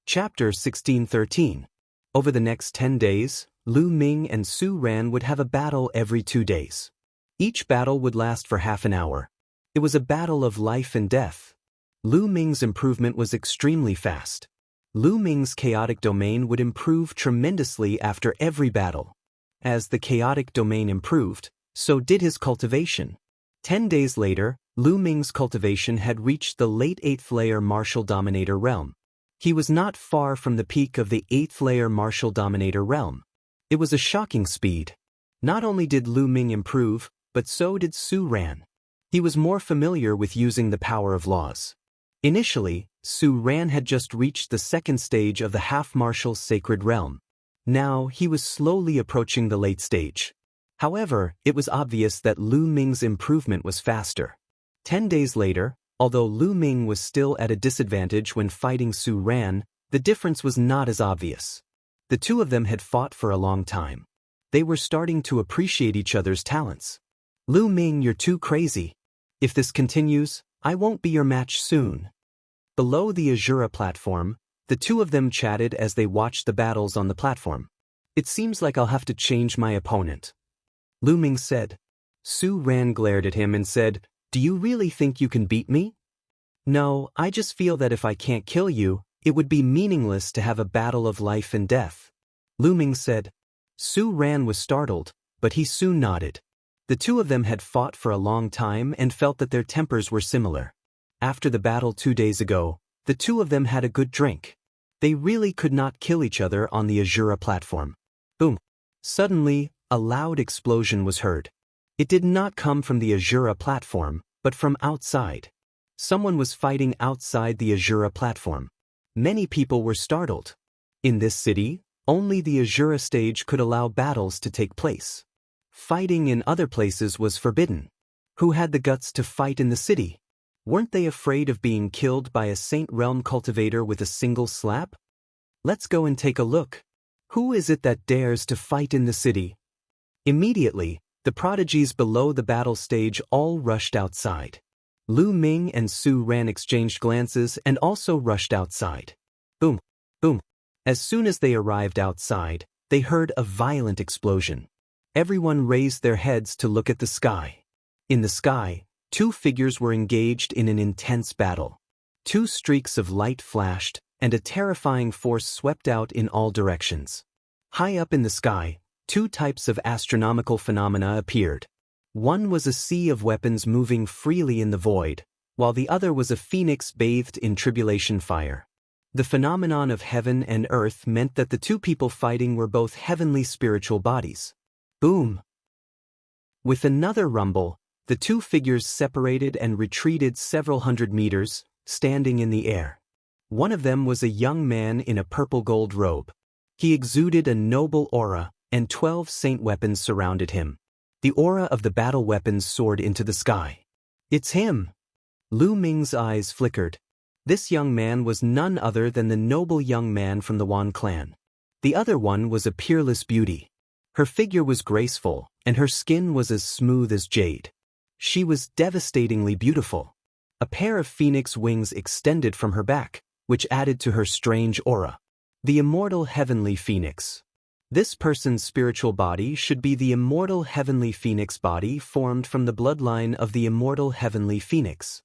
Chapter 1613. Over the next 10 days, Lu Ming and Su Ran would have a battle every 2 days. Each battle would last for half an hour. It was a battle of life and death. Lu Ming's improvement was extremely fast. Lu Ming's chaotic domain would improve tremendously after every battle. As the chaotic domain improved, so did his cultivation. 10 days later, Lu Ming's cultivation had reached the late 8th layer martial dominator realm. He was not far from the peak of the 8th layer martial dominator realm. It was a shocking speed. Not only did Lu Ming improve, but so did Su Ran. He was more familiar with using the power of laws. Initially, Su Ran had just reached the second stage of the half-martial sacred realm. Now he was slowly approaching the late stage. However, it was obvious that Lu Ming's improvement was faster. 10 days later, although Lu Ming was still at a disadvantage when fighting Su Ran, the difference was not as obvious. The two of them had fought for a long time. They were starting to appreciate each other's talents. Lu Ming, you're too crazy. If this continues, I won't be your match soon. Below the Azura platform, the two of them chatted as they watched the battles on the platform. It seems like I'll have to change my opponent, Lu Ming said. Su Ran glared at him and said, "Do you really think you can beat me?" "No, I just feel that if I can't kill you, it would be meaningless to have a battle of life and death," Lu Ming said. Su Ran was startled, but he soon nodded. The two of them had fought for a long time and felt that their tempers were similar. After the battle 2 days ago, the two of them had a good drink. They really could not kill each other on the Azura platform. Boom! Suddenly, a loud explosion was heard. It did not come from the Azura platform, but from outside. Someone was fighting outside the Azura platform. Many people were startled. In this city, only the Azura stage could allow battles to take place. Fighting in other places was forbidden. Who had the guts to fight in the city? Weren't they afraid of being killed by a Saint Realm cultivator with a single slap? Let's go and take a look. Who is it that dares to fight in the city? Immediately, the prodigies below the battle stage all rushed outside. Lu Ming and Su Ran exchanged glances and also rushed outside. Boom! Boom! As soon as they arrived outside, they heard a violent explosion. Everyone raised their heads to look at the sky. In the sky, two figures were engaged in an intense battle. 2 streaks of light flashed, and a terrifying force swept out in all directions. High up in the sky, 2 types of astronomical phenomena appeared. One was a sea of weapons moving freely in the void, while the other was a phoenix bathed in tribulation fire. The phenomenon of heaven and earth meant that the two people fighting were both heavenly spiritual bodies. Boom! With another rumble, the 2 figures separated and retreated several hundred meters, standing in the air. One of them was a young man in a purple-gold robe. He exuded a noble aura, and 12 saint weapons surrounded him. The aura of the battle weapons soared into the sky. It's him! Lu Ming's eyes flickered. This young man was none other than the noble young man from the Wan clan. The other one was a peerless beauty. Her figure was graceful, and her skin was as smooth as jade. She was devastatingly beautiful. A pair of phoenix wings extended from her back, which added to her strange aura. The immortal heavenly phoenix. This person's spiritual body should be the immortal heavenly phoenix body formed from the bloodline of the immortal heavenly phoenix.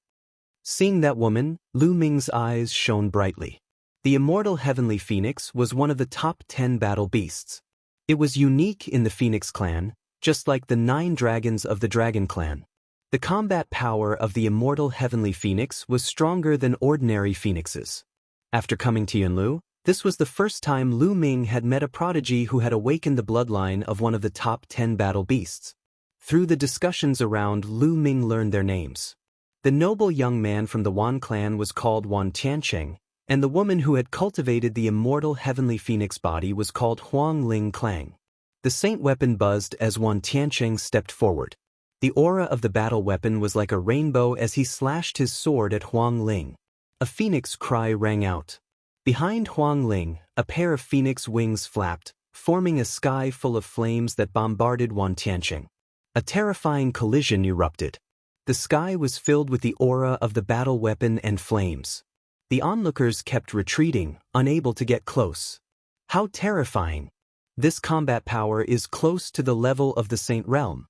Seeing that woman, Lu Ming's eyes shone brightly. The immortal heavenly phoenix was one of the top 10 battle beasts. It was unique in the Phoenix clan, just like the 9 dragons of the Dragon clan. The combat power of the immortal heavenly phoenix was stronger than ordinary phoenixes. After coming to Yunlu, this was the first time Lu Ming had met a prodigy who had awakened the bloodline of one of the top 10 battle beasts. Through the discussions around, Lu Ming learned their names. The noble young man from the Wan clan was called Wan Tiancheng, and the woman who had cultivated the immortal heavenly phoenix body was called Huang Ling Clang. The saint weapon buzzed as Wan Tiancheng stepped forward. The aura of the battle weapon was like a rainbow as he slashed his sword at Huang Ling. A phoenix cry rang out. Behind Huang Ling, a pair of phoenix wings flapped, forming a sky full of flames that bombarded Wan Tiancheng. A terrifying collision erupted. The sky was filled with the aura of the battle weapon and flames. The onlookers kept retreating, unable to get close. How terrifying! This combat power is close to the level of the Saint Realm.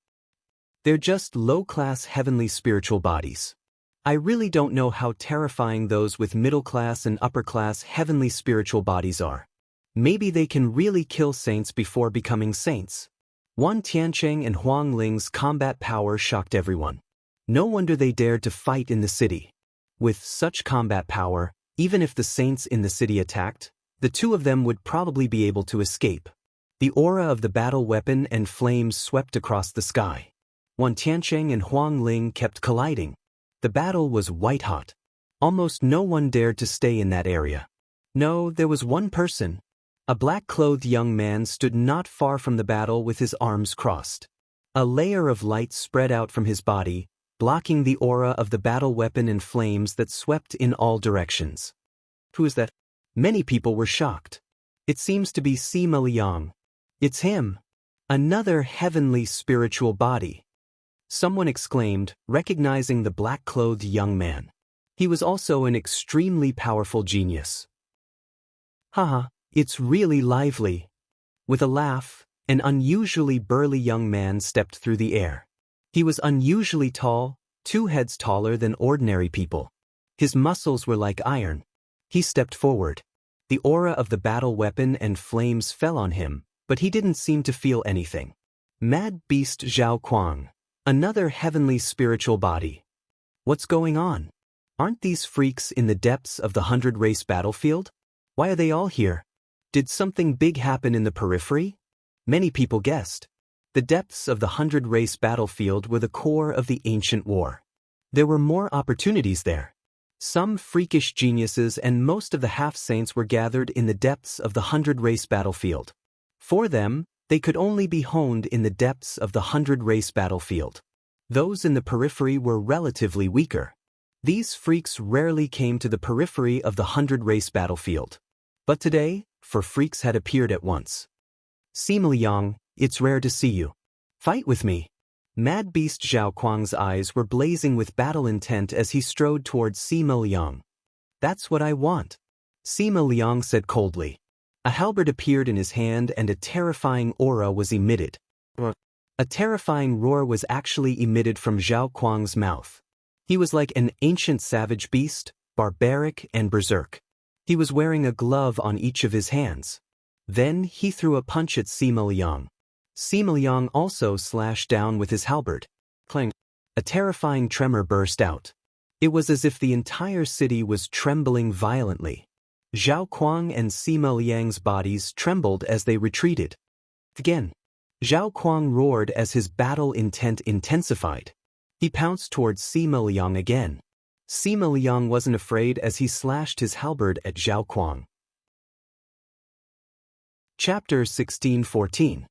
They're just low-class heavenly spiritual bodies. I really don't know how terrifying those with middle-class and upper-class heavenly spiritual bodies are. Maybe they can really kill saints before becoming saints. Wan Tiancheng and Huang Ling's combat power shocked everyone. No wonder they dared to fight in the city. With such combat power, even if the saints in the city attacked, the two of them would probably be able to escape. The aura of the battle weapon and flames swept across the sky. Wan Tiancheng and Huang Ling kept colliding. The battle was white-hot. Almost no one dared to stay in that area. No, there was one person. A black-clothed young man stood not far from the battle with his arms crossed. A layer of light spread out from his body, blocking the aura of the battle weapon and flames that swept in all directions. Who is that? Many people were shocked. It seems to be Sima Liang. It's him. Another heavenly spiritual body. Someone exclaimed, recognizing the black-clothed young man. He was also an extremely powerful genius. Haha, it's really lively. With a laugh, an unusually burly young man stepped through the air. He was unusually tall, 2 heads taller than ordinary people. His muscles were like iron. He stepped forward. The aura of the battle weapon and flames fell on him, but he didn't seem to feel anything. Mad Beast Zhao Kuang. Another heavenly spiritual body. What's going on? Aren't these freaks in the depths of the 100-race battlefield? Why are they all here? Did something big happen in the periphery? Many people guessed. The depths of the 100-race battlefield were the core of the ancient war. There were more opportunities there. Some freakish geniuses and most of the half-saints were gathered in the depths of the 100-race battlefield. For them, they could only be honed in the depths of the 100-race battlefield. Those in the periphery were relatively weaker. These freaks rarely came to the periphery of the 100-race battlefield. But today, 4 freaks had appeared at once. Sima Liang, it's rare to see you. Fight with me. Mad Beast Zhao Kuang's eyes were blazing with battle intent as he strode towards Sima Liang. That's what I want. Sima Liang said coldly. A halberd appeared in his hand and a terrifying aura was emitted. A terrifying roar was actually emitted from Zhao Kuang's mouth. He was like an ancient savage beast, barbaric and berserk. He was wearing a glove on each of his hands. Then he threw a punch at Sima Liang. Sima Liang also slashed down with his halberd. Clang! A terrifying tremor burst out. It was as if the entire city was trembling violently. Zhao Kuang and Sima Liang's bodies trembled as they retreated. Again, Zhao Kuang roared as his battle intent intensified. He pounced towards Sima Liang again. Sima Liang wasn't afraid as he slashed his halberd at Zhao Kuang. Chapter 16-14.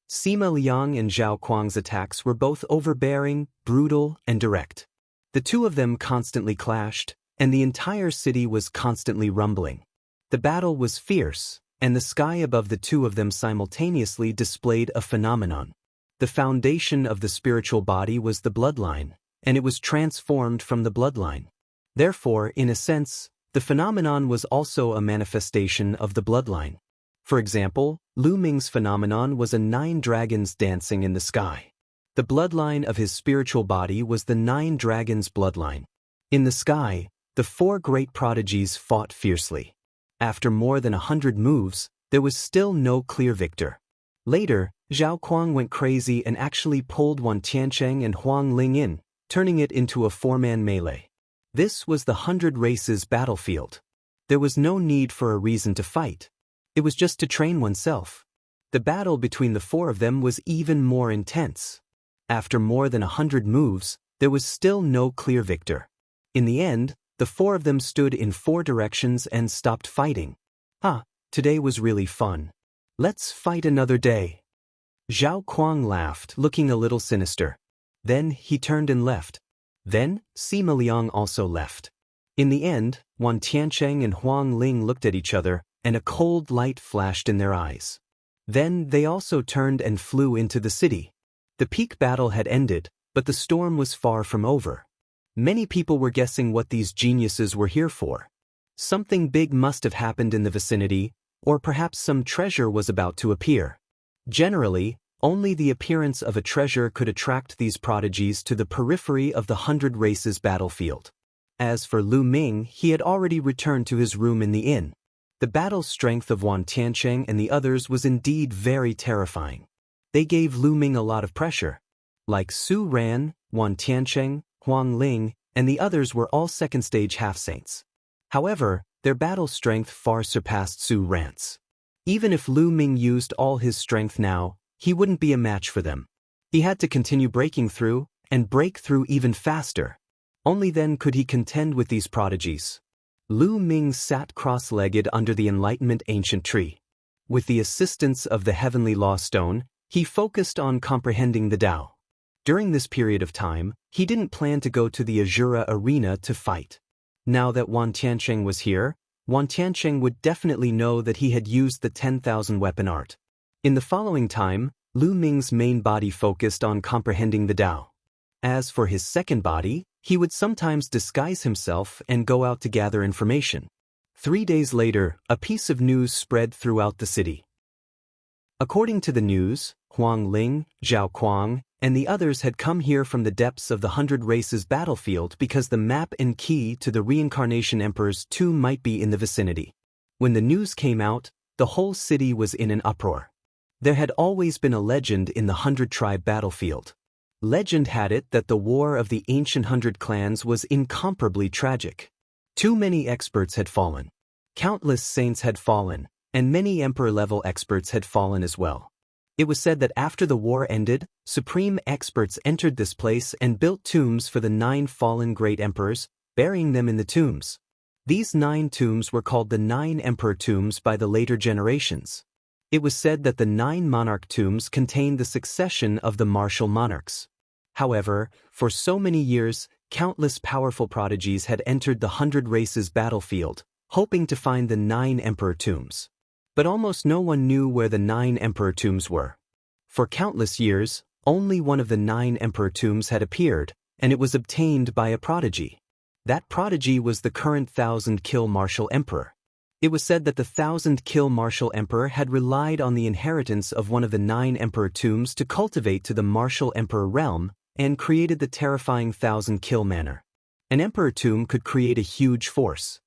Sima Liang and Zhao Kuang's attacks were both overbearing, brutal, and direct. The two of them constantly clashed, and the entire city was constantly rumbling. The battle was fierce, and the sky above the two of them simultaneously displayed a phenomenon. The foundation of the spiritual body was the bloodline, and it was transformed from the bloodline. Therefore, in a sense, the phenomenon was also a manifestation of the bloodline. For example, Lu Ming's phenomenon was 9 dragons dancing in the sky. The bloodline of his spiritual body was the 9 dragons' bloodline. In the sky, the 4 great prodigies fought fiercely. After more than 100 moves, there was still no clear victor. Later, Zhao Kuang went crazy and actually pulled Wan Tiancheng and Huang Ling in, turning it into a 4-man melee. This was the 100 races battlefield. There was no need for a reason to fight. It was just to train oneself. The battle between the 4 of them was even more intense. After more than 100 moves, there was still no clear victor. In the end, the 4 of them stood in 4 directions and stopped fighting. Today was really fun. Let's fight another day. Zhao Kuang laughed, looking a little sinister. Then he turned and left. Then, Sima Liang also left. In the end, Wan Tiancheng and Huang Ling looked at each other, and a cold light flashed in their eyes. Then they also turned and flew into the city. The peak battle had ended, but the storm was far from over. Many people were guessing what these geniuses were here for. Something big must have happened in the vicinity, or perhaps some treasure was about to appear. Generally, only the appearance of a treasure could attract these prodigies to the periphery of the 100 Races battlefield. As for Lu Ming, he had already returned to his room in the inn. The battle strength of Wan Tiancheng and the others was indeed very terrifying. They gave Lu Ming a lot of pressure. Like Su Ran, Wan Tiancheng, Huang Ling, and the others were all second-stage half-saints. However, their battle strength far surpassed Su Ran's. Even if Lu Ming used all his strength now, he wouldn't be a match for them. He had to continue breaking through, and break through even faster. Only then could he contend with these prodigies. Lu Ming sat cross-legged under the Enlightenment ancient tree. With the assistance of the Heavenly Law Stone, he focused on comprehending the Tao. During this period of time, he didn't plan to go to the Azura arena to fight. Now that Wan Tiancheng was here, Wan Tiancheng would definitely know that he had used the 10,000 weapon art. In the following time, Lu Ming's main body focused on comprehending the Tao. As for his second body, he would sometimes disguise himself and go out to gather information. 3 days later, a piece of news spread throughout the city. According to the news, Huang Ling, Zhao Kuang, and the others had come here from the depths of the 100 Races battlefield because the map and key to the Reincarnation Emperor's tomb might be in the vicinity. When the news came out, the whole city was in an uproar. There had always been a legend in the 100-tribe battlefield. Legend had it that the war of the ancient 100 clans was incomparably tragic. Too many experts had fallen. Countless saints had fallen, and many emperor-level experts had fallen as well. It was said that after the war ended, supreme experts entered this place and built tombs for the 9 fallen great emperors, burying them in the tombs. These 9 tombs were called the 9 emperor tombs by the later generations. It was said that the 9 monarch tombs contained the succession of the martial monarchs. However, for so many years, countless powerful prodigies had entered the 100 Races battlefield, hoping to find the 9 emperor tombs. But almost no one knew where the 9 emperor tombs were. For countless years, only one of the 9 emperor tombs had appeared, and it was obtained by a prodigy. That prodigy was the current 1,000-kill martial emperor. It was said that the 1,000-kill martial emperor had relied on the inheritance of one of the 9 emperor tombs to cultivate to the martial emperor realm and created the terrifying 1,000-kill manor. An emperor tomb could create a huge force.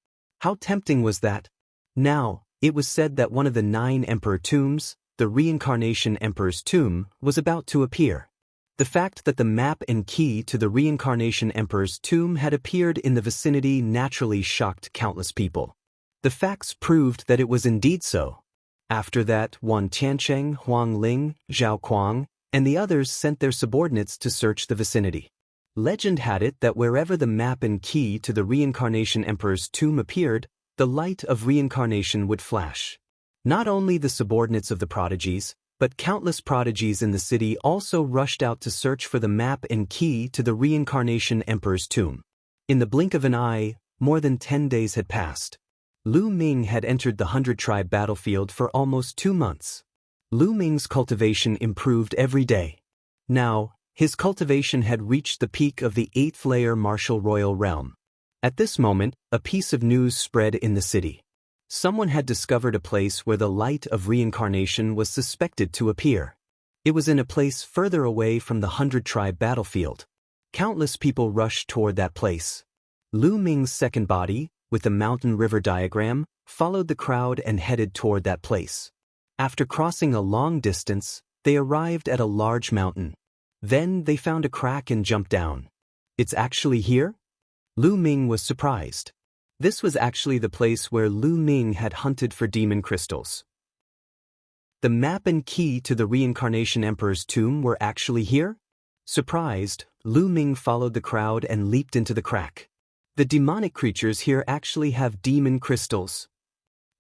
How tempting was that? Now, it was said that one of the 9 emperor tombs, the Reincarnation Emperor's tomb, was about to appear. The fact that the map and key to the Reincarnation Emperor's tomb had appeared in the vicinity naturally shocked countless people. The facts proved that it was indeed so. After that, Wan Tiancheng, Huang Ling, Zhao Kuang, and the others sent their subordinates to search the vicinity. Legend had it that wherever the map and key to the Reincarnation Emperor's tomb appeared, the light of reincarnation would flash. Not only the subordinates of the prodigies, but countless prodigies in the city also rushed out to search for the map and key to the Reincarnation Emperor's tomb. In the blink of an eye, more than 10 days had passed. Lu Ming had entered the 100-tribe battlefield for almost 2 months. Lu Ming's cultivation improved every day. Now, his cultivation had reached the peak of the 8th layer martial royal realm. At this moment, a piece of news spread in the city. Someone had discovered a place where the light of reincarnation was suspected to appear. It was in a place further away from the 100-tribe battlefield. Countless people rushed toward that place. Lu Ming's second body, with the mountain river diagram, followed the crowd and headed toward that place. After crossing a long distance, they arrived at a large mountain. Then they found a crack and jumped down. It's actually here? Lu Ming was surprised. This was actually the place where Lu Ming had hunted for demon crystals. The map and key to the Reincarnation Emperor's tomb were actually here? Surprised, Lu Ming followed the crowd and leaped into the crack. The demonic creatures here actually have demon crystals.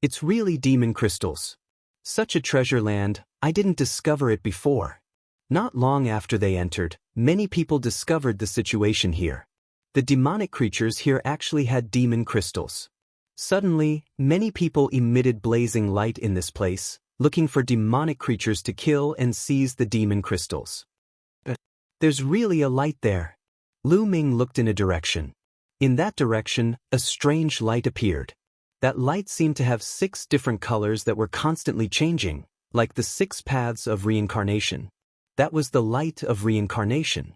It's really demon crystals. Such a treasure land, I didn't discover it before. Not long after they entered, many people discovered the situation here. The demonic creatures here actually had demon crystals. Suddenly, many people emitted blazing light in this place, looking for demonic creatures to kill and seize the demon crystals. But there's really a light there. Lu Ming looked in a direction. In that direction, a strange light appeared. That light seemed to have 6 different colors that were constantly changing, like the 6 paths of reincarnation. That was the light of reincarnation.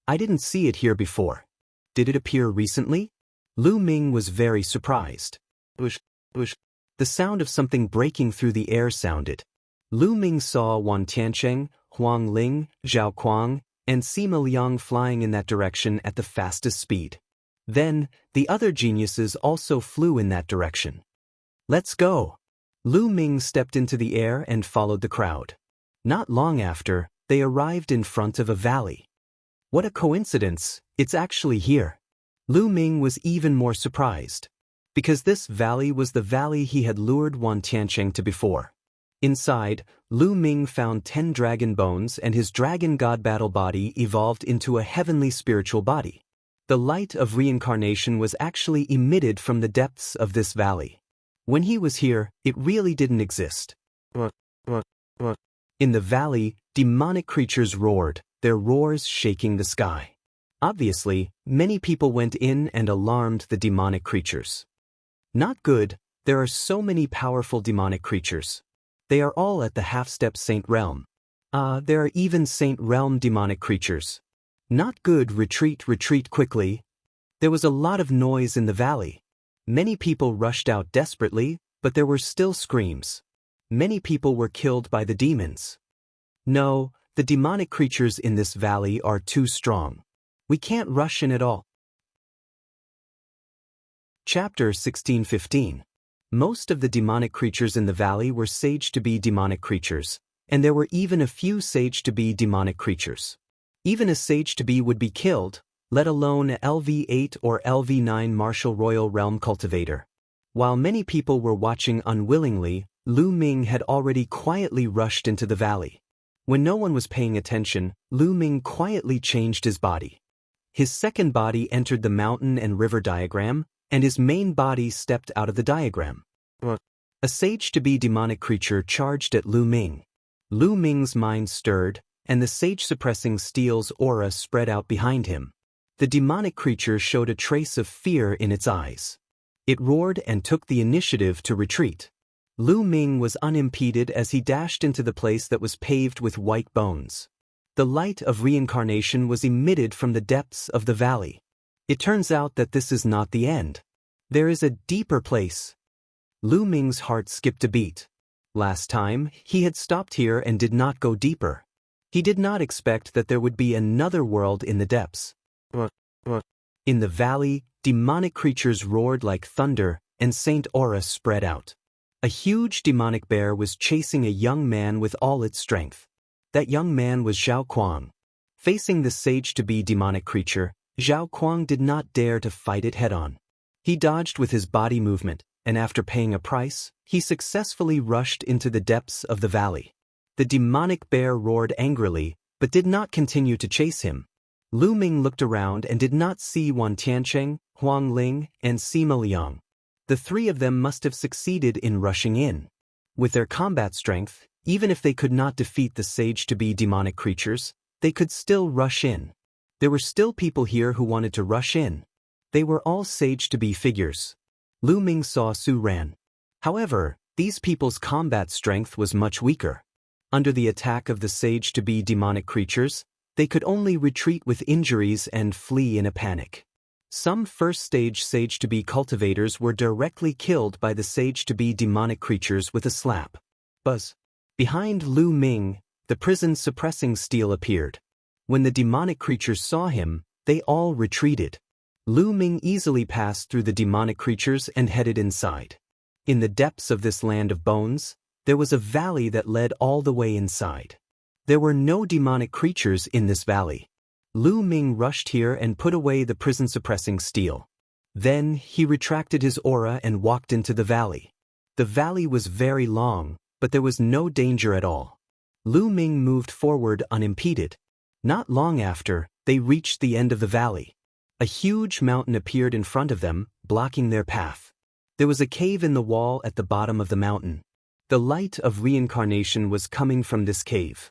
I didn't see it here before. Did it appear recently? Lu Ming was very surprised. Whoosh, whoosh. The sound of something breaking through the air sounded. Lu Ming saw Wan Tiancheng, Huang Ling, Zhao Kuang, and Sima Liang flying in that direction at the fastest speed. Then, the other geniuses also flew in that direction. Let's go! Lu Ming stepped into the air and followed the crowd. Not long after, they arrived in front of a valley. What a coincidence, it's actually here. Lu Ming was even more surprised, because this valley was the valley he had lured Wan Tiancheng to before. Inside, Lu Ming found 10 dragon bones, and his dragon god battle body evolved into a heavenly spiritual body. The light of reincarnation was actually emitted from the depths of this valley. When he was here, it really didn't exist. In the valley, demonic creatures roared, their roars shaking the sky. Obviously, many people went in and alarmed the demonic creatures. Not good, there are so many powerful demonic creatures. They are all at the half-step Saint Realm. There are even Saint Realm demonic creatures. Not good, retreat, retreat quickly. There was a lot of noise in the valley. Many people rushed out desperately, but there were still screams. Many people were killed by the demons. No, the demonic creatures in this valley are too strong. We can't rush in at all. Chapter 16:15. Most of the demonic creatures in the valley were saged to be demonic creatures, and there were even a few saged to be demonic creatures. Even a sage to be would be killed, let alone a LV8 or LV9 martial royal realm cultivator. While many people were watching unwillingly, Lu Ming had already quietly rushed into the valley. When no one was paying attention, Lu Ming quietly changed his body. His second body entered the mountain and river diagram, and his main body stepped out of the diagram. A sage-to-be demonic creature charged at Lu Ming. Lu Ming's mind stirred, and the sage-suppressing steel's aura spread out behind him. The demonic creature showed a trace of fear in its eyes. It roared and took the initiative to retreat. Lu Ming was unimpeded as he dashed into the place that was paved with white bones. The light of reincarnation was emitted from the depths of the valley. It turns out that this is not the end. There is a deeper place. Lu Ming's heart skipped a beat. Last time, he had stopped here and did not go deeper. He did not expect that there would be another world in the depths. In the valley, demonic creatures roared like thunder, and Saint Aura spread out. A huge demonic bear was chasing a young man with all its strength. That young man was Zhao Kuang. Facing the sage-to-be demonic creature, Zhao Kuang did not dare to fight it head-on. He dodged with his body movement, and after paying a price, he successfully rushed into the depths of the valley. The demonic bear roared angrily, but did not continue to chase him. Lu Ming looked around and did not see Wan Tiancheng, Huang Ling, and Sima Liang. The 3 of them must have succeeded in rushing in. With their combat strength, even if they could not defeat the sage-to-be demonic creatures, they could still rush in. There were still people here who wanted to rush in. They were all sage-to-be figures. Lu Ming saw Su Ran. However, these people's combat strength was much weaker. Under the attack of the sage-to-be demonic creatures, they could only retreat with injuries and flee in a panic. Some first-stage sage-to-be cultivators were directly killed by the sage-to-be demonic creatures with a slap. Buzz. Behind Lu Ming, the prison-suppressing steel appeared. When the demonic creatures saw him, they all retreated. Lu Ming easily passed through the demonic creatures and headed inside. In the depths of this land of bones, there was a valley that led all the way inside. There were no demonic creatures in this valley. Lu Ming rushed here and put away the prison-suppressing steel. Then he retracted his aura and walked into the valley. The valley was very long, but there was no danger at all. Lu Ming moved forward unimpeded. Not long after, they reached the end of the valley. A huge mountain appeared in front of them, blocking their path. There was a cave in the wall at the bottom of the mountain. The light of reincarnation was coming from this cave.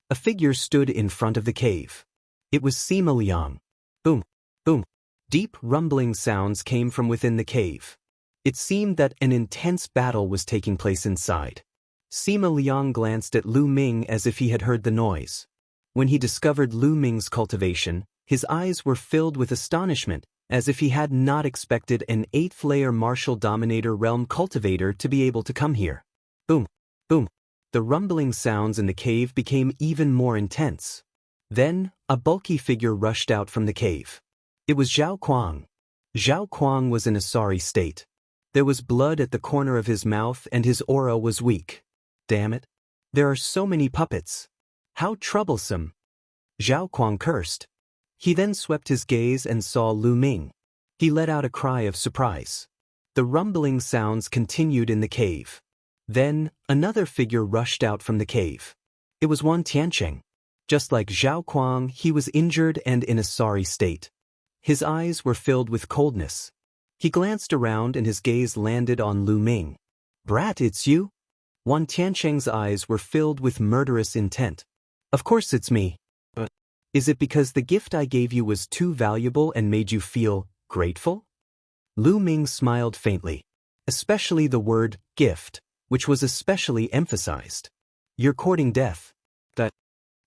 A figure stood in front of the cave. It was Sima Liang. Boom, boom. Deep rumbling sounds came from within the cave. It seemed that an intense battle was taking place inside. Sima Liang glanced at Lu Ming as if he had heard the noise. When he discovered Lu Ming's cultivation, his eyes were filled with astonishment, as if he had not expected an 8th-layer martial dominator realm cultivator to be able to come here. Boom, boom. The rumbling sounds in the cave became even more intense. Then, a bulky figure rushed out from the cave. It was Zhao Kuang. Zhao Kuang was in a sorry state. There was blood at the corner of his mouth and his aura was weak. Damn it. There are so many puppets. How troublesome. Zhao Kuang cursed. He then swept his gaze and saw Lu Ming. He let out a cry of surprise. The rumbling sounds continued in the cave. Then, another figure rushed out from the cave. It was Wan Tiancheng. Just like Zhao Kuang, he was injured and in a sorry state. His eyes were filled with coldness. He glanced around and his gaze landed on Lu Ming. Brat, it's you? Wan Tiancheng's eyes were filled with murderous intent. Of course it's me. But is it because the gift I gave you was too valuable and made you feel grateful? Lu Ming smiled faintly. Especially the word gift, which was especially emphasized. You're courting death. That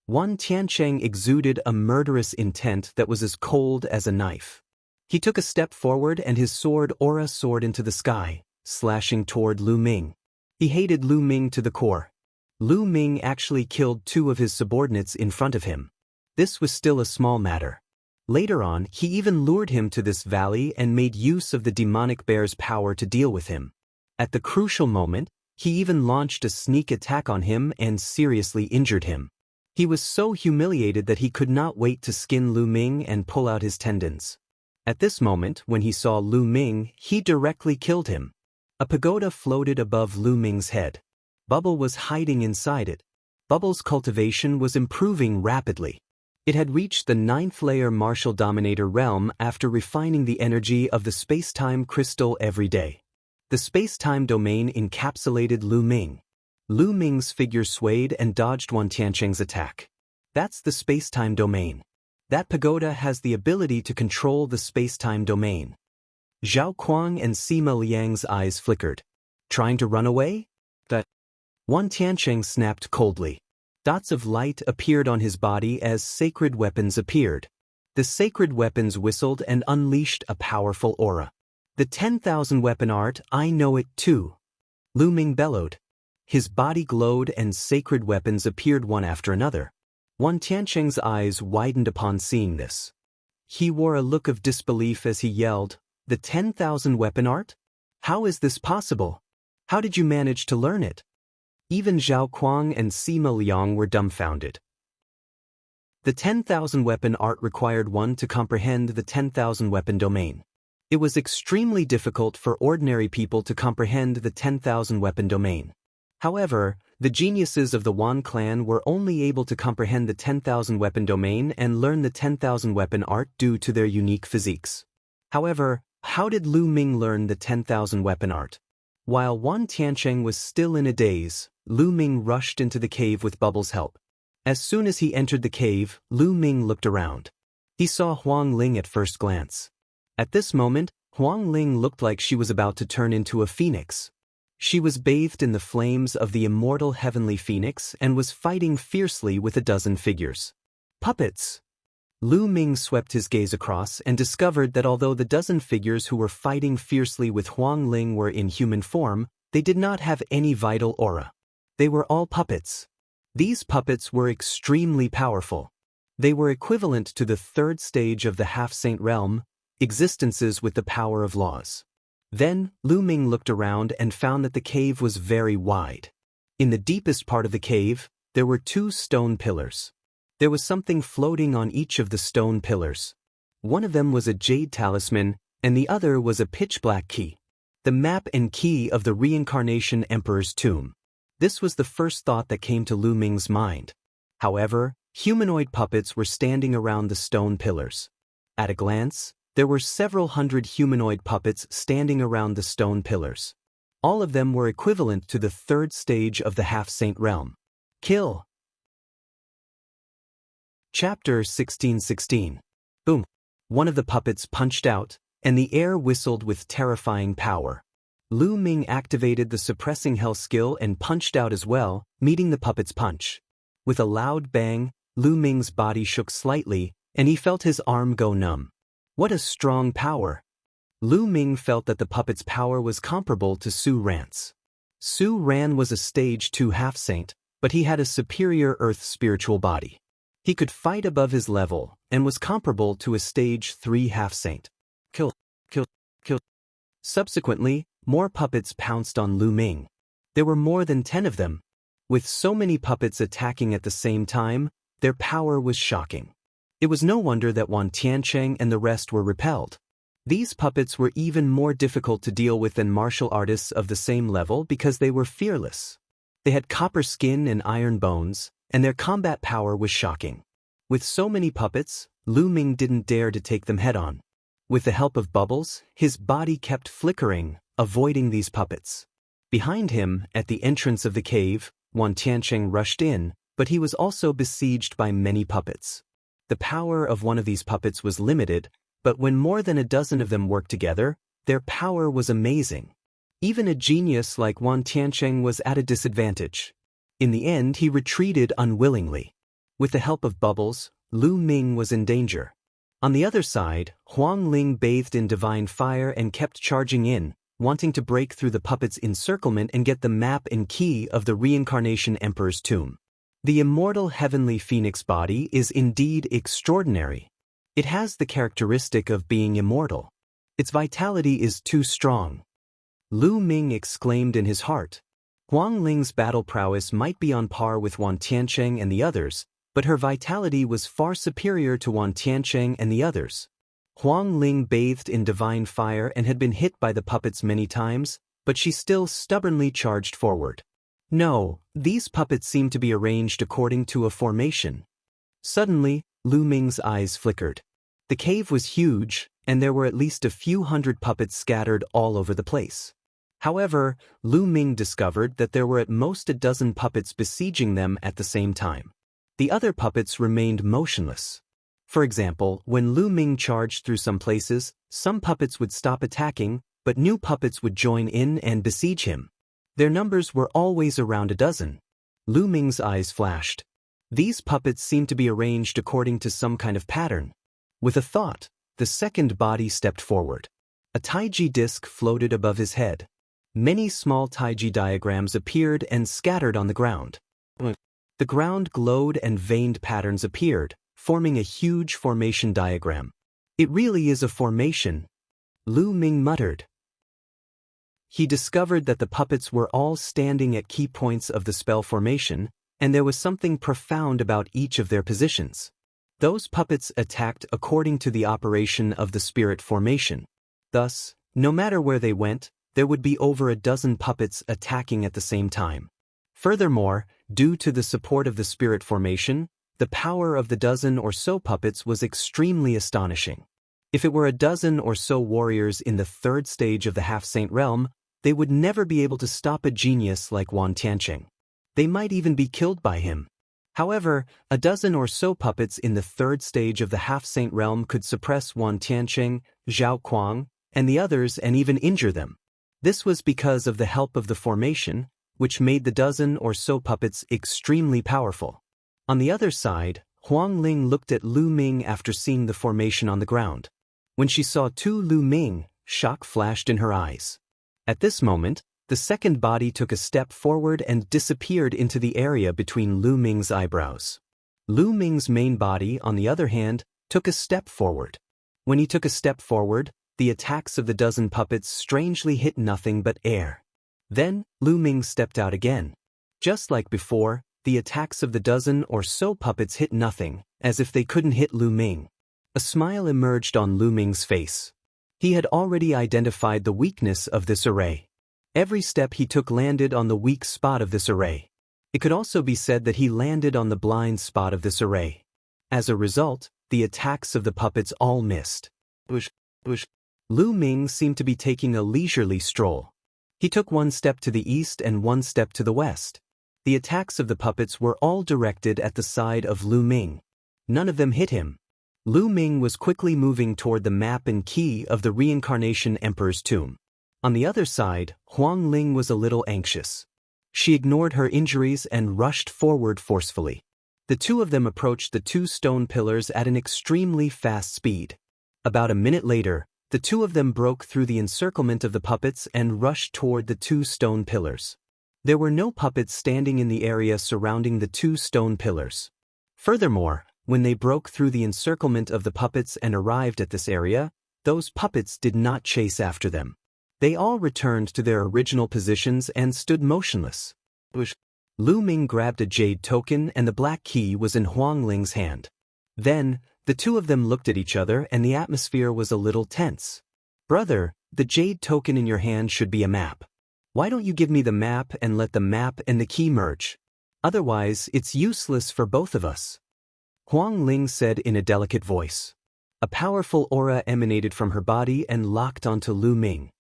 Wan Tiancheng exuded a murderous intent that was as cold as a knife. He took a step forward and his sword aura soared into the sky, slashing toward Lu Ming. He hated Lu Ming to the core. Lu Ming actually killed 2 of his subordinates in front of him. This was still a small matter. Later on, he even lured him to this valley and made use of the demonic bear's power to deal with him. At the crucial moment, he even launched a sneak attack on him and seriously injured him. He was so humiliated that he could not wait to skin Lu Ming and pull out his tendons. At this moment, when he saw Lu Ming, he directly killed him. A pagoda floated above Lu Ming's head. Bubble was hiding inside it. Bubble's cultivation was improving rapidly. It had reached the 9th-layer martial dominator realm after refining the energy of the space-time crystal every day. The space-time domain encapsulated Lu Ming. Lu Ming's figure swayed and dodged Wan Tiancheng's attack. That's the space-time domain. That pagoda has the ability to control the space-time domain. Zhao Kuang and Sima Liang's eyes flickered. Trying to run away? That Wan Tiancheng snapped coldly. Dots of light appeared on his body as sacred weapons appeared. The sacred weapons whistled and unleashed a powerful aura. The 10,000 weapon art, I know it too. Lu Ming bellowed. His body glowed and sacred weapons appeared one after another. Wan Tiancheng's eyes widened upon seeing this. He wore a look of disbelief as he yelled, "The 10,000 weapon art? How is this possible? How did you manage to learn it?" Even Zhao Kuang and Sima Liang were dumbfounded. The 10,000 weapon art required one to comprehend the 10,000 weapon domain. It was extremely difficult for ordinary people to comprehend the 10,000 weapon domain. However, the geniuses of the Wan clan were only able to comprehend the 10,000 weapon domain and learn the 10,000 weapon art due to their unique physiques. However, how did Lu Ming learn the 10,000 weapon art? While Wan Tiancheng was still in a daze, Lu Ming rushed into the cave with Bubble's help. As soon as he entered the cave, Lu Ming looked around. He saw Huang Ling at first glance. At this moment, Huang Ling looked like she was about to turn into a phoenix. She was bathed in the flames of the immortal heavenly phoenix and was fighting fiercely with a dozen figures. Puppets! Lu Ming swept his gaze across and discovered that although the dozen figures who were fighting fiercely with Huang Ling were in human form, they did not have any vital aura. They were all puppets. These puppets were extremely powerful. They were equivalent to the 3rd stage of the half-saint realm, existences with the power of laws. Then, Lu Ming looked around and found that the cave was very wide. In the deepest part of the cave, there were 2 stone pillars. There was something floating on each of the stone pillars. One of them was a jade talisman, and the other was a pitch-black key. The map and key of the reincarnation emperor's tomb. This was the first thought that came to Lu Ming's mind. However, humanoid puppets were standing around the stone pillars. At a glance, there were several hundred humanoid puppets standing around the stone pillars. All of them were equivalent to the 3rd stage of the half-saint realm. Kill! Chapter 16:16. Boom! One of the puppets punched out, and the air whistled with terrifying power. Lu Ming activated the suppressing hell skill and punched out as well, meeting the puppet's punch. With a loud bang, Lu Ming's body shook slightly, and he felt his arm go numb. What a strong power! Lu Ming felt that the puppet's power was comparable to Su Ran's. Su Ran was a stage 2 half-saint, but he had a superior earth spiritual body. He could fight above his level, and was comparable to a stage 3 half-saint. Kill. Subsequently, more puppets pounced on Lu Ming. There were more than 10 of them. With so many puppets attacking at the same time, their power was shocking. It was no wonder that Wan Tiancheng and the rest were repelled. These puppets were even more difficult to deal with than martial artists of the same level because they were fearless. They had copper skin and iron bones, and their combat power was shocking. With so many puppets, Lu Ming didn't dare to take them head-on. With the help of bubbles, his body kept flickering, avoiding these puppets. Behind him, at the entrance of the cave, Wan Tiancheng rushed in, but he was also besieged by many puppets. The power of one of these puppets was limited, but when more than a dozen of them worked together, their power was amazing. Even a genius like Wan Tiancheng was at a disadvantage. In the end, he retreated unwillingly. With the help of bubbles, Lu Ming was in danger. On the other side, Huang Ling bathed in divine fire and kept charging in, wanting to break through the puppet's encirclement and get the map and key of the Reincarnation Emperor's tomb. The immortal heavenly phoenix body is indeed extraordinary. It has the characteristic of being immortal. Its vitality is too strong. Lu Ming exclaimed in his heart. Huang Ling's battle prowess might be on par with Wan Tiancheng and the others, but her vitality was far superior to Wan Tiancheng and the others. Huang Ling bathed in divine fire and had been hit by the puppets many times, but she still stubbornly charged forward. No, these puppets seemed to be arranged according to a formation. Suddenly, Lu Ming's eyes flickered. The cave was huge, and there were at least a few hundred puppets scattered all over the place. However, Lu Ming discovered that there were at most a dozen puppets besieging them at the same time. The other puppets remained motionless. For example, when Lu Ming charged through some places, some puppets would stop attacking, but new puppets would join in and besiege him. Their numbers were always around a dozen. Lu Ming's eyes flashed. These puppets seemed to be arranged according to some kind of pattern. With a thought, the second body stepped forward. A Taiji disc floated above his head. Many small Taiji diagrams appeared and scattered on the ground. The ground glowed and veined patterns appeared, forming a huge formation diagram. It really is a formation, Lu Ming muttered. He discovered that the puppets were all standing at key points of the spell formation, and there was something profound about each of their positions. Those puppets attacked according to the operation of the spirit formation. Thus, no matter where they went, there would be over a dozen puppets attacking at the same time. Furthermore, due to the support of the spirit formation, the power of the dozen or so puppets was extremely astonishing. If it were a dozen or so warriors in the third stage of the half-saint realm, they would never be able to stop a genius like Wan Tiancheng. They might even be killed by him. However, a dozen or so puppets in the third stage of the half-saint realm could suppress Wan Tiancheng, Zhao Kuang, and the others and even injure them. This was because of the help of the formation, which made the dozen or so puppets extremely powerful. On the other side, Huang Ling looked at Lu Ming after seeing the formation on the ground. When she saw Lu Ming, shock flashed in her eyes. At this moment, the second body took a step forward and disappeared into the area between Lu Ming's eyebrows. Lu Ming's main body, on the other hand, took a step forward. When he took a step forward, the attacks of the dozen puppets strangely hit nothing but air. Then, Lu Ming stepped out again. Just like before, the attacks of the dozen or so puppets hit nothing, as if they couldn't hit Lu Ming. A smile emerged on Lu Ming's face. He had already identified the weakness of this array. Every step he took landed on the weak spot of this array. It could also be said that he landed on the blind spot of this array. As a result, the attacks of the puppets all missed. Lu Ming seemed to be taking a leisurely stroll. He took one step to the east and one step to the west. The attacks of the puppets were all directed at the side of Lu Ming. None of them hit him. Lu Ming was quickly moving toward the map and key of the Reincarnation Emperor's tomb. On the other side, Huang Ling was a little anxious. She ignored her injuries and rushed forward forcefully. The two of them approached the two stone pillars at an extremely fast speed. About a minute later, the two of them broke through the encirclement of the puppets and rushed toward the two stone pillars. There were no puppets standing in the area surrounding the two stone pillars. Furthermore, when they broke through the encirclement of the puppets and arrived at this area, those puppets did not chase after them. They all returned to their original positions and stood motionless. Lu Ming grabbed a jade token and the black key was in Huang Ling's hand. Then, the two of them looked at each other and the atmosphere was a little tense. "Brother, the jade token in your hand should be a map. Why don't you give me the map and let the map and the key merge? Otherwise, it's useless for both of us," Huang Ling said in a delicate voice. A powerful aura emanated from her body and locked onto Lu Ming.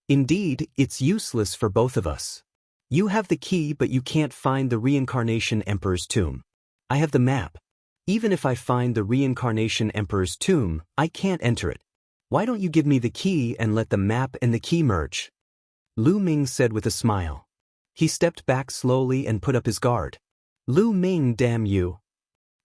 "Indeed, it's useless for both of us. You have the key but you can't find the Reincarnation Emperor's tomb. I have the map. Even if I find the Reincarnation Emperor's tomb, I can't enter it. Why don't you give me the key and let the map and the key merge?" Lu Ming said with a smile. He stepped back slowly and put up his guard. "Lu Ming, damn you.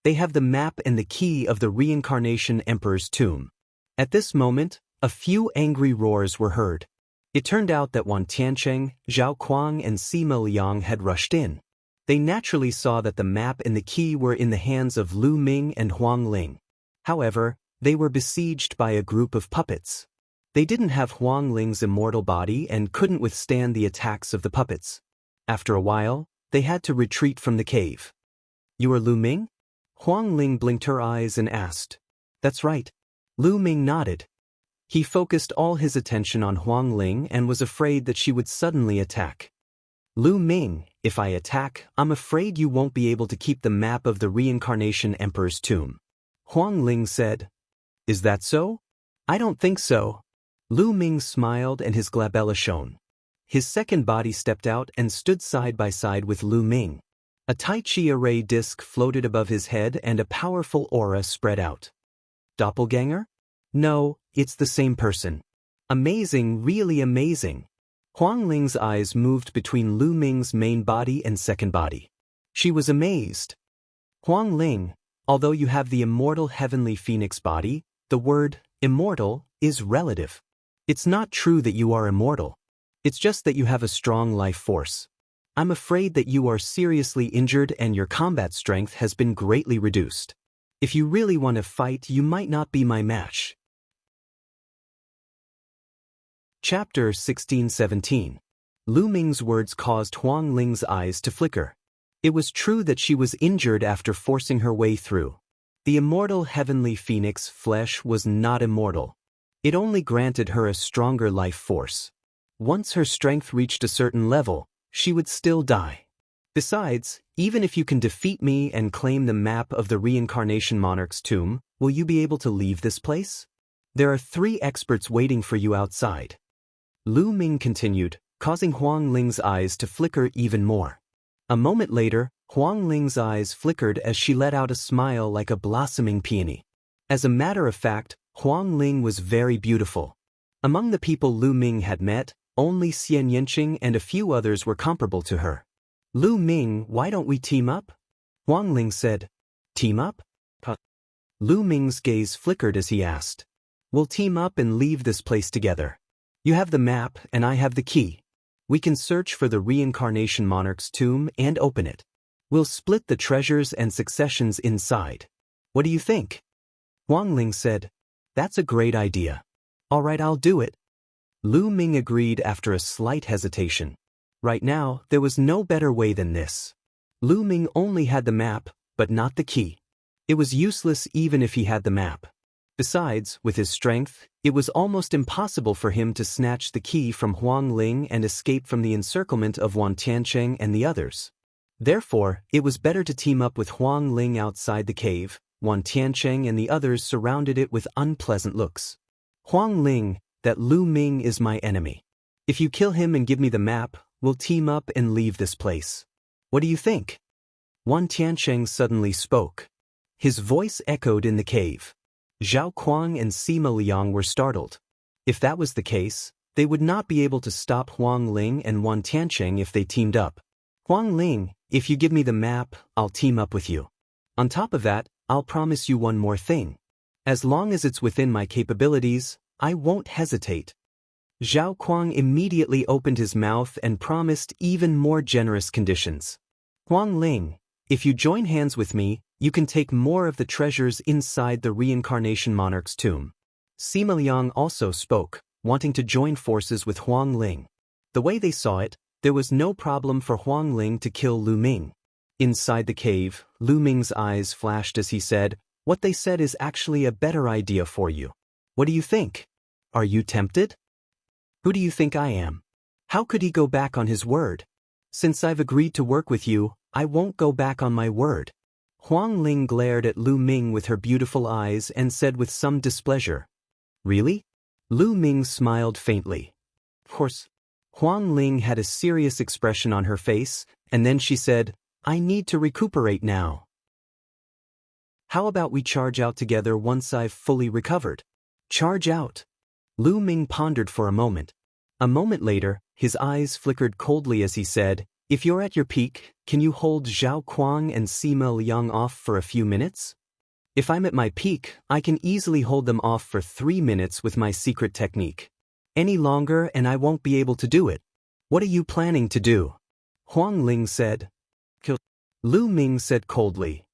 They have the map and the key of the Reincarnation Emperor's tomb." At this moment, a few angry roars were heard. It turned out that Wan Tiancheng, Zhao Kuang and Sima Liang had rushed in. They naturally saw that the map and the key were in the hands of Lu Ming and Huang Ling. However, they were besieged by a group of puppets. They didn't have Huang Ling's immortal body and couldn't withstand the attacks of the puppets. After a while, they had to retreat from the cave. "You are Lu Ming?" Huang Ling blinked her eyes and asked. "That's right." Lu Ming nodded. He focused all his attention on Huang Ling and was afraid that she would suddenly attack. "Lu Ming, if I attack, I'm afraid you won't be able to keep the map of the Reincarnation Emperor's tomb," Huang Ling said. "Is that so?" "I don't think so." Lu Ming smiled and his glabella shone. His second body stepped out and stood side by side with Lu Ming. A Tai Chi array disc floated above his head and a powerful aura spread out. "Doppelganger? No, it's the same person. Amazing, really amazing." Huang Ling's eyes moved between Lu Ming's main body and second body. She was amazed. "Huang Ling, although you have the immortal heavenly phoenix body, the word immortal is relative. It's not true that you are immortal. It's just that you have a strong life force. I'm afraid that you are seriously injured and your combat strength has been greatly reduced. If you really want to fight, you might not be my match." Chapter 16-17. Lu Ming's words caused Huang Ling's eyes to flicker. It was true that she was injured after forcing her way through. The immortal heavenly phoenix flesh was not immortal. It only granted her a stronger life force. Once her strength reached a certain level, she would still die. Besides, even if you can defeat me and claim the map of the Reincarnation Monarch's tomb, will you be able to leave this place? There are 3 experts waiting for you outside. Lu Ming continued, causing Huang Ling's eyes to flicker even more. A moment later, Huang Ling's eyes flickered as she let out a smile like a blossoming peony. As a matter of fact, Huang Ling was very beautiful. Among the people Lu Ming had met, only Xian Yanqing and a few others were comparable to her. "Lu Ming, why don't we team up?" Huang Ling said. "Team up?" Lu Ming's gaze flickered as he asked. "We'll team up and leave this place together. You have the map and I have the key. We can search for the Reincarnation Monarch's tomb and open it. We'll split the treasures and successions inside. What do you think?" Huang Ling said. "That's a great idea. All right, I'll do it." Lu Ming agreed after a slight hesitation. Right now, there was no better way than this. Lu Ming only had the map, but not the key. It was useless even if he had the map. Besides, with his strength, it was almost impossible for him to snatch the key from Huang Ling and escape from the encirclement of Wan Tiancheng and the others. Therefore, it was better to team up with Huang Ling outside the cave. Wan Tiancheng and the others surrounded it with unpleasant looks. "Huang Ling, that Lu Ming is my enemy. If you kill him and give me the map, we'll team up and leave this place. What do you think?" Wan Tiancheng suddenly spoke. His voice echoed in the cave. Zhao Kuang and Sima Liang were startled. If that was the case, They would not be able to stop Huang Ling and Wan Tiancheng if they teamed up. Huang Ling, if you give me the map, I'll team up with you. On top of that, I'll promise you one more thing. As long as it's within my capabilities, I won't hesitate. Zhao Kuang immediately opened his mouth and promised even more generous conditions. Huang Ling, if you join hands with me, you can take more of the treasures inside the reincarnation monarch's tomb. Sima Liang also spoke, wanting to join forces with Huang Ling. The way they saw it, there was no problem for Huang Ling to kill Lu Ming. Inside the cave, Lu Ming's eyes flashed as he said, "What they said is actually a better idea for you. What do you think? Are you tempted? Who do you think I am? How could he go back on his word? Since I've agreed to work with you, I won't go back on my word." Huang Ling glared at Lu Ming with her beautiful eyes and said with some displeasure, "Really?" Lu Ming smiled faintly. Of course. Huang Ling had a serious expression on her face, and then she said, "I need to recuperate now. How about we charge out together once I've fully recovered?" Charge out. Lu Ming pondered for a moment. A moment later, his eyes flickered coldly as he said, "If you're at your peak, can you hold Zhao Kuang and Sima Liang off for a few minutes? If I'm at my peak, I can easily hold them off for 3 minutes with my secret technique. Any longer and I won't be able to do it. What are you planning to do?" Huang Ling said. "Kill." Lu Ming said coldly.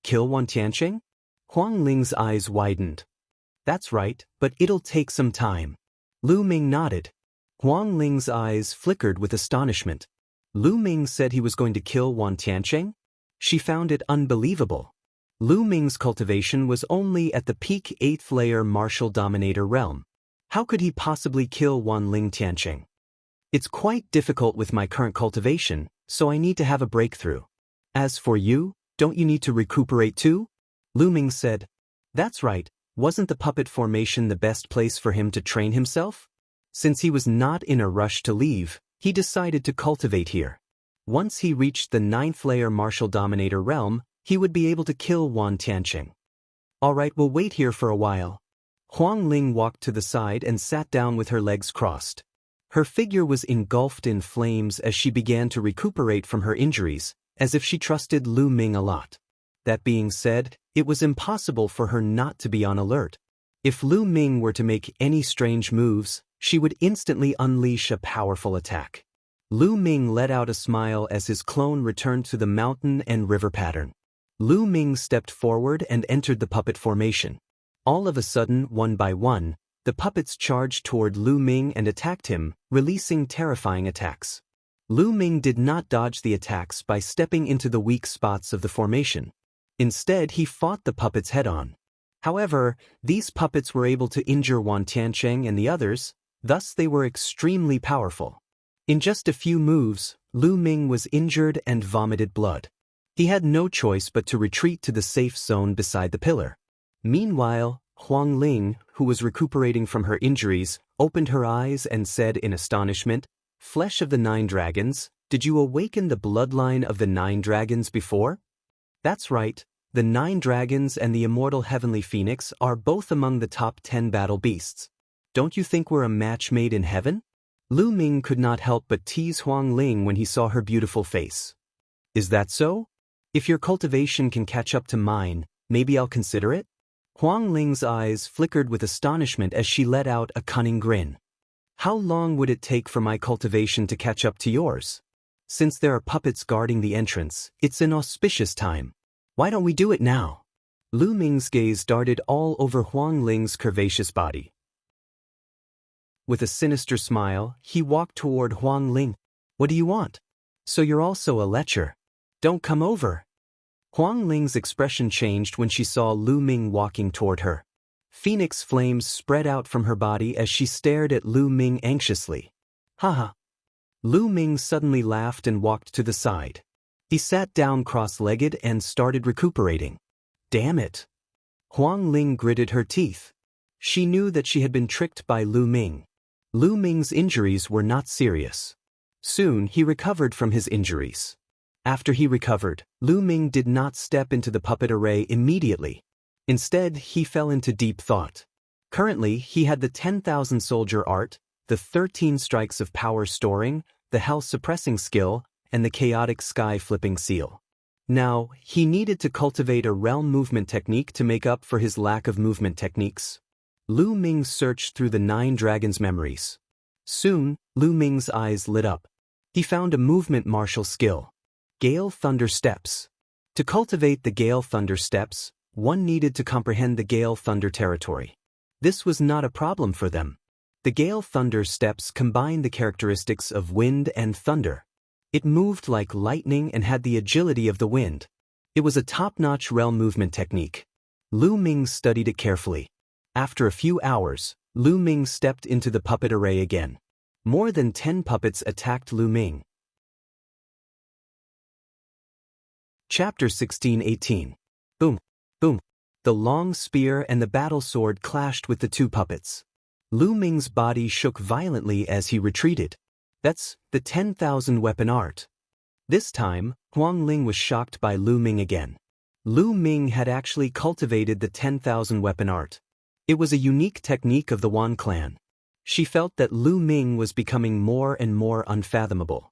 "Kill Wan Tiancheng?" Huang Ling's eyes widened. "That's right, but it'll take some time." Lu Ming nodded. Huang Ling's eyes flickered with astonishment. Lu Ming said he was going to kill Wan Tiancheng? She found it unbelievable. Lu Ming's cultivation was only at the peak 8th layer martial dominator realm. How could he possibly kill Wan Ling Tiancheng? "It's quite difficult with my current cultivation, so I need to have a breakthrough. As for you, don't you need to recuperate too?" Lu Ming said. "That's right, wasn't the puppet formation the best place for him to train himself? Since he was not in a rush to leave, he decided to cultivate here. Once he reached the 9th layer martial dominator realm, he would be able to kill Wan Tiancheng. All right, we'll wait here for a while." Huang Ling walked to the side and sat down with her legs crossed. Her figure was engulfed in flames as she began to recuperate from her injuries, as if she trusted Lu Ming a lot. That being said, it was impossible for her not to be on alert. If Lu Ming were to make any strange moves, she would instantly unleash a powerful attack. Lu Ming let out a smile as his clone returned to the mountain and river pattern. Lu Ming stepped forward and entered the puppet formation. All of a sudden, one by one, the puppets charged toward Lu Ming and attacked him, releasing terrifying attacks. Lu Ming did not dodge the attacks by stepping into the weak spots of the formation. Instead, he fought the puppets head-on. However, these puppets were able to injure Wan Tiancheng and the others, thus they were extremely powerful. In just a few moves, Lu Ming was injured and vomited blood. He had no choice but to retreat to the safe zone beside the pillar. Meanwhile, Huang Ling, who was recuperating from her injuries, opened her eyes and said in astonishment, "Flesh of the 9 dragons, did you awaken the bloodline of the 9 dragons before?" "That's right, the 9 dragons and the immortal heavenly phoenix are both among the top 10 battle beasts. Don't you think we're a match made in heaven?" Lu Ming could not help but tease Huang Ling when he saw her beautiful face. "Is that so? If your cultivation can catch up to mine, maybe I'll consider it?" Huang Ling's eyes flickered with astonishment as she let out a cunning grin. "How long would it take for my cultivation to catch up to yours? Since there are puppets guarding the entrance, it's an auspicious time. Why don't we do it now?" Lu Ming's gaze darted all over Huang Ling's curvaceous body. With a sinister smile, he walked toward Huang Ling. "What do you want? So you're also a lecher? Don't come over." Huang Ling's expression changed when she saw Lu Ming walking toward her. Phoenix flames spread out from her body as she stared at Lu Ming anxiously. "Haha." Lu Ming suddenly laughed and walked to the side. He sat down cross-legged and started recuperating. "Damn it." Huang Ling gritted her teeth. She knew that she had been tricked by Lu Ming. Lu Ming's injuries were not serious. Soon he recovered from his injuries. After he recovered, Lu Ming did not step into the puppet array immediately. Instead, he fell into deep thought. Currently, he had the 10,000 soldier art, the 13 strikes of power storing, the hell suppressing skill, and the chaotic sky flipping seal. Now, he needed to cultivate a realm movement technique to make up for his lack of movement techniques. Lu Ming searched through the 9 dragons' memories. Soon, Lu Ming's eyes lit up. He found a movement martial skill. Gale Thunder Steps. To cultivate the Gale Thunder Steps, one needed to comprehend the Gale Thunder territory. This was not a problem for them. The Gale Thunder Steps combined the characteristics of wind and thunder. It moved like lightning and had the agility of the wind. It was a top-notch realm movement technique. Lu Ming studied it carefully. After a few hours, Lu Ming stepped into the puppet array again. More than 10 puppets attacked Lu Ming. Chapter 16-18. Boom, boom. The long spear and the battle sword clashed with the 2 puppets. Lu Ming's body shook violently as he retreated. That's the 10,000 weapon art. This time, Huang Ling was shocked by Lu Ming again. Lu Ming had actually cultivated the 10,000 weapon art. It was a unique technique of the Wan clan. She felt that Lu Ming was becoming more and more unfathomable.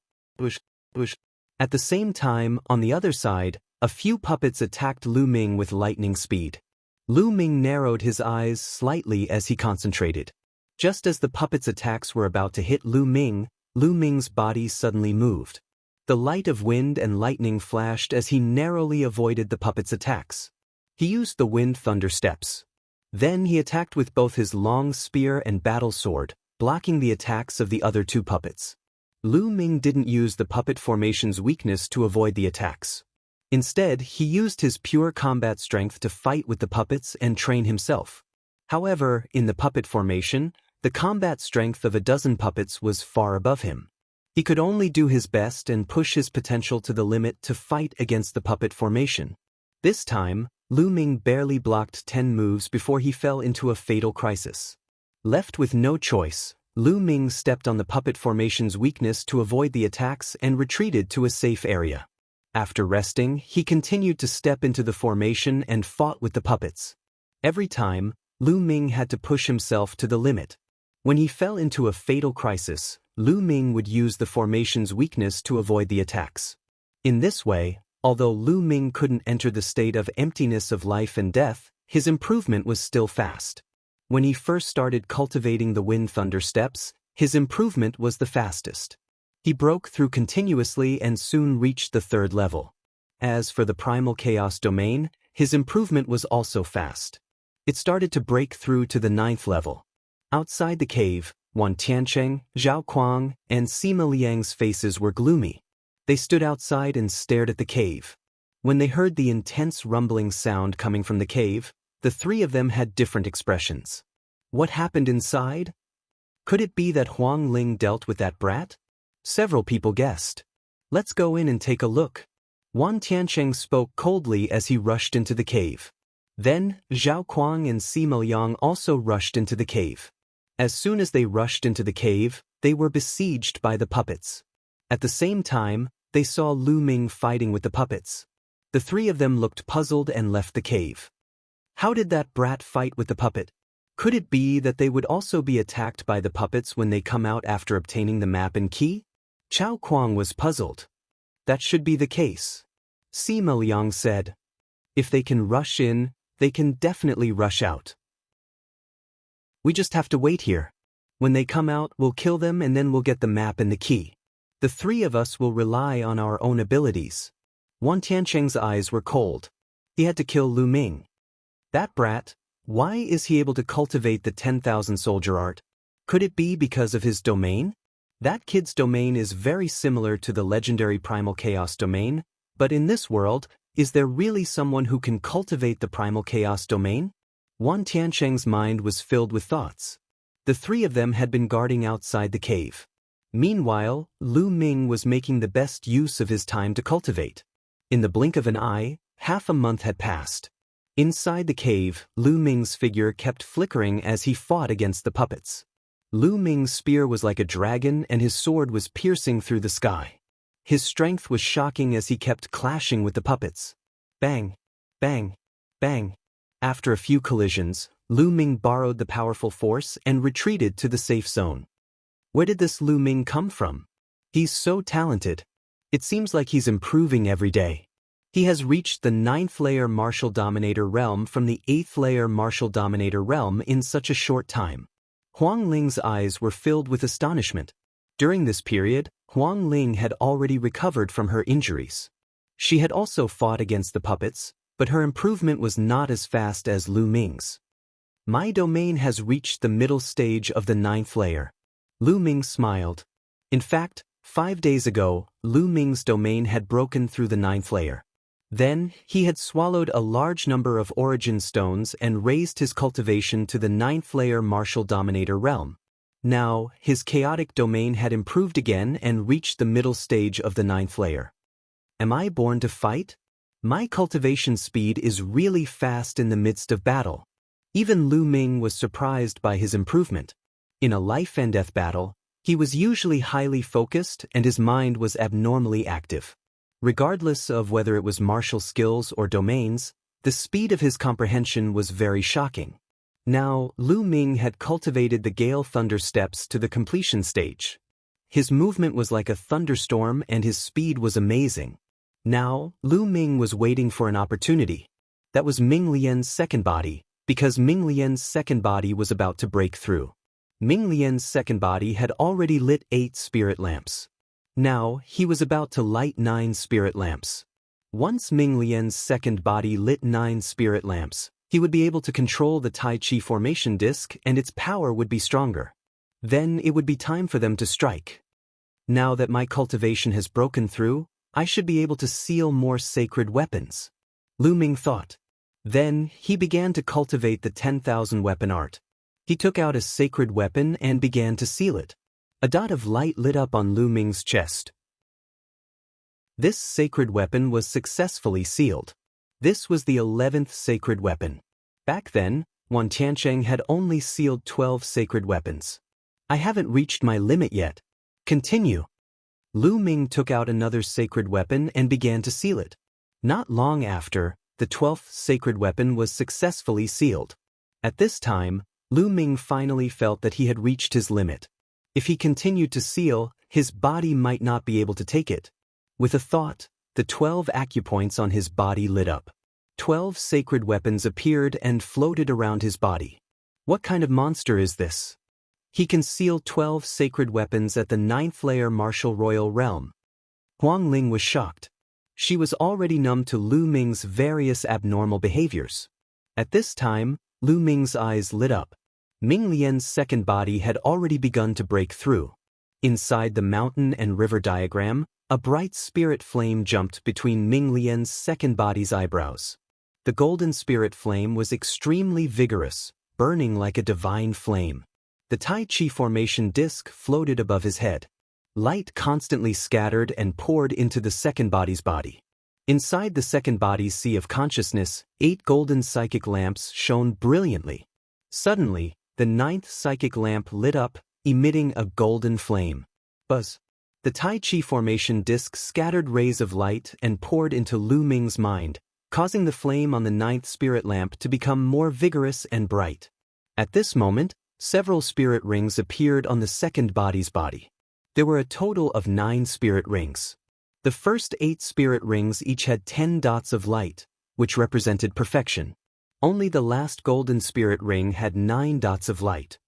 At the same time, on the other side, a few puppets attacked Lu Ming with lightning speed. Lu Ming narrowed his eyes slightly as he concentrated. Just as the puppets' attacks were about to hit Lu Ming's body suddenly moved. The light of wind and lightning flashed as he narrowly avoided the puppets' attacks. He used the wind thunder steps. Then he attacked with both his long spear and battle sword, blocking the attacks of the other 2 puppets. Lu Ming didn't use the puppet formation's weakness to avoid the attacks. Instead, he used his pure combat strength to fight with the puppets and train himself. However, in the puppet formation, the combat strength of a dozen puppets was far above him. He could only do his best and push his potential to the limit to fight against the puppet formation. This time, Lu Ming barely blocked 10 moves before he fell into a fatal crisis. Left with no choice, Lu Ming stepped on the puppet formation's weakness to avoid the attacks and retreated to a safe area. After resting, he continued to step into the formation and fought with the puppets. Every time, Lu Ming had to push himself to the limit. When he fell into a fatal crisis, Lu Ming would use the formation's weakness to avoid the attacks. In this way, although Lu Ming couldn't enter the state of emptiness of life and death, his improvement was still fast. When he first started cultivating the wind thunder steps, his improvement was the fastest. He broke through continuously and soon reached the 3rd level. As for the primal chaos domain, his improvement was also fast. It started to break through to the 9th level. Outside the cave, Wan Tiancheng, Zhao Kuang, and Sima Liang's faces were gloomy. They stood outside and stared at the cave. When they heard the intense rumbling sound coming from the cave, the 3 of them had different expressions. What happened inside? Could it be that Huang Ling dealt with that brat? Several people guessed. Let's go in and take a look. Wan Tiancheng spoke coldly as he rushed into the cave. Then, Zhao Kuang and Sima Liang also rushed into the cave. As soon as they rushed into the cave, they were besieged by the puppets. At the same time, they saw Lu Ming fighting with the puppets. The 3 of them looked puzzled and left the cave. How did that brat fight with the puppet? Could it be that they would also be attacked by the puppets when they come out after obtaining the map and key? Chao Kuang was puzzled. That should be the case. Sima Liang said. If they can rush in, they can definitely rush out. We just have to wait here. When they come out, we'll kill them and then we'll get the map and the key. The 3 of us will rely on our own abilities. Wan Tiancheng's eyes were cold. He had to kill Lu Ming. That brat, why is he able to cultivate the 10,000 soldier art? Could it be because of his domain? That kid's domain is very similar to the legendary primal chaos domain, but in this world, is there really someone who can cultivate the primal chaos domain? Wan Tiancheng's mind was filled with thoughts. The 3 of them had been guarding outside the cave. Meanwhile, Lu Ming was making the best use of his time to cultivate. In the blink of an eye, half a month had passed. Inside the cave, Lu Ming's figure kept flickering as he fought against the puppets. Lu Ming's spear was like a dragon and his sword was piercing through the sky. His strength was shocking as he kept clashing with the puppets. Bang! Bang! Bang! After a few collisions, Lu Ming borrowed the powerful force and retreated to the safe zone. Where did this Lu Ming come from? He's so talented. It seems like he's improving every day. He has reached the 9th layer martial dominator realm from the 8th layer martial dominator realm in such a short time. Huang Ling's eyes were filled with astonishment. During this period, Huang Ling had already recovered from her injuries. She had also fought against the puppets, but her improvement was not as fast as Lu Ming's. My domain has reached the middle stage of the 9th layer. Lu Ming smiled. In fact, 5 days ago, Lu Ming's domain had broken through the 9th layer. Then, he had swallowed a large number of origin stones and raised his cultivation to the 9th layer martial dominator realm. Now, his chaotic domain had improved again and reached the middle stage of the 9th layer. Am I born to fight? My cultivation speed is really fast in the midst of battle. Even Lu Ming was surprised by his improvement. In a life-and-death battle, he was usually highly focused and his mind was abnormally active. Regardless of whether it was martial skills or domains, the speed of his comprehension was very shocking. Now, Lu Ming had cultivated the Gale Thunder Steps to the completion stage. His movement was like a thunderstorm and his speed was amazing. Now, Lu Ming was waiting for an opportunity. That was Ming Lian's second body, because Ming Lian's second body was about to break through. Ming Lian's second body had already lit 8 spirit lamps. Now, he was about to light 9 spirit lamps. Once Ming Lian's second body lit 9 spirit lamps, he would be able to control the Tai Chi formation disc and its power would be stronger. Then it would be time for them to strike. Now that my cultivation has broken through, I should be able to seal more sacred weapons. Lu Ming thought. Then, he began to cultivate the 10,000 weapon art. He took out a sacred weapon and began to seal it. A dot of light lit up on Lu Ming's chest. This sacred weapon was successfully sealed. This was the 11th sacred weapon. Back then, Wan Tiancheng had only sealed 12 sacred weapons. I haven't reached my limit yet. Continue. Lu Ming took out another sacred weapon and began to seal it. Not long after, the 12th sacred weapon was successfully sealed. At this time, Lu Ming finally felt that he had reached his limit. If he continued to seal, his body might not be able to take it. With a thought, the 12 acupoints on his body lit up. 12 sacred weapons appeared and floated around his body. What kind of monster is this? He can seal 12 sacred weapons at the 9th layer martial royal realm. Huang Ling was shocked. She was already numb to Lu Ming's various abnormal behaviors. At this time, Lu Ming's eyes lit up. Ming Lian's second body had already begun to break through. Inside the mountain and river diagram, a bright spirit flame jumped between Ming Lian's second body's eyebrows. The golden spirit flame was extremely vigorous, burning like a divine flame. The Tai Chi formation disc floated above his head. Light constantly scattered and poured into the second body's body. Inside the second body's sea of consciousness, 8 golden psychic lamps shone brilliantly. Suddenly, the 9th psychic lamp lit up, emitting a golden flame. Buzz. The Tai Chi formation disc scattered rays of light and poured into Lu Ming's mind, causing the flame on the 9th spirit lamp to become more vigorous and bright. At this moment, several spirit rings appeared on the second body's body. There were a total of 9 spirit rings. The first 8 spirit rings each had 10 dots of light, which represented perfection. Only the last golden spirit ring had 9 dots of light.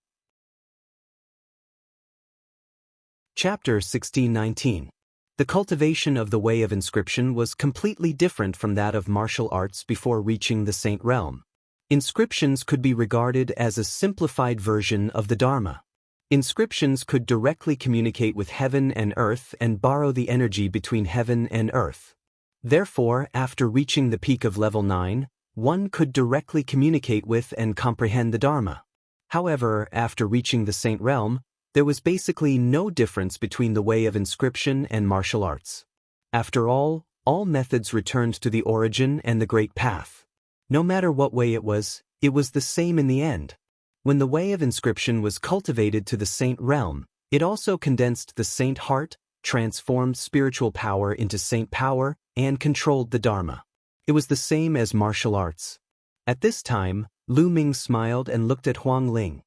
Chapter 1619. The cultivation of the way of inscription was completely different from that of martial arts before reaching the Saint Realm. Inscriptions could be regarded as a simplified version of the Dharma. Inscriptions could directly communicate with heaven and earth and borrow the energy between heaven and earth. Therefore, after reaching the peak of level 9, one could directly communicate with and comprehend the Dharma. However, after reaching the Saint Realm, there was basically no difference between the way of inscription and martial arts. After all methods returned to the origin and the great path. No matter what way it was the same in the end. When the way of inscription was cultivated to the Saint Realm, it also condensed the Saint Heart, transformed spiritual power into Saint Power, and controlled the Dharma. It was the same as martial arts. At this time, Lu Ming smiled and looked at Huang Ling.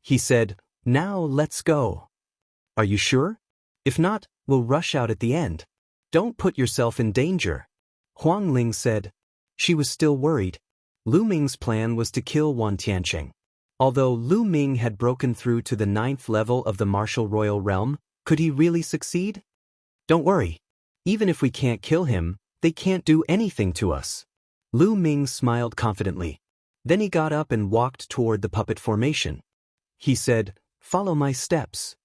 He said, "Now let's go." Are you sure? If not, we'll rush out at the end. Don't put yourself in danger. Huang Ling said. She was still worried. Lu Ming's plan was to kill Wan Tianqing. Although Lu Ming had broken through to the 9th level of the martial royal realm, could he really succeed? Don't worry. Even if we can't kill him, they can't do anything to us. Lu Ming smiled confidently. Then he got up and walked toward the puppet formation. He said, "Follow my steps."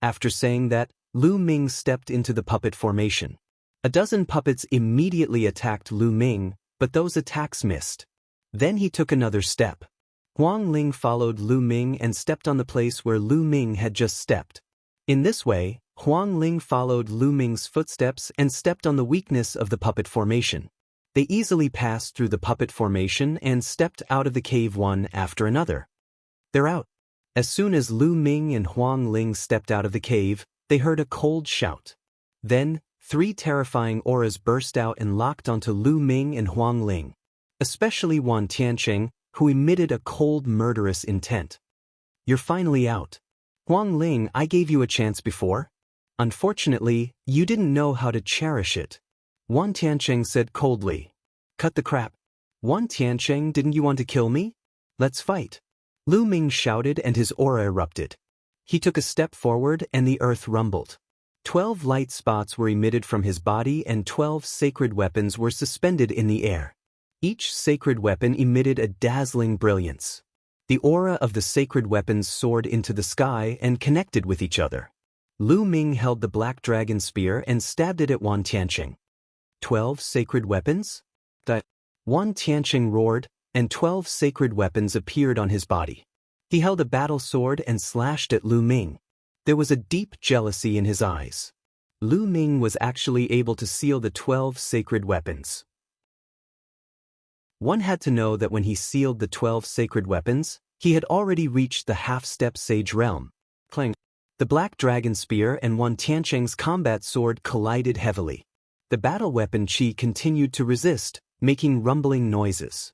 After saying that, Lu Ming stepped into the puppet formation. A dozen puppets immediately attacked Lu Ming, but those attacks missed. Then he took another step. Huang Ling followed Lu Ming and stepped on the place where Lu Ming had just stepped. In this way, Huang Ling followed Lu Ming's footsteps and stepped on the weakness of the puppet formation. They easily passed through the puppet formation and stepped out of the cave one after another. They're out. As soon as Lu Ming and Huang Ling stepped out of the cave, they heard a cold shout. Then, 3 terrifying auras burst out and locked onto Lu Ming and Huang Ling, especially Wan Tianqing, who emitted a cold, murderous intent. You're finally out. Huang Ling, I gave you a chance before. Unfortunately, you didn't know how to cherish it. Wan Tianqing said coldly. Cut the crap. Wan Tianqing, didn't you want to kill me? Let's fight. Lu Ming shouted and his aura erupted. He took a step forward and the earth rumbled. 12 light spots were emitted from his body and 12 sacred weapons were suspended in the air. Each sacred weapon emitted a dazzling brilliance. The aura of the sacred weapons soared into the sky and connected with each other. Lu Ming held the black dragon spear and stabbed it at Wan Tianqing. 12 sacred weapons? Wan Tianqing roared, and 12 sacred weapons appeared on his body. He held a battle sword and slashed at Lu Ming. There was a deep jealousy in his eyes. Lu Ming was actually able to seal the 12 sacred weapons. One had to know that when he sealed the 12 sacred weapons, he had already reached the half-step sage realm. Clang. The black dragon spear and Wan Tianqing's combat sword collided heavily. The battle weapon qi continued to resist, making rumbling noises.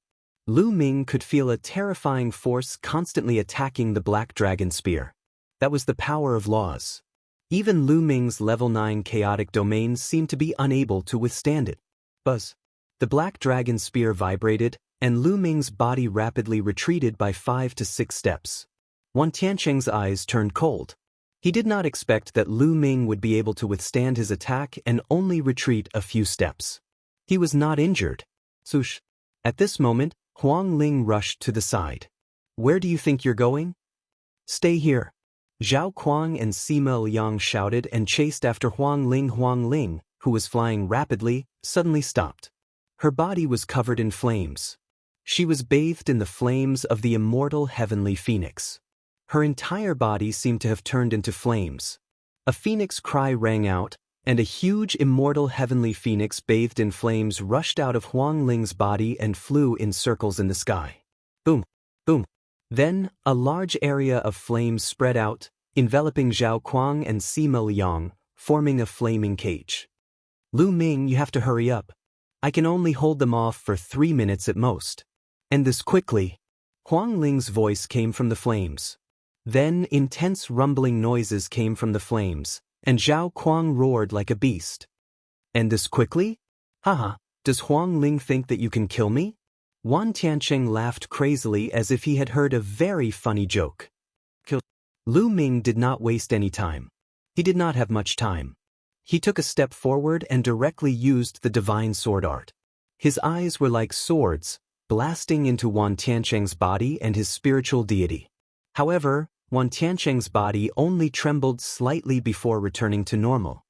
Lu Ming could feel a terrifying force constantly attacking the black dragon spear. That was the power of laws. Even Lu Ming's level 9 chaotic domain seemed to be unable to withstand it. Buzz. The black dragon spear vibrated, and Lu Ming's body rapidly retreated by 5 to 6 steps. Wan Tianqing's eyes turned cold. He did not expect that Lu Ming would be able to withstand his attack and only retreat a few steps. He was not injured. Swoosh. At this moment, Huang Ling rushed to the side. Where do you think you're going? Stay here. Zhao Kuang and Sima Liang shouted and chased after Huang Ling. Huang Ling, who was flying rapidly, suddenly stopped. Her body was covered in flames. She was bathed in the flames of the immortal heavenly phoenix. Her entire body seemed to have turned into flames. A phoenix cry rang out, and a huge immortal heavenly phoenix bathed in flames rushed out of Huang Ling's body and flew in circles in the sky. Boom, boom. Then, a large area of flames spread out, enveloping Zhao Kuang and Sima Liang, forming a flaming cage. Lu Ming, you have to hurry up. I can only hold them off for 3 minutes at most. And this quickly. Huang Ling's voice came from the flames. Then intense rumbling noises came from the flames, and Zhao Kuang roared like a beast. And this quickly? Haha, does Huang Ling think that you can kill me? Wan Tianqing laughed crazily as if he had heard a very funny joke. Kill. Lu Ming did not waste any time. He did not have much time. He took a step forward and directly used the divine sword art. His eyes were like swords, blasting into Wan Tianqing's body and his spiritual deity. However, Wan Tianqing's body only trembled slightly before returning to normal.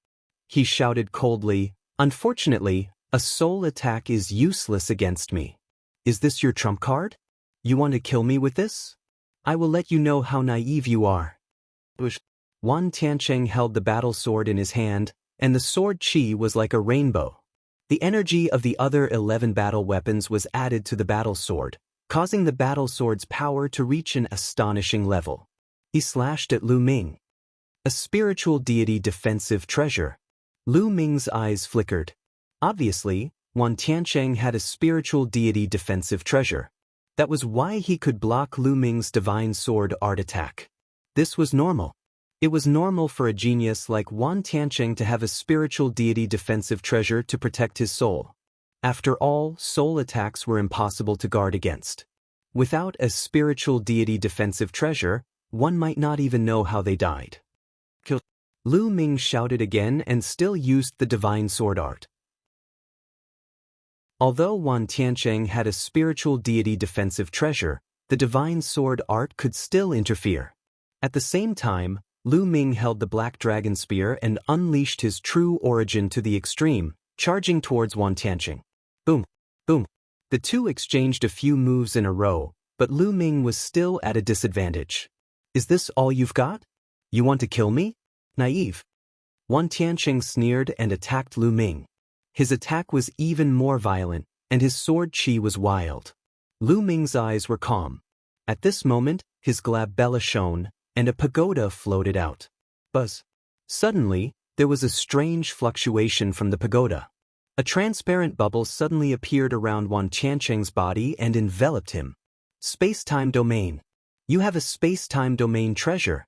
He shouted coldly, "Unfortunately, a soul attack is useless against me. Is this your trump card? You want to kill me with this? I will let you know how naive you are." Wan Tianqing held the battle sword in his hand, and the sword qi was like a rainbow. The energy of the other 11 battle weapons was added to the battle sword, causing the battle sword's power to reach an astonishing level. He slashed at Lu Ming. A spiritual deity defensive treasure. Lu Ming's eyes flickered. Obviously, Wan Tianqing had a spiritual deity defensive treasure. That was why he could block Lu Ming's divine sword art attack. This was normal. It was normal for a genius like Wan Tianqing to have a spiritual deity defensive treasure to protect his soul. After all, soul attacks were impossible to guard against. Without a spiritual deity defensive treasure, one might not even know how they died. Lu Ming shouted again and still used the divine sword art. Although Wan Tianqing had a spiritual deity defensive treasure, the divine sword art could still interfere. At the same time, Lu Ming held the black dragon spear and unleashed his true origin to the extreme, charging towards Wan Tianqing. Boom, boom. The two exchanged a few moves in a row, but Lu Ming was still at a disadvantage. Is this all you've got? You want to kill me? Naive. Wan Tianqing sneered and attacked Lu Ming. His attack was even more violent, and his sword chi was wild. Lu Ming's eyes were calm. At this moment, his glabella shone, and a pagoda floated out. Buzz. Suddenly, there was a strange fluctuation from the pagoda. A transparent bubble suddenly appeared around Wan Tianqing's body and enveloped him. Space-time domain. You have a space-time domain treasure.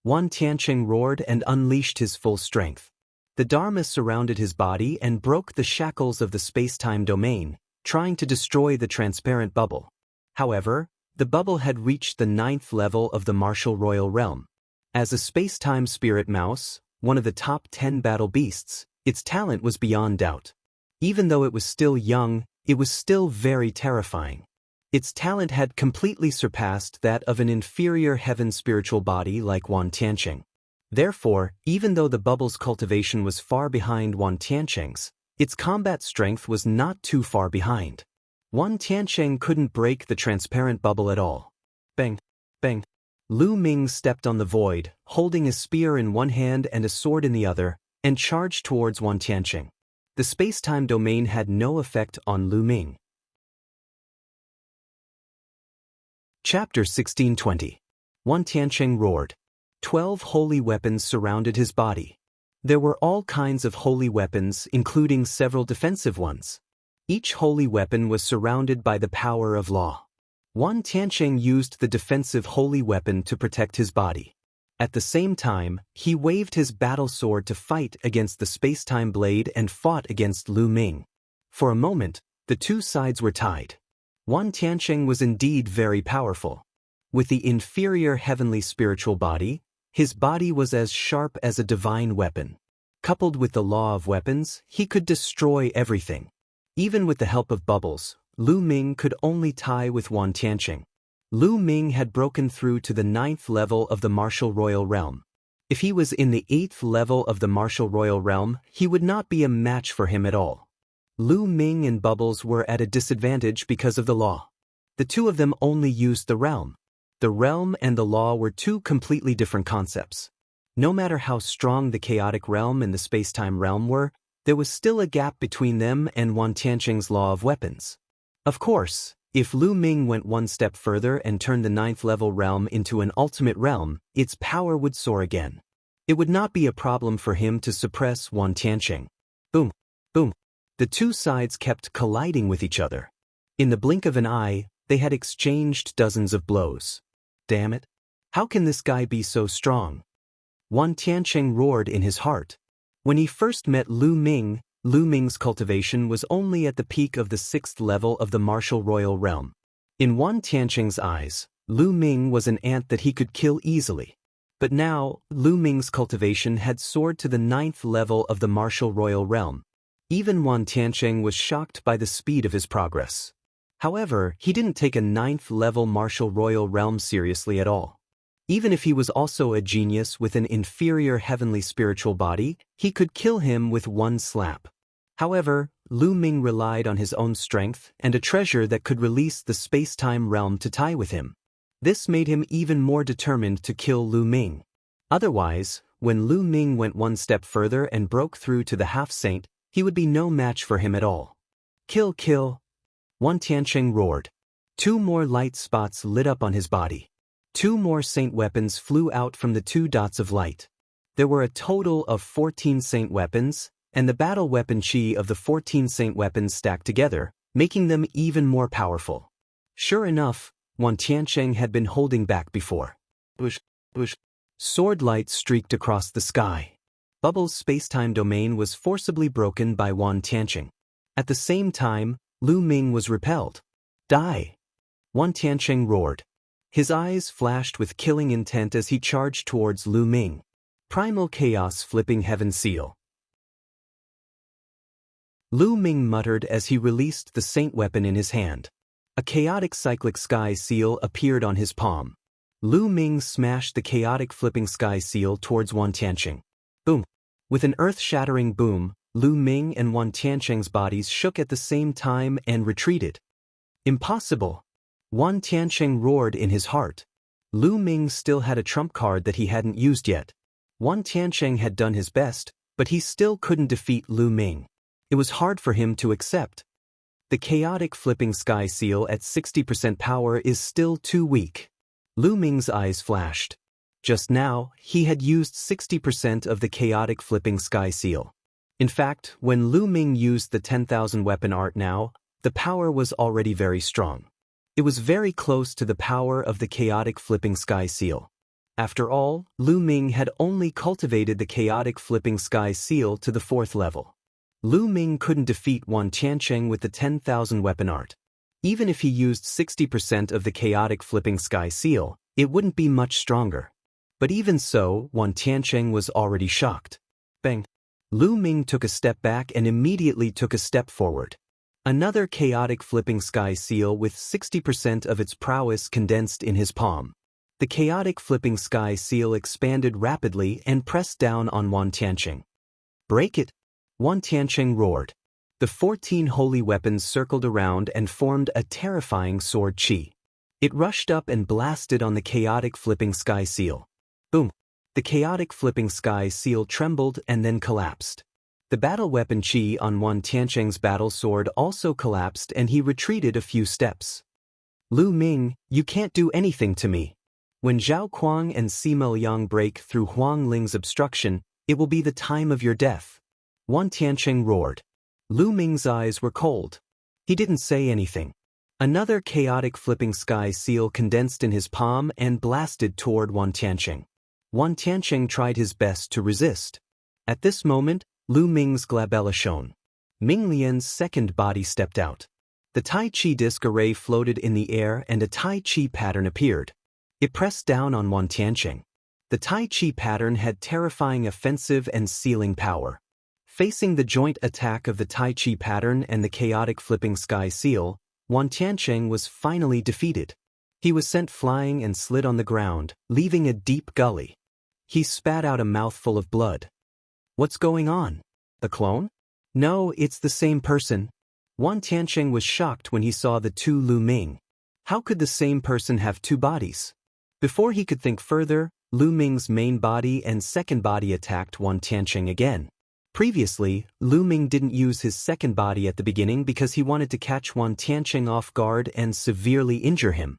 Wan Tianqing roared and unleashed his full strength. The Dharma surrounded his body and broke the shackles of the space-time domain, trying to destroy the transparent bubble. However, the bubble had reached the 9th level of the martial royal realm. As a space-time spirit mouse, one of the top 10 battle beasts, its talent was beyond doubt. Even though it was still young, it was still very terrifying. Its talent had completely surpassed that of an inferior heaven spiritual body like Wan Tianqing. Therefore, even though the bubble's cultivation was far behind Wan Tianqing's, its combat strength was not too far behind. Wan Tianqing couldn't break the transparent bubble at all. Bang! Bang! Lu Ming stepped on the void, holding a spear in one hand and a sword in the other, and charged towards Wan Tianqing. The space-time domain had no effect on Lu Ming. Chapter 1620. Wan Tianqing roared. 12 holy weapons surrounded his body. There were all kinds of holy weapons, including several defensive ones. Each holy weapon was surrounded by the power of law. Wan Tianqing used the defensive holy weapon to protect his body. At the same time, he waved his battle sword to fight against the space-time blade and fought against Lu Ming. For a moment, the two sides were tied. Wan Tianqing was indeed very powerful. With the inferior heavenly spiritual body, his body was as sharp as a divine weapon. Coupled with the law of weapons, he could destroy everything. Even with the help of bubbles, Lu Ming could only tie with Wan Tianqing. Lu Ming had broken through to the 9th level of the martial royal realm. If he was in the 8th level of the martial royal realm, he would not be a match for him at all. Lu Ming and Bubbles were at a disadvantage because of the law. The two of them only used the realm. The realm and the law were two completely different concepts. No matter how strong the chaotic realm and the space-time realm were, there was still a gap between them and Wan Tianqing's law of weapons. Of course, if Lu Ming went one step further and turned the 9th level realm into an ultimate realm, its power would soar again. It would not be a problem for him to suppress Wan Tianqing. Boom, boom. The two sides kept colliding with each other. In the blink of an eye, they had exchanged dozens of blows. Damn it! How can this guy be so strong? Wan Tianqing roared in his heart. When he first met Lu Ming's cultivation was only at the peak of the 6th level of the martial royal realm. In Wan Tianqing's eyes, Lu Ming was an ant that he could kill easily. But now, Lu Ming's cultivation had soared to the 9th level of the martial royal realm. Even Wan Tianqing was shocked by the speed of his progress. However, he didn't take a 9th level martial royal realm seriously at all. Even if he was also a genius with an inferior heavenly spiritual body, he could kill him with one slap. However, Lu Ming relied on his own strength and a treasure that could release the space-time realm to tie with him. This made him even more determined to kill Lu Ming. Otherwise, when Lu Ming went one step further and broke through to the half-saint, he would be no match for him at all. Kill, kill! Wan Tianqing roared. 2 more light spots lit up on his body. 2 more saint weapons flew out from the 2 dots of light. There were a total of 14 saint weapons, and the battle weapon chi of the 14 saint weapons stacked together, making them even more powerful. Sure enough, Wan Tianqing had been holding back before. Bush, bush. Sword light streaked across the sky. Bubble's spacetime domain was forcibly broken by Wan Tianqing. At the same time, Lu Ming was repelled. Die! Wan Tianqing roared. His eyes flashed with killing intent as he charged towards Lu Ming. Primal Chaos flipping Heaven Seal. Lu Ming muttered as he released the Saint weapon in his hand. A chaotic cyclic sky seal appeared on his palm. Lu Ming smashed the chaotic flipping sky seal towards Wan Tianqing. Boom! With an earth-shattering boom, Lu Ming and Wan Tianqing's bodies shook at the same time and retreated. Impossible! Wan Tianqing roared in his heart. Lu Ming still had a trump card that he hadn't used yet. Wan Tianqing had done his best, but he still couldn't defeat Lu Ming. It was hard for him to accept. The chaotic flipping sky seal at 60% power is still too weak. Lu Ming's eyes flashed. Just now, he had used 60% of the chaotic flipping sky seal. In fact, when Lu Ming used the 10,000 weapon art now, the power was already very strong. It was very close to the power of the chaotic flipping sky seal. After all, Lu Ming had only cultivated the chaotic flipping sky seal to the 4th level. Lu Ming couldn't defeat Wan Tianqing with the 10,000 weapon art. Even if he used 60% of the chaotic flipping sky seal, it wouldn't be much stronger. But even so, Wan Tianqing was already shocked. Bang! Lu Ming took a step back and immediately took a step forward. Another chaotic flipping sky seal with 60% of its prowess condensed in his palm. The chaotic flipping sky seal expanded rapidly and pressed down on Wan Tianqing. Break it! Wan Tianqing roared. The 14 holy weapons circled around and formed a terrifying sword chi. It rushed up and blasted on the chaotic flipping sky seal. Boom! The chaotic flipping sky seal trembled and then collapsed. The battle weapon chi on Wan Tianqing's battle sword also collapsed and he retreated a few steps. Lu Ming, you can't do anything to me. When Zhao Kuang and Sima Liang break through Huang Ling's obstruction, it will be the time of your death. Wan Tianqing roared. Lu Ming's eyes were cold. He didn't say anything. Another chaotic flipping sky seal condensed in his palm and blasted toward Wan Tianqing. Wan Tianqing tried his best to resist. At this moment, Lu Ming's glabella shone. Ming Lian's second body stepped out. The Tai Chi disc array floated in the air and a Tai Chi pattern appeared. It pressed down on Wan Tianqing. The Tai Chi pattern had terrifying offensive and sealing power. Facing the joint attack of the Tai Chi pattern and the chaotic flipping sky seal, Wan Tianqing was finally defeated. He was sent flying and slid on the ground, leaving a deep gully. He spat out a mouthful of blood. What's going on? A clone? No, it's the same person. Wan Tianqing was shocked when he saw the two Lu Ming. How could the same person have two bodies? Before he could think further, Lu Ming's main body and second body attacked Wan Tianqing again. Previously, Lu Ming didn't use his second body at the beginning because he wanted to catch Wan Tianqing off guard and severely injure him.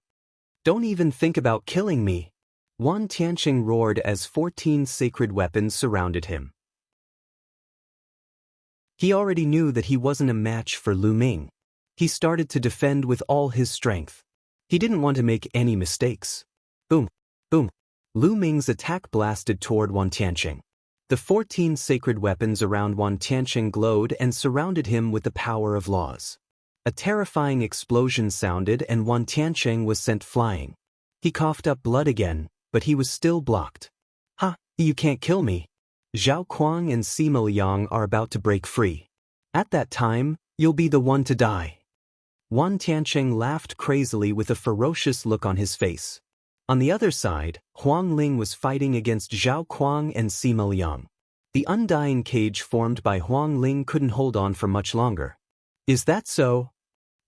Don't even think about killing me! Wan Tianqing roared as 14 sacred weapons surrounded him. He already knew that he wasn't a match for Lu Ming. He started to defend with all his strength. He didn't want to make any mistakes. Boom! Boom! Lu Ming's attack blasted toward Wan Tianqing. The 14 sacred weapons around Wan Tianqing glowed and surrounded him with the power of laws. A terrifying explosion sounded and Wan Tianqing was sent flying. He coughed up blood again, but he was still blocked. Ha! You can't kill me. Zhao Kuang and Sima Liang are about to break free. At that time, you'll be the one to die. Wan Tianqing laughed crazily with a ferocious look on his face. On the other side, Huang Ling was fighting against Zhao Kuang and Sima Liang. The undying cage formed by Huang Ling couldn't hold on for much longer. Is that so?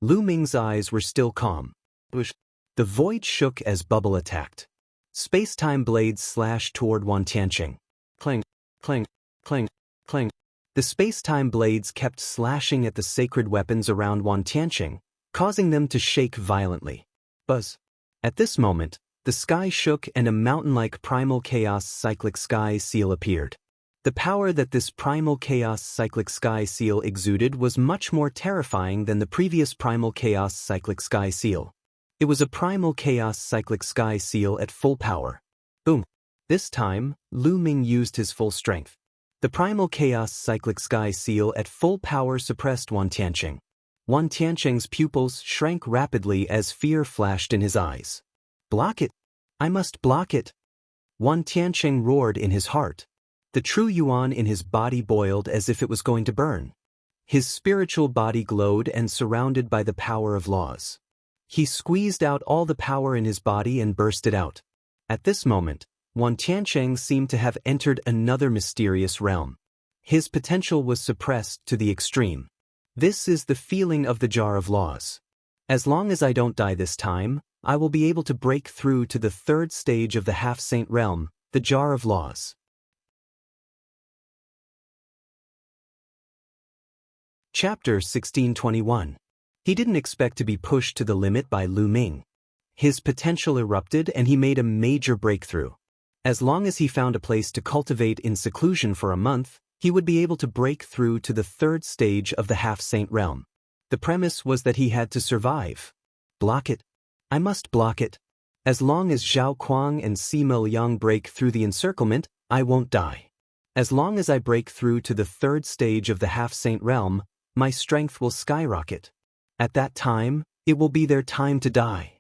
Lu Ming's eyes were still calm. The void shook as Bubble attacked. Space-time blades slashed toward Wan Tianqing. Clang, clang, clang, clang. The space-time blades kept slashing at the sacred weapons around Wan Tianqing, causing them to shake violently. Buzz. At this moment, the sky shook and a mountain-like primal chaos cyclic sky seal appeared. The power that this primal chaos cyclic sky seal exuded was much more terrifying than the previous primal chaos cyclic sky seal. It was a primal chaos cyclic sky seal at full power. Boom! This time, Lu Ming used his full strength. The primal chaos cyclic sky seal at full power suppressed Wan Tianqing. Wan Tianqing's pupils shrank rapidly as fear flashed in his eyes. Block it! I must block it! Wan Tianqing roared in his heart. The true yuan in his body boiled as if it was going to burn. His spiritual body glowed and surrounded by the power of laws. He squeezed out all the power in his body and burst it out. At this moment, Wan Tianqing seemed to have entered another mysterious realm. His potential was suppressed to the extreme. This is the feeling of the jar of laws. As long as I don't die this time, I will be able to break through to the third stage of the half-saint realm, the jar of laws. Chapter 1621. He didn't expect to be pushed to the limit by Lu Ming. His potential erupted and he made a major breakthrough. As long as he found a place to cultivate in seclusion for a month, he would be able to break through to the third stage of the half-saint realm. The premise was that he had to survive. Block it. I must block it. As long as Zhao Kuang and Sima Liang break through the encirclement, I won't die. As long as I break through to the third stage of the half-saint realm, my strength will skyrocket. At that time, it will be their time to die.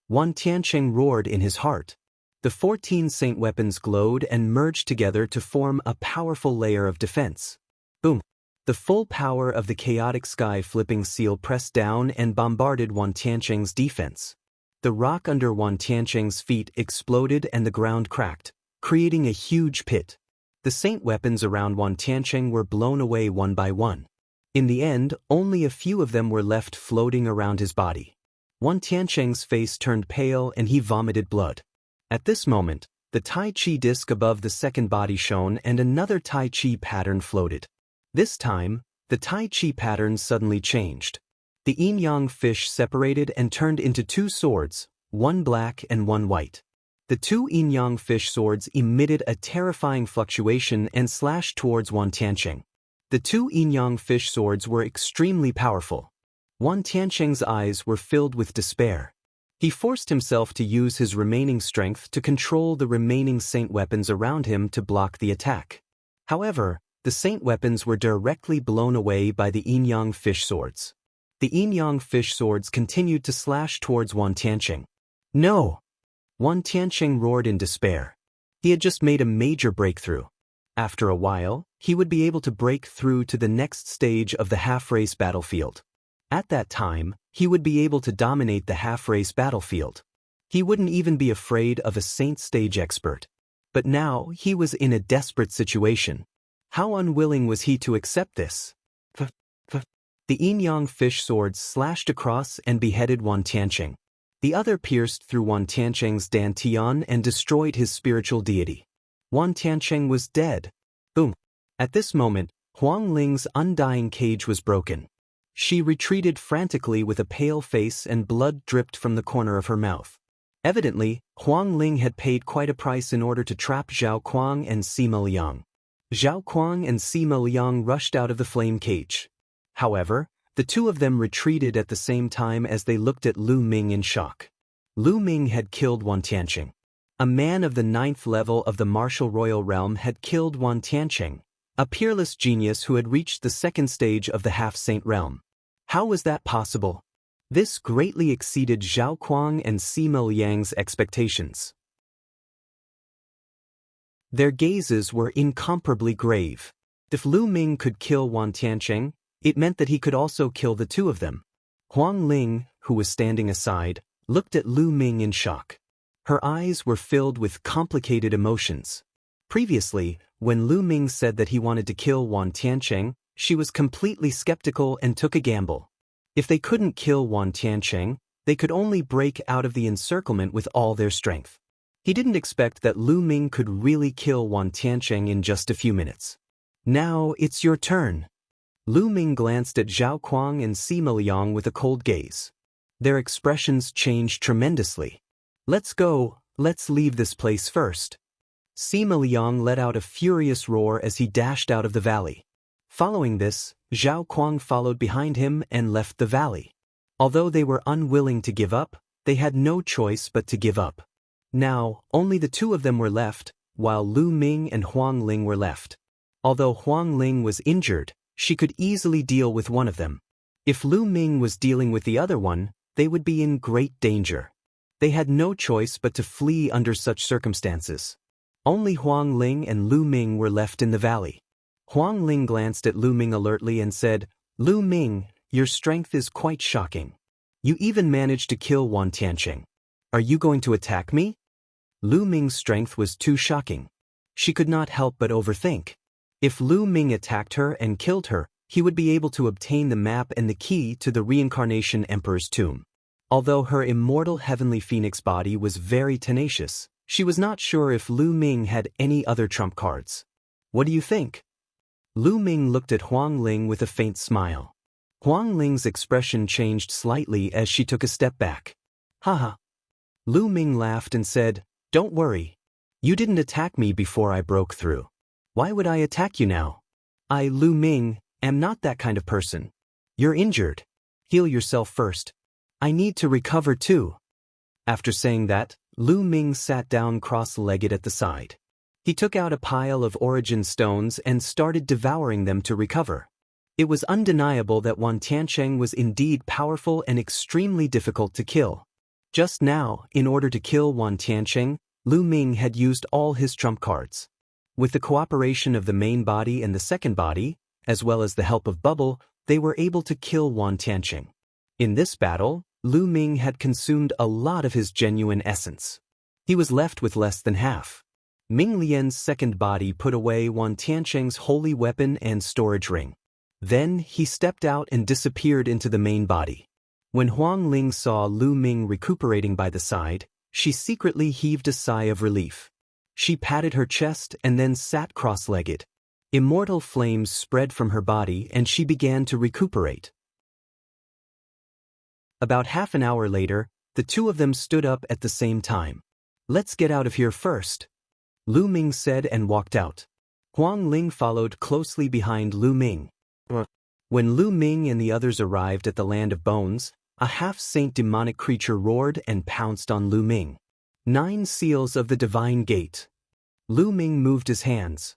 Wan Tianqing roared in his heart. The 14 saint weapons glowed and merged together to form a powerful layer of defense. Boom! The full power of the chaotic sky flipping seal pressed down and bombarded Wan Tianqing's defense. The rock under Wan Tianqing's feet exploded and the ground cracked, creating a huge pit. The saint weapons around Wan Tianqing were blown away one by one. In the end, only a few of them were left floating around his body. Wan Tianqing's face turned pale and he vomited blood. At this moment, the Tai Chi disc above the second body shone and another Tai Chi pattern floated. This time, the Tai Chi pattern suddenly changed. The yin-yang fish separated and turned into two swords, one black and one white. The two yin-yang fish swords emitted a terrifying fluctuation and slashed towards Wan Tianqing. The two yin-yang fish swords were extremely powerful. Wan Tianqing's eyes were filled with despair. He forced himself to use his remaining strength to control the remaining saint weapons around him to block the attack. However, the saint weapons were directly blown away by the yin-yang fish swords. The yin-yang fish swords continued to slash towards Wan Tianqing. No! Wan Tianqing roared in despair. He had just made a major breakthrough. After a while, he would be able to break through to the next stage of the half-race battlefield. At that time, he would be able to dominate the half-race battlefield. He wouldn't even be afraid of a saint stage expert. But now, he was in a desperate situation. How unwilling was he to accept this? The yin-yang fish swords slashed across and beheaded Wan Tianqing. The other pierced through Wan Tianqing's dantian and destroyed his spiritual deity. Wan Tianqing was dead. Boom! At this moment, Huang Ling's undying cage was broken. She retreated frantically with a pale face and blood dripped from the corner of her mouth. Evidently, Huang Ling had paid quite a price in order to trap Zhao Kuang and Sima Liang. Zhao Kuang and Sima Liang rushed out of the flame cage. However, the two of them retreated at the same time as they looked at Lu Ming in shock. Lu Ming had killed Wan Tianqing. A man of the 9th level of the martial royal realm had killed Wan Tianqing, a peerless genius who had reached the second stage of the half-saint realm. How was that possible? This greatly exceeded Zhao Kuang and Sima Liang's expectations. Their gazes were incomparably grave. If Lu Ming could kill Wan Tianqing, it meant that he could also kill the two of them. Huang Ling, who was standing aside, looked at Lu Ming in shock. Her eyes were filled with complicated emotions. Previously, when Lu Ming said that he wanted to kill Wan Tianqing, she was completely skeptical and took a gamble. If they couldn't kill Wan Tianqing, they could only break out of the encirclement with all their strength. He didn't expect that Lu Ming could really kill Wan Tianqing in just a few minutes. Now it's your turn. Lu Ming glanced at Zhao Kuang and Sima Liang with a cold gaze. Their expressions changed tremendously. Let's go, let's leave this place first. Sima Liang let out a furious roar as he dashed out of the valley. Following this, Zhao Kuang followed behind him and left the valley. Although they were unwilling to give up, they had no choice but to give up. Now, only the two of them were left, while Lu Ming and Huang Ling were left. Although Huang Ling was injured, she could easily deal with one of them. If Lu Ming was dealing with the other one, they would be in great danger. They had no choice but to flee under such circumstances. Only Huang Ling and Lu Ming were left in the valley. Huang Ling glanced at Lu Ming alertly and said, "Lu Ming, your strength is quite shocking. You even managed to kill Wan Tiancheng. Are you going to attack me?" Lu Ming's strength was too shocking. She could not help but overthink. If Lu Ming attacked her and killed her, he would be able to obtain the map and the key to the Reincarnation Emperor's tomb. Although her immortal heavenly phoenix body was very tenacious, she was not sure if Lu Ming had any other trump cards. "What do you think?" Lu Ming looked at Huang Ling with a faint smile. Huang Ling's expression changed slightly as she took a step back. "Haha." Lu Ming laughed and said, "Don't worry. You didn't attack me before I broke through. Why would I attack you now? I, Lu Ming, am not that kind of person. You're injured. Heal yourself first. I need to recover too." After saying that, Lu Ming sat down cross-legged at the side. He took out a pile of origin stones and started devouring them to recover. It was undeniable that Wan Tiancheng was indeed powerful and extremely difficult to kill. Just now, in order to kill Wan Tiancheng, Lu Ming had used all his trump cards. With the cooperation of the main body and the second body, as well as the help of Bubble, they were able to kill Wan Tiancheng. In this battle, Lu Ming had consumed a lot of his genuine essence. He was left with less than half. Ming Lian's second body put away Wan Tiancheng's holy weapon and storage ring. Then he stepped out and disappeared into the main body. When Huang Ling saw Lu Ming recuperating by the side, she secretly heaved a sigh of relief. She patted her chest and then sat cross-legged. Immortal flames spread from her body and she began to recuperate. About half an hour later, the two of them stood up at the same time. "Let's get out of here first," Lu Ming said and walked out. Huang Ling followed closely behind Lu Ming. When Lu Ming and the others arrived at the Land of Bones, a half-saint demonic creature roared and pounced on Lu Ming. 9 seals of the Divine Gate. Lu Ming moved his hands.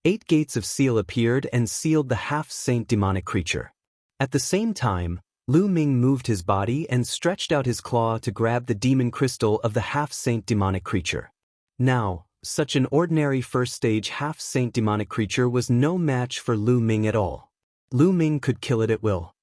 8 gates of seal appeared and sealed the half-saint demonic creature. At the same time, Lu Ming moved his body and stretched out his claw to grab the demon crystal of the half-saint demonic creature. Now, such an ordinary first-stage half-saint demonic creature was no match for Lu Ming at all. Lu Ming could kill it at will.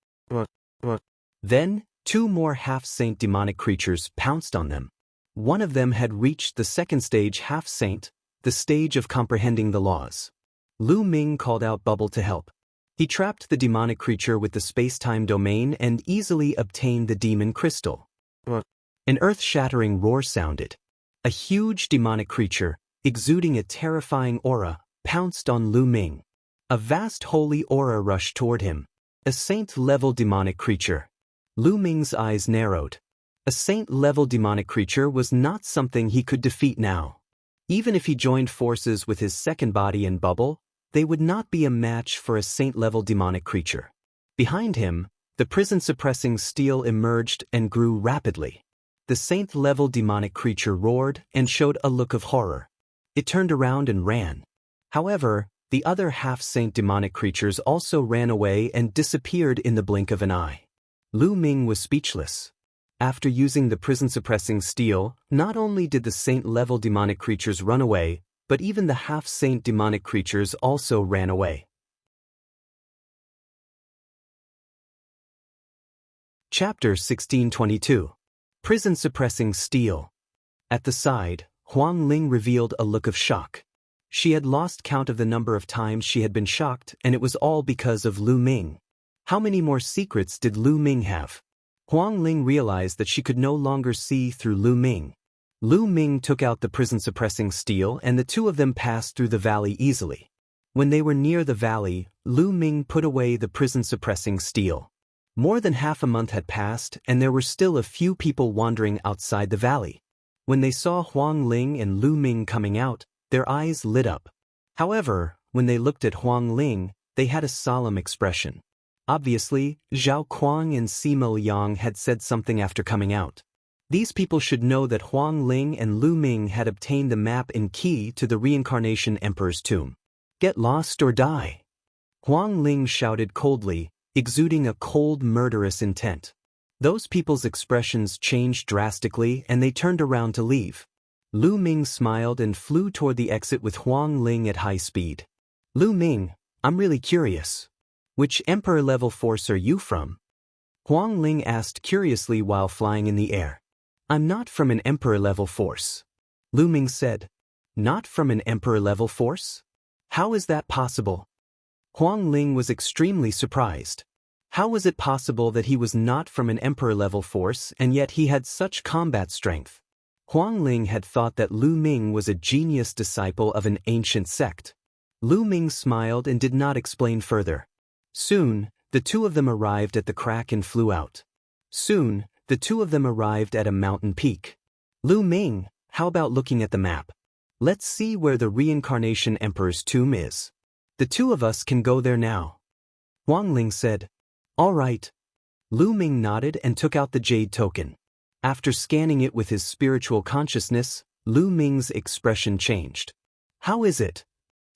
Then, 2 more half-saint demonic creatures pounced on them. One of them had reached the second stage half-saint, the stage of comprehending the laws. Lu Ming called out Bubble to help. He trapped the demonic creature with the space-time domain and easily obtained the demon crystal. An earth-shattering roar sounded. A huge demonic creature, exuding a terrifying aura, pounced on Lu Ming. A vast holy aura rushed toward him. A saint-level demonic creature. Lu Ming's eyes narrowed. A saint-level demonic creature was not something he could defeat now. Even if he joined forces with his second body and Bubble, they would not be a match for a saint-level demonic creature. Behind him, the prison-suppressing steel emerged and grew rapidly. The saint-level demonic creature roared and showed a look of horror. It turned around and ran. However, the other half-saint demonic creatures also ran away and disappeared in the blink of an eye. Lu Ming was speechless. After using the prison-suppressing steel, not only did the saint-level demonic creatures run away, but even the half-saint demonic creatures also ran away. Chapter 1622. Prison-suppressing steel. At the side, Huang Ling revealed a look of shock. She had lost count of the number of times she had been shocked, and it was all because of Lu Ming. How many more secrets did Lu Ming have? Huang Ling realized that she could no longer see through Lu Ming. Lu Ming took out the prison-suppressing steel and the two of them passed through the valley easily. When they were near the valley, Lu Ming put away the prison-suppressing steel. More than half a month had passed and there were still a few people wandering outside the valley. When they saw Huang Ling and Lu Ming coming out, their eyes lit up. However, when they looked at Huang Ling, they had a solemn expression. Obviously, Zhao Kuang and Sima Liang had said something after coming out. These people should know that Huang Ling and Lu Ming had obtained the map and key to the Reincarnation Emperor's tomb. Get lost or die. Huang Ling shouted coldly, exuding a cold, murderous intent. Those people's expressions changed drastically and they turned around to leave. Lu Ming smiled and flew toward the exit with Huang Ling at high speed. Lu Ming, I'm really curious. Which Emperor-level force are you from? Huang Ling asked curiously while flying in the air. I'm not from an Emperor-level force. Lu Ming said. Not from an Emperor-level force? How is that possible? Huang Ling was extremely surprised. How was it possible that he was not from an Emperor-level force and yet he had such combat strength? Huang Ling had thought that Lu Ming was a genius disciple of an ancient sect. Lu Ming smiled and did not explain further. Soon, the two of them arrived at the crack and flew out. Soon, the two of them arrived at a mountain peak. Lu Ming, how about looking at the map? Let's see where the Reincarnation Emperor's tomb is. The two of us can go there now. Huang Ling said. All right. Lu Ming nodded and took out the jade token. After scanning it with his spiritual consciousness, Lu Ming's expression changed. How is it?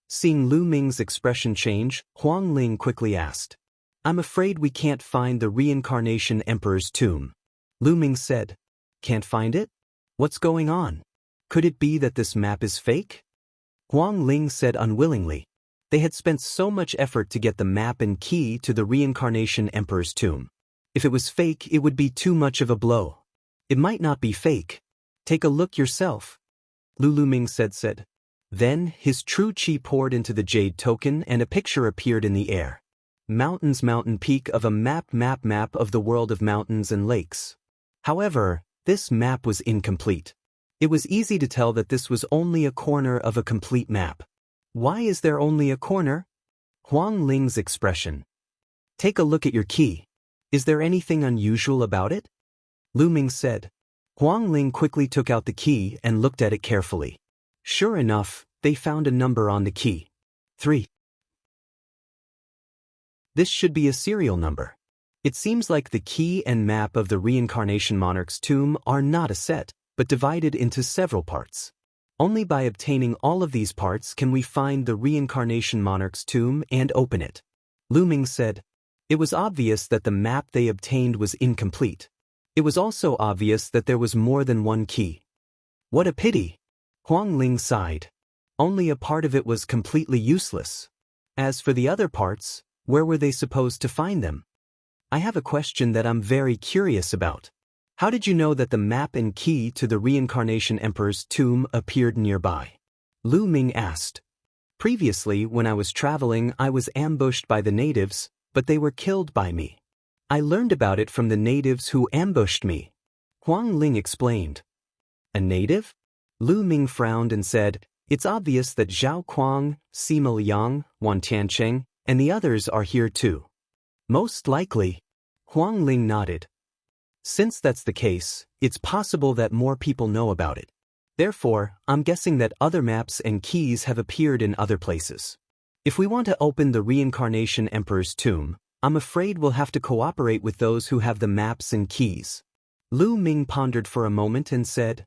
Seeing Lu Ming's expression change, Huang Ling quickly asked. I'm afraid we can't find the Reincarnation Emperor's tomb. Lu Ming said. Can't find it? What's going on? Could it be that this map is fake? Huang Ling said unwillingly. They had spent so much effort to get the map and key to the Reincarnation Emperor's tomb. If it was fake, it would be too much of a blow. It might not be fake. Take a look yourself. Lu Ming said. Then, his true chi poured into the jade token and a picture appeared in the air. Mountains, mountain peak of a map of the world of mountains and lakes. However, this map was incomplete. It was easy to tell that this was only a corner of a complete map. Why is there only a corner? Huang Ling's expression. Take a look at your key. Is there anything unusual about it? Lu Ming said. Huang Ling quickly took out the key and looked at it carefully. Sure enough, they found a number on the key. 3. This should be a serial number. It seems like the key and map of the Reincarnation Monarch's tomb are not a set, but divided into several parts. Only by obtaining all of these parts can we find the Reincarnation Monarch's tomb and open it. Lu Ming said. It was obvious that the map they obtained was incomplete. It was also obvious that there was more than one key. What a pity! Huang Ling sighed. Only a part of it was completely useless. As for the other parts, where were they supposed to find them? I have a question that I'm very curious about. How did you know that the map and key to the Reincarnation Emperor's tomb appeared nearby? Lu Ming asked. Previously, when I was traveling, I was ambushed by the natives, but they were killed by me. I learned about it from the natives who ambushed me. Huang Ling explained. A native? Lu Ming frowned and said, It's obvious that Zhao Kuang, Sima Liang, Wan Tiancheng, and the others are here too. Most likely. Huang Ling nodded. Since that's the case, it's possible that more people know about it. Therefore, I'm guessing that other maps and keys have appeared in other places. If we want to open the Reincarnation Emperor's tomb, I'm afraid we'll have to cooperate with those who have the maps and keys. Lu Ming pondered for a moment and said,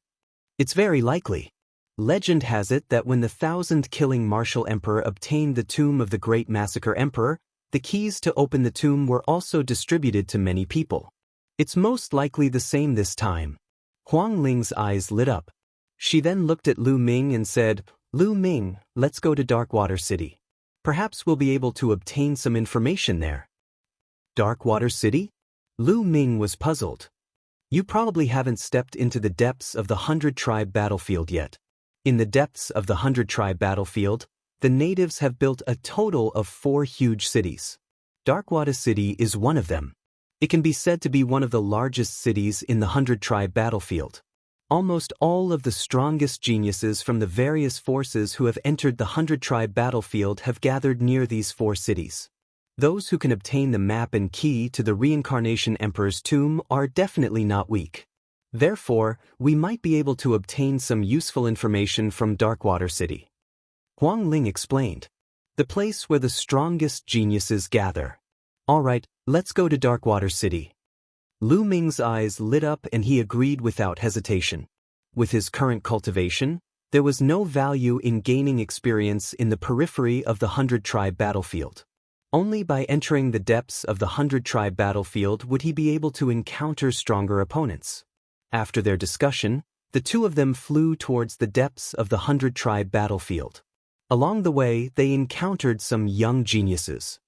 It's very likely. Legend has it that when the 1,000-killing martial emperor obtained the tomb of the Great Massacre Emperor, the keys to open the tomb were also distributed to many people. It's most likely the same this time. Huang Ling's eyes lit up. She then looked at Lu Ming and said, Lu Ming, let's go to Darkwater City. Perhaps we'll be able to obtain some information there. Darkwater City? Lu Ming was puzzled. You probably haven't stepped into the depths of the 100-tribe battlefield yet. In the depths of the 100-tribe battlefield, the natives have built a total of 4 huge cities. Darkwater City is one of them. It can be said to be one of the largest cities in the 100-tribe battlefield. Almost all of the strongest geniuses from the various forces who have entered the 100-tribe battlefield have gathered near these 4 cities. Those who can obtain the map and key to the Reincarnation Emperor's tomb are definitely not weak. Therefore, we might be able to obtain some useful information from Darkwater City. Huang Ling explained. The place where the strongest geniuses gather. All right, let's go to Darkwater City. Lu Ming's eyes lit up and he agreed without hesitation. With his current cultivation, there was no value in gaining experience in the periphery of the 100-tribe battlefield. Only by entering the depths of the 100-tribe battlefield would he be able to encounter stronger opponents. After their discussion, the two of them flew towards the depths of the 100-tribe battlefield. Along the way, they encountered some young geniuses.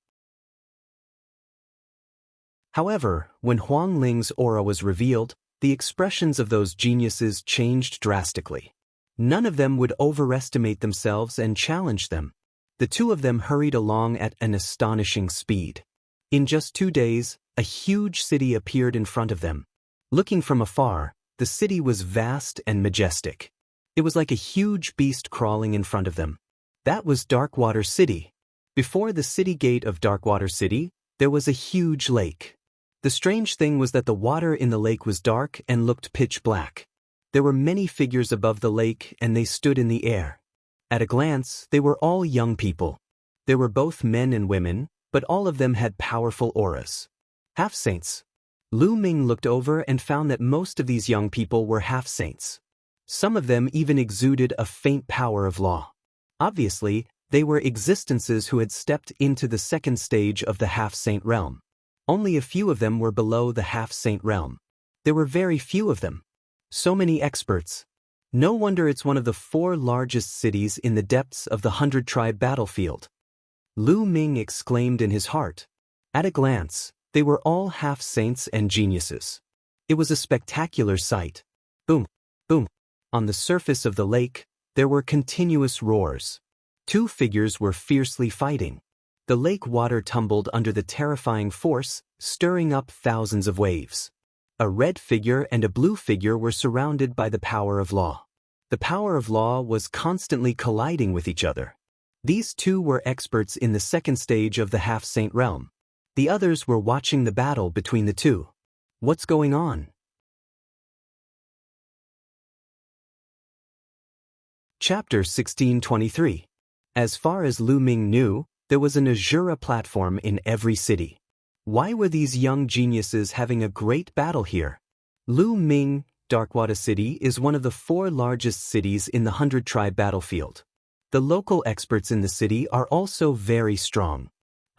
However, when Huang Ling's aura was revealed, the expressions of those geniuses changed drastically. None of them would overestimate themselves and challenge them. The two of them hurried along at an astonishing speed. In just 2 days, a huge city appeared in front of them. Looking from afar, the city was vast and majestic. It was like a huge beast crawling in front of them. That was Darkwater City. Before the city gate of Darkwater City, there was a huge lake. The strange thing was that the water in the lake was dark and looked pitch black. There were many figures above the lake and they stood in the air. At a glance, they were all young people. They were both men and women, but all of them had powerful auras. Half-saints. Lu Ming looked over and found that most of these young people were half-saints. Some of them even exuded a faint power of law. Obviously, they were existences who had stepped into the second stage of the half-saint realm. Only a few of them were below the half-saint realm. There were very few of them. So many experts. No wonder it's one of the 4 largest cities in the depths of the 100-tribe battlefield. Lu Ming exclaimed in his heart. At a glance, they were all half-saints and geniuses. It was a spectacular sight. Boom, boom. On the surface of the lake, there were continuous roars. 2 figures were fiercely fighting. The lake water tumbled under the terrifying force, stirring up thousands of waves. A red figure and a blue figure were surrounded by the power of law. The power of law was constantly colliding with each other. These 2 were experts in the second stage of the half-saint realm. The others were watching the battle between the 2. What's going on? Chapter 1623. As far as Lu Ming knew, there was an Azura platform in every city. Why were these young geniuses having a great battle here? Lu Ming, Darkwater City is one of the 4 largest cities in the 100-tribe battlefield. The local experts in the city are also very strong.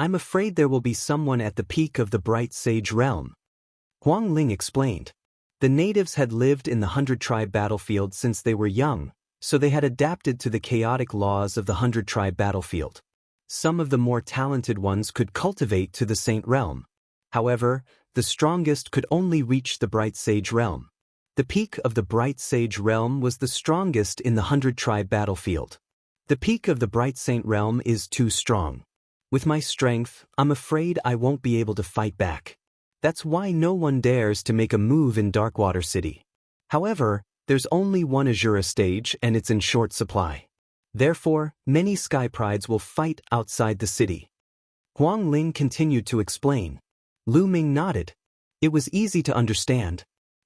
I'm afraid there will be someone at the peak of the Bright Sage realm. Huang Ling explained. The natives had lived in the 100-tribe battlefield since they were young, so they had adapted to the chaotic laws of the 100-tribe battlefield. Some of the more talented ones could cultivate to the Saint realm. However, the strongest could only reach the Bright Sage realm. The peak of the Bright Sage realm was the strongest in the 100-tribe battlefield. The peak of the Bright Saint realm is too strong. With my strength, I'm afraid I won't be able to fight back. That's why no one dares to make a move in Darkwater City. However, there's only one Azura stage and it's in short supply. Therefore, many Sky Prides will fight outside the city. Huang Ling continued to explain. Lu Ming nodded. It was easy to understand.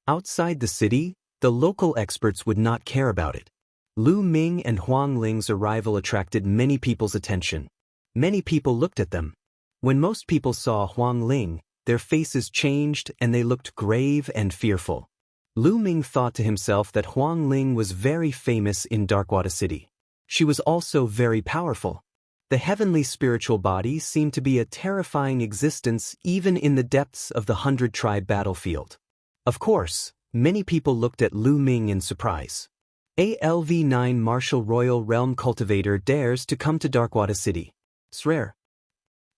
Outside the city, the local experts would not care about it. Lu Ming and Huang Ling's arrival attracted many people's attention. Many people looked at them. When most people saw Huang Ling, their faces changed and they looked grave and fearful. Lu Ming thought to himself that Huang Ling was very famous in Darkwater City. She was also very powerful. The heavenly spiritual body seemed to be a terrifying existence even in the depths of the 100-tribe battlefield. Of course, many people looked at Lu Ming in surprise. A LV9 Martial Royal Realm Cultivator dares to come to Darkwater City. It's rare.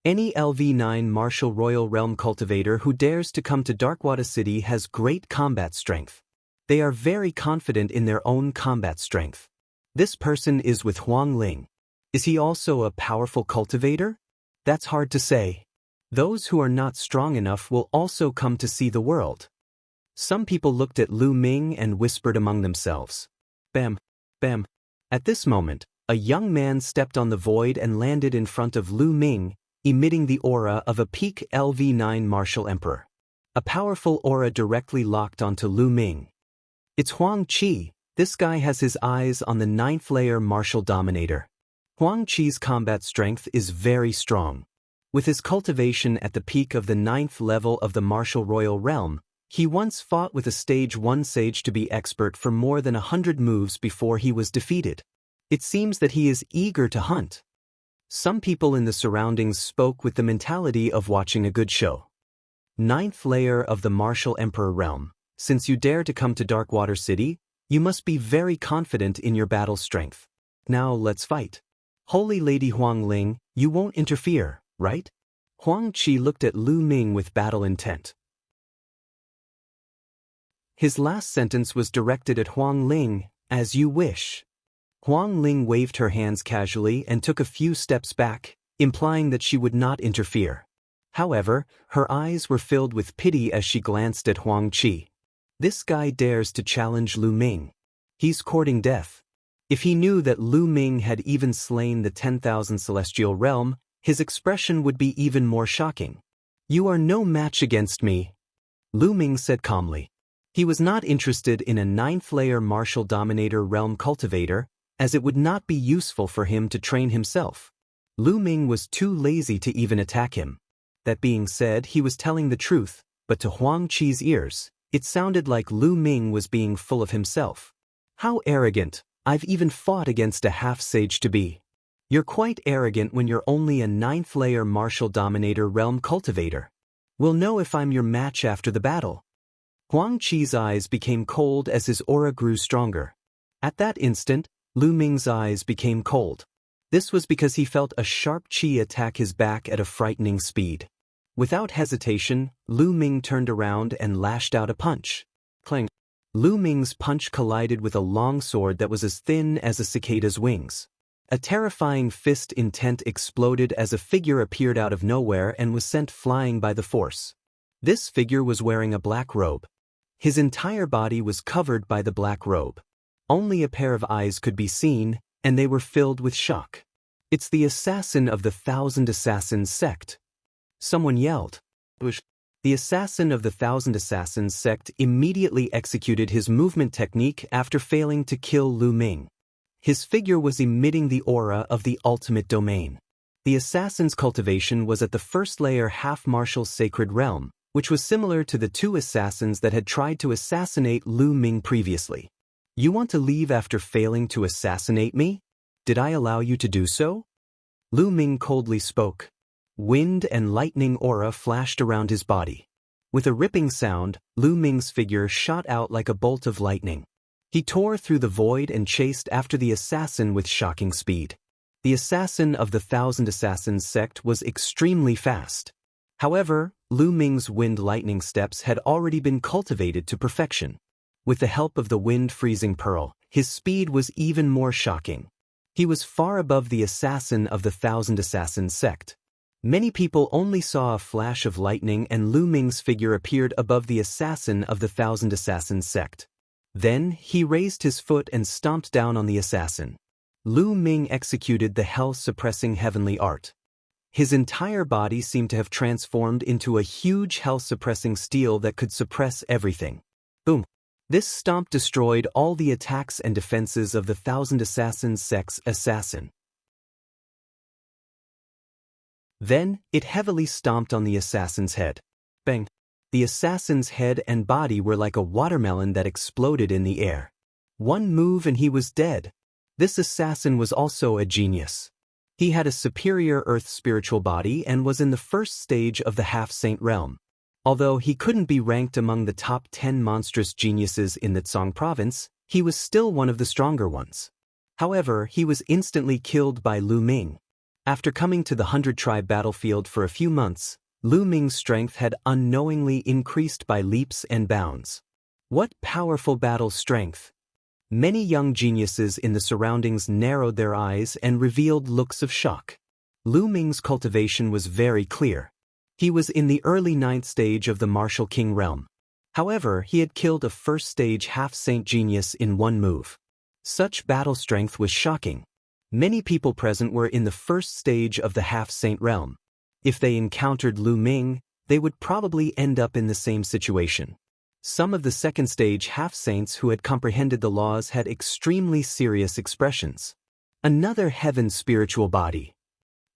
Any LV9 Martial Royal Realm Cultivator who dares to come to Darkwater City has great combat strength. They are very confident in their own combat strength. This person is with Huang Ling. Is he also a powerful cultivator? That's hard to say. Those who are not strong enough will also come to see the world. Some people looked at Lu Ming and whispered among themselves. Bam, bam. At this moment, a young man stepped on the void and landed in front of Lu Ming, emitting the aura of a peak LV9 Martial Emperor. A powerful aura directly locked onto Lu Ming. It's Huang Qi. This guy has his eyes on the 9th layer Martial Dominator. Huang Qi's combat strength is very strong. With his cultivation at the peak of the 9th level of the Martial Royal Realm, He once fought with a Stage 1 sage to be expert for more than 100 moves before he was defeated. It seems that he is eager to hunt. Some people in the surroundings spoke with the mentality of watching a good show. Ninth layer of the Martial Emperor realm. Since you dare to come to Darkwater City, you must be very confident in your battle strength. Now let's fight. Holy Lady Huang Ling, you won't interfere, right? Huang Qi looked at Lu Ming with battle intent. His last sentence was directed at Huang Ling, as you wish. Huang Ling waved her hands casually and took a few steps back, implying that she would not interfere. However, her eyes were filled with pity as she glanced at Huang Qi. This guy dares to challenge Lu Ming. He's courting death. If he knew that Lu Ming had even slain the 10,000 celestial realm, his expression would be even more shocking. You are no match against me, Lu Ming said calmly. He was not interested in a 9th-layer martial dominator realm cultivator, as it would not be useful for him to train himself. Lu Ming was too lazy to even attack him. That being said, he was telling the truth, but to Huang Qi's ears, it sounded like Lu Ming was being full of himself. How arrogant! I've even fought against a half-sage to be. You're quite arrogant when you're only a 9th-layer martial dominator realm cultivator. We'll know if I'm your match after the battle. Huang Qi's eyes became cold as his aura grew stronger. At that instant, Lu Ming's eyes became cold. This was because he felt a sharp qi attack his back at a frightening speed. Without hesitation, Lu Ming turned around and lashed out a punch. Clang! Lu Ming's punch collided with a long sword that was as thin as a cicada's wings. A terrifying fist intent exploded as a figure appeared out of nowhere and was sent flying by the force. This figure was wearing a black robe. His entire body was covered by the black robe. Only a pair of eyes could be seen, and they were filled with shock. It's the assassin of the 1,000 Assassins sect. Someone yelled. The assassin of the 1,000 Assassins sect immediately executed his movement technique after failing to kill Lu Ming. His figure was emitting the aura of the ultimate domain. The assassin's cultivation was at the 1st-layer half-martial sacred realm, which was similar to the 2 assassins that had tried to assassinate Lu Ming previously. You want to leave after failing to assassinate me? Did I allow you to do so? Lu Ming coldly spoke. Wind and lightning aura flashed around his body. With a ripping sound, Lu Ming's figure shot out like a bolt of lightning. He tore through the void and chased after the assassin with shocking speed. The assassin of the 1,000 Assassins sect was extremely fast. However, Lu Ming's wind lightning steps had already been cultivated to perfection. With the help of the wind-freezing pearl, his speed was even more shocking. He was far above the assassin of the 1,000 Assassins sect. Many people only saw a flash of lightning and Lu Ming's figure appeared above the assassin of the 1,000 Assassins sect. Then, he raised his foot and stomped down on the assassin. Lu Ming executed the hell-suppressing heavenly art. His entire body seemed to have transformed into a huge hell-suppressing steel that could suppress everything. Boom! This stomp destroyed all the attacks and defenses of the 1,000 Assassins sect's assassin. Then, it heavily stomped on the assassin's head. Bang! The assassin's head and body were like a watermelon that exploded in the air. One move and he was dead. This assassin was also a genius. He had a superior earth spiritual body and was in the 1st stage of the half-saint realm. Although he couldn't be ranked among the top 10 monstrous geniuses in the Tsang province, he was still one of the stronger ones. However, he was instantly killed by Lu Ming. After coming to the 100-tribe battlefield for a few months, Lu Ming's strength had unknowingly increased by leaps and bounds. What powerful battle strength! Many young geniuses in the surroundings narrowed their eyes and revealed looks of shock. Lu Ming's cultivation was very clear. He was in the early 9th stage of the Martial King realm. However, he had killed a 1st-stage half-saint genius in one move. Such battle strength was shocking. Many people present were in the 1st stage of the half-saint realm. If they encountered Lu Ming, they would probably end up in the same situation. Some of the 2nd-stage half-saints who had comprehended the laws had extremely serious expressions. Another heaven spiritual body.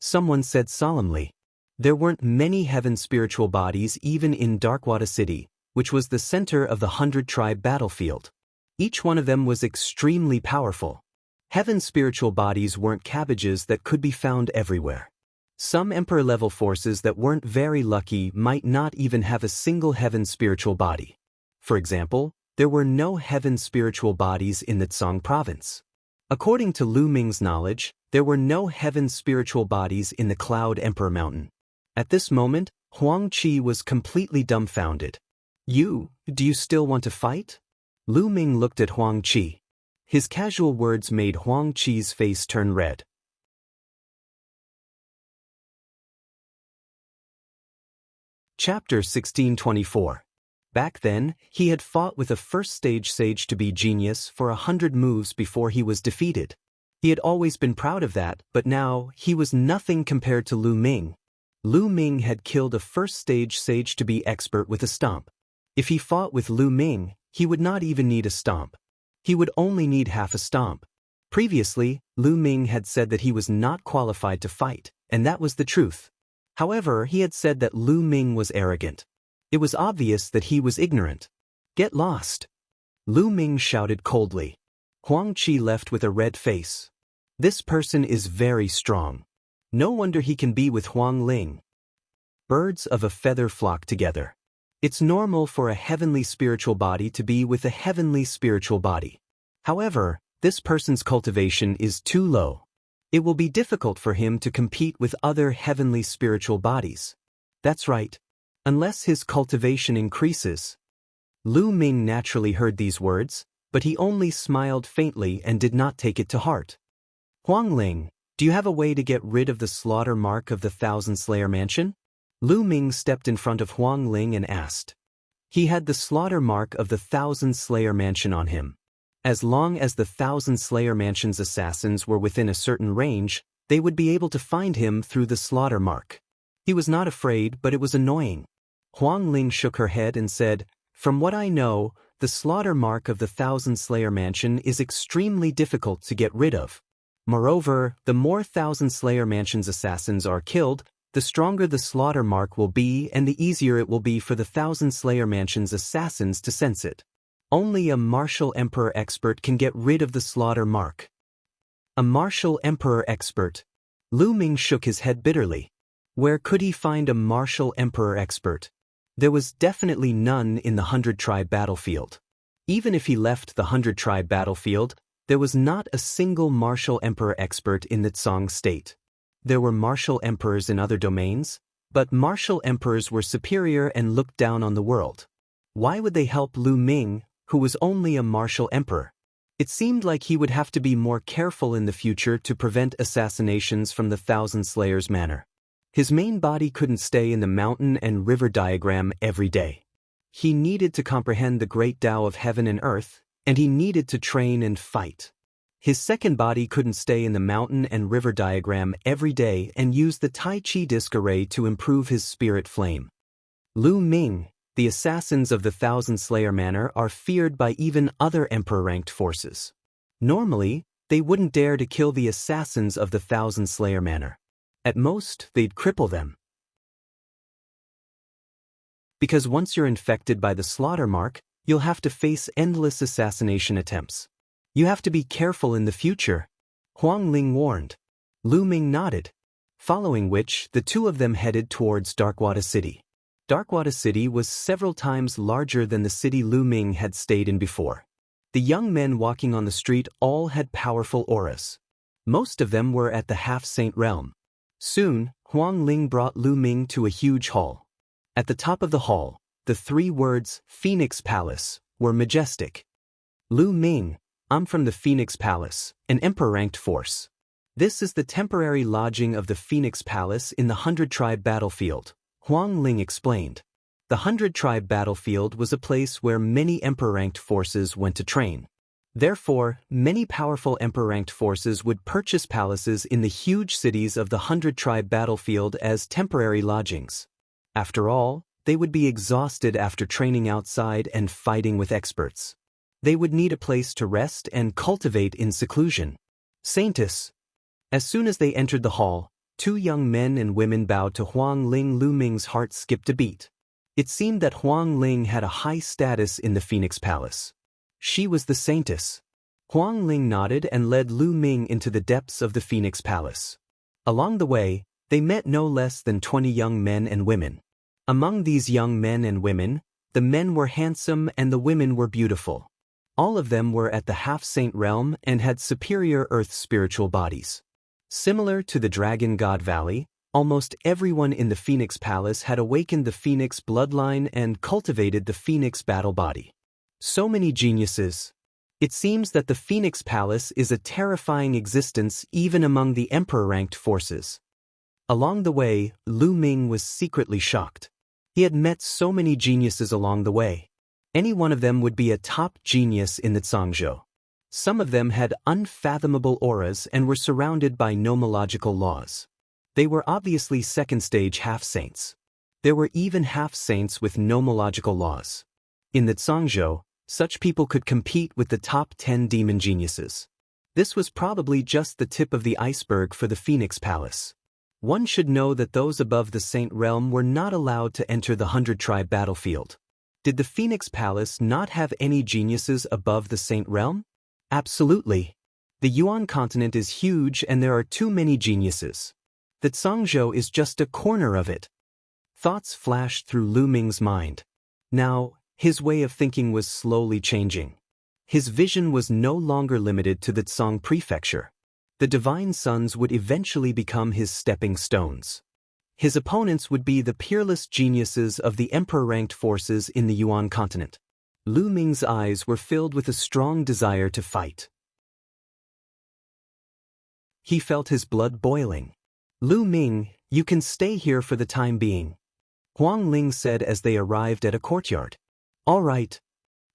Someone said solemnly. There weren't many heaven spiritual bodies even in Darkwater City, which was the center of the 100-tribe battlefield. Each one of them was extremely powerful. Heaven's spiritual bodies weren't cabbages that could be found everywhere. Some emperor-level forces that weren't very lucky might not even have a single heaven spiritual body. For example, there were no heaven spiritual bodies in the Tsang province. According to Lu Ming's knowledge, there were no heaven spiritual bodies in the Cloud Emperor Mountain. At this moment, Huang Qi was completely dumbfounded. Do you still want to fight? Lu Ming looked at Huang Qi. His casual words made Huang Qi's face turn red. Chapter 1624. Back then, he had fought with a first-stage sage to be genius for 100 moves before he was defeated. He had always been proud of that, but now, he was nothing compared to Lu Ming. Lu Ming had killed a first-stage sage to be expert with a stomp. If he fought with Lu Ming, he would not even need a stomp. He would only need half a stomp. Previously, Lu Ming had said that he was not qualified to fight, and that was the truth. However, he had said that Lu Ming was arrogant. It was obvious that he was ignorant. Get lost! Lu Ming shouted coldly. Huang Qi left with a red face. This person is very strong. No wonder he can be with Huang Ling. Birds of a feather flock together. It's normal for a heavenly spiritual body to be with a heavenly spiritual body. However, this person's cultivation is too low. It will be difficult for him to compete with other heavenly spiritual bodies. That's right. Unless his cultivation increases. Lu Ming naturally heard these words, but he only smiled faintly and did not take it to heart. Huang Ling, do you have a way to get rid of the slaughter mark of the Thousand Slayer Mansion? Lu Ming stepped in front of Huang Ling and asked. He had the slaughter mark of the Thousand Slayer Mansion on him. As long as the Thousand Slayer Mansion's assassins were within a certain range, they would be able to find him through the slaughter mark. He was not afraid, but it was annoying. Huang Ling shook her head and said, "From what I know, the slaughter mark of the Thousand Slayer Mansion is extremely difficult to get rid of. Moreover, the more Thousand Slayer Mansion's assassins are killed, the stronger the slaughter mark will be and the easier it will be for the Thousand Slayer Mansion's assassins to sense it. Only a martial emperor expert can get rid of the slaughter mark." A martial emperor expert. Lu Ming shook his head bitterly. Where could he find a martial emperor expert? There was definitely none in the 100-tribe battlefield. Even if he left the 100-tribe battlefield, there was not a single martial emperor expert in the Tsang state. There were martial emperors in other domains, but martial emperors were superior and looked down on the world. Why would they help Lu Ming, who was only a martial emperor? It seemed like he would have to be more careful in the future to prevent assassinations from the Thousand Slayers Manor. His main body couldn't stay in the mountain and river diagram every day. He needed to comprehend the great Tao of heaven and earth, and he needed to train and fight. His second body couldn't stay in the mountain and river diagram every day and use the Tai Chi disc array to improve his spirit flame. Lu Ming, the assassins of the Thousand Slayer Manor are feared by even other emperor-ranked forces. Normally, they wouldn't dare to kill the assassins of the Thousand Slayer Manor. At most, they'd cripple them. Because once you're infected by the slaughter mark, you'll have to face endless assassination attempts. You have to be careful in the future, Huang Ling warned. Lu Ming nodded. Following which, the two of them headed towards Darkwada City. Darkwada City was several times larger than the city Lu Ming had stayed in before. The young men walking on the street all had powerful auras. Most of them were at the half-saint realm. Soon, Huang Ling brought Lu Ming to a huge hall. At the top of the hall, the three words, Phoenix Palace, were majestic. Lu Ming, I'm from the Phoenix Palace, an emperor-ranked force. This is the temporary lodging of the Phoenix Palace in the 100-tribe battlefield, Huang Ling explained. The 100-tribe battlefield was a place where many emperor-ranked forces went to train. Therefore, many powerful emperor-ranked forces would purchase palaces in the huge cities of the 100-tribe battlefield as temporary lodgings. After all, they would be exhausted after training outside and fighting with experts. They would need a place to rest and cultivate in seclusion. Saintess. As soon as they entered the hall, two young men and women bowed to Huang Ling. Lu Ming's heart skipped a beat. It seemed that Huang Ling had a high status in the Phoenix Palace. She was the saintess. Huang Ling nodded and led Lu Ming into the depths of the Phoenix Palace. Along the way, they met no less than 20 young men and women. Among these young men and women, the men were handsome and the women were beautiful. All of them were at the half-saint realm and had superior earth spiritual bodies. Similar to the Dragon God Valley, almost everyone in the Phoenix Palace had awakened the Phoenix bloodline and cultivated the Phoenix battle body. So many geniuses. It seems that the Phoenix Palace is a terrifying existence even among the emperor-ranked forces. Along the way, Lu Ming was secretly shocked. He had met so many geniuses along the way. Any one of them would be a top genius in the Jianghu. Some of them had unfathomable auras and were surrounded by nomological laws. They were obviously second-stage half-saints. There were even half-saints with nomological laws. In the Jianghu, such people could compete with the top 10 demon geniuses. This was probably just the tip of the iceberg for the Phoenix Palace. One should know that those above the Saint Realm were not allowed to enter the 100-tribe battlefield. Did the Phoenix Palace not have any geniuses above the Saint Realm? Absolutely. The Yuan continent is huge and there are too many geniuses. The Jianghu is just a corner of it. Thoughts flashed through Lu Ming's mind. Now, his way of thinking was slowly changing. His vision was no longer limited to the Tsang prefecture. The divine sons would eventually become his stepping stones. His opponents would be the peerless geniuses of the emperor-ranked forces in the Yuan continent. Lu Ming's eyes were filled with a strong desire to fight. He felt his blood boiling. Lu Ming, you can stay here for the time being, Huang Ling said as they arrived at a courtyard. All right.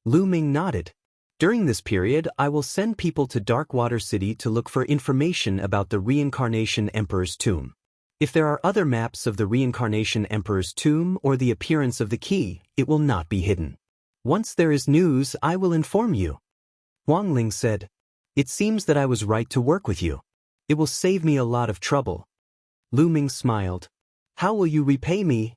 Lu Ming nodded. During this period, I will send people to Darkwater City to look for information about the Reincarnation Emperor's tomb. If there are other maps of the Reincarnation Emperor's tomb or the appearance of the key, it will not be hidden. Once there is news, I will inform you. Huang Ling said, It seems that I was right to work with you. It will save me a lot of trouble. Lu Ming smiled. How will you repay me?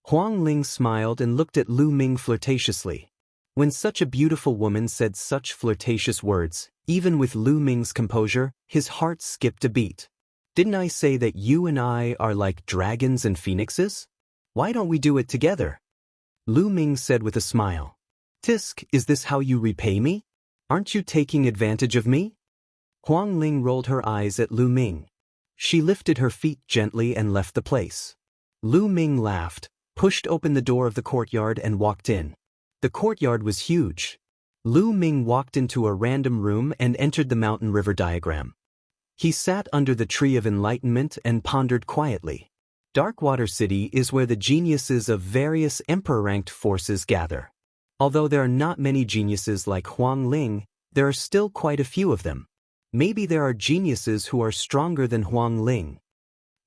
Huang Ling smiled and looked at Lu Ming flirtatiously. When such a beautiful woman said such flirtatious words, even with Lu Ming's composure, his heart skipped a beat. Didn't I say that you and I are like dragons and phoenixes? Why don't we do it together? Lu Ming said with a smile. Tisk, is this how you repay me? Aren't you taking advantage of me? Huang Ling rolled her eyes at Lu Ming. She lifted her feet gently and left the place. Lu Ming laughed, pushed open the door of the courtyard and walked in. The courtyard was huge. Lu Ming walked into a random room and entered the mountain river diagram. He sat under the tree of enlightenment and pondered quietly. Darkwater City is where the geniuses of various emperor-ranked forces gather. Although there are not many geniuses like Huang Ling, there are still quite a few of them. Maybe there are geniuses who are stronger than Huang Ling.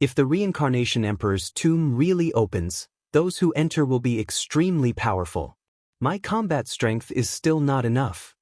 If the Reincarnation Emperor's tomb really opens, those who enter will be extremely powerful. My combat strength is still not enough.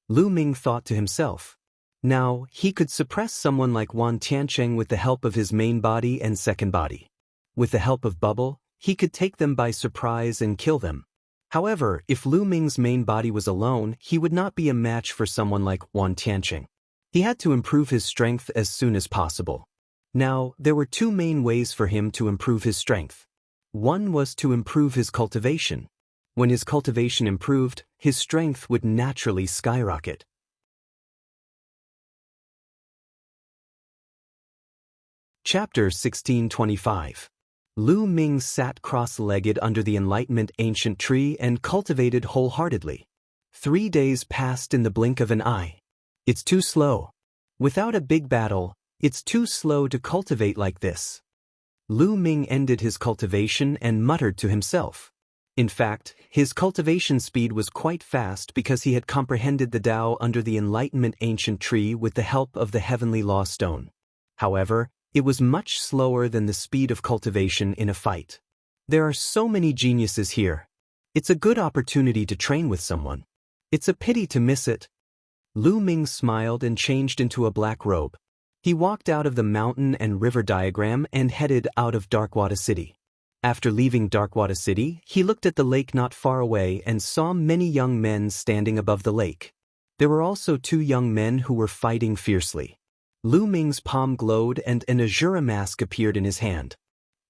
Lu Ming thought to himself. Now, he could suppress someone like Wan Tiancheng with the help of his main body and second body. With the help of Bubble, he could take them by surprise and kill them. However, if Lu Ming's main body was alone, he would not be a match for someone like Wan Tiancheng. He had to improve his strength as soon as possible. Now, there were two main ways for him to improve his strength. One was to improve his cultivation. When his cultivation improved, his strength would naturally skyrocket. Chapter 1625. Lu Ming sat cross-legged under the Enlightenment ancient tree and cultivated wholeheartedly. 3 days passed in the blink of an eye. It's too slow. Without a big battle, it's too slow to cultivate like this. Lu Ming ended his cultivation and muttered to himself. In fact, his cultivation speed was quite fast because he had comprehended the Tao under the Enlightenment ancient tree with the help of the Heavenly Law Stone. However, it was much slower than the speed of cultivation in a fight. There are so many geniuses here. It's a good opportunity to train with someone. It's a pity to miss it. Lu Ming smiled and changed into a black robe. He walked out of the mountain and river diagram and headed out of Darkwater City. After leaving Darkwater City, he looked at the lake not far away and saw many young men standing above the lake. There were also 2 young men who were fighting fiercely. Lu Ming's palm glowed and an Azura mask appeared in his hand.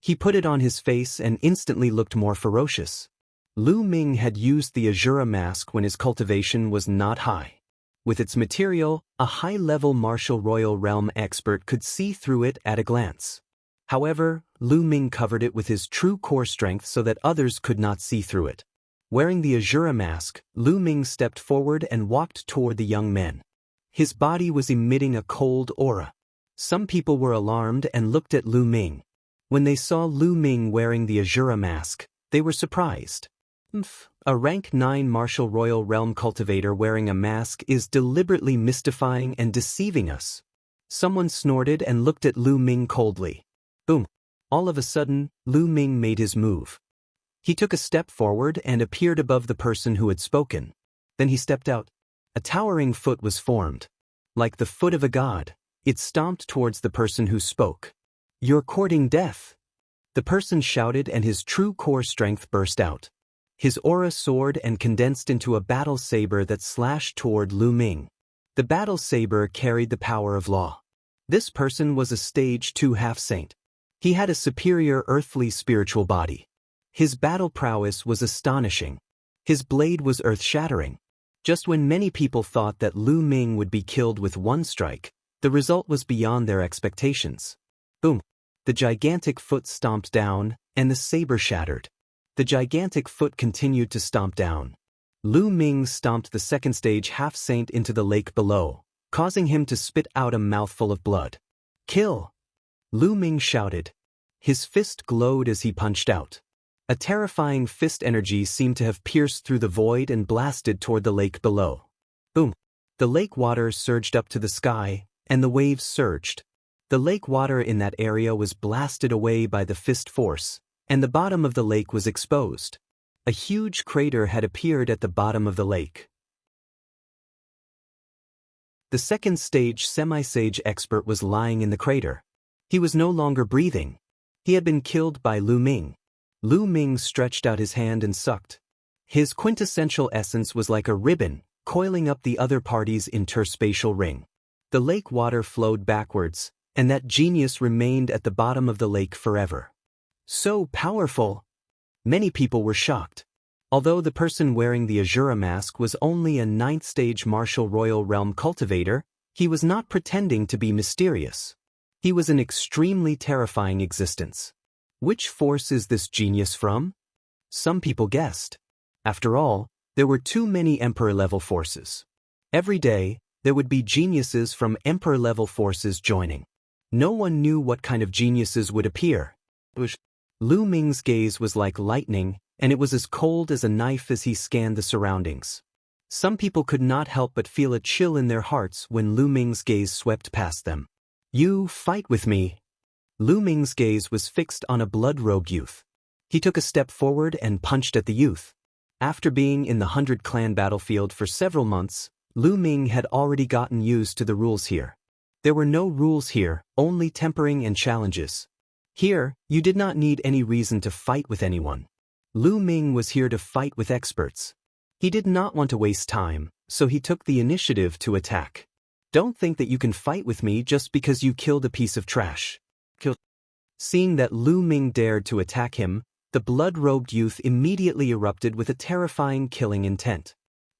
He put it on his face and instantly looked more ferocious. Lu Ming had used the Azura mask when his cultivation was not high. With its material, a high-level martial royal realm expert could see through it at a glance. However, Lu Ming covered it with his true core strength so that others could not see through it. Wearing the Azura mask, Lu Ming stepped forward and walked toward the young men. His body was emitting a cold aura. Some people were alarmed and looked at Lu Ming. When they saw Lu Ming wearing the Azura mask, they were surprised. A rank 9 martial royal realm cultivator wearing a mask is deliberately mystifying and deceiving us. Someone snorted and looked at Lu Ming coldly. Boom! All of a sudden, Lu Ming made his move. He took a step forward and appeared above the person who had spoken. Then he stepped out. A towering foot was formed. Like the foot of a god, it stomped towards the person who spoke. "You're courting death!" The person shouted and his true core strength burst out. His aura soared and condensed into a battle saber that slashed toward Lu Ming. The battle saber carried the power of law. This person was a stage 2 half-saint. He had a superior earthly spiritual body. His battle prowess was astonishing. His blade was earth-shattering. Just when many people thought that Lu Ming would be killed with one strike, the result was beyond their expectations. Boom! The gigantic foot stomped down, and the saber shattered. The gigantic foot continued to stomp down. Lu Ming stomped the second stage half-saint into the lake below, causing him to spit out a mouthful of blood. "Kill!" Lu Ming shouted. His fist glowed as he punched out. A terrifying fist energy seemed to have pierced through the void and blasted toward the lake below. Boom! The lake water surged up to the sky, and the waves surged. The lake water in that area was blasted away by the fist force, and the bottom of the lake was exposed. A huge crater had appeared at the bottom of the lake. The second stage semi-sage expert was lying in the crater. He was no longer breathing. He had been killed by Lu Ming. Lu Ming stretched out his hand and sucked. His quintessential essence was like a ribbon, coiling up the other party's interspatial ring. The lake water flowed backwards, and that genius remained at the bottom of the lake forever. So powerful! Many people were shocked. Although the person wearing the Azura mask was only a 9th stage martial royal realm cultivator, he was not pretending to be mysterious. He was an extremely terrifying existence. Which force is this genius from? Some people guessed. After all, there were too many Emperor-level forces. Every day, there would be geniuses from Emperor-level forces joining. No one knew what kind of geniuses would appear. Lu Ming's gaze was like lightning, and it was as cold as a knife as he scanned the surroundings. Some people could not help but feel a chill in their hearts when Lu Ming's gaze swept past them. "You fight with me." Lu Ming's gaze was fixed on a blood-robed youth. He took a step forward and punched at the youth. After being in the 100 Clan battlefield for several months, Lu Ming had already gotten used to the rules here. There were no rules here, only tempering and challenges. Here, you did not need any reason to fight with anyone. Lu Ming was here to fight with experts. He did not want to waste time, so he took the initiative to attack. "Don't think that you can fight with me just because you killed a piece of trash." Seeing that Lu Ming dared to attack him, the blood-robed youth immediately erupted with a terrifying killing intent.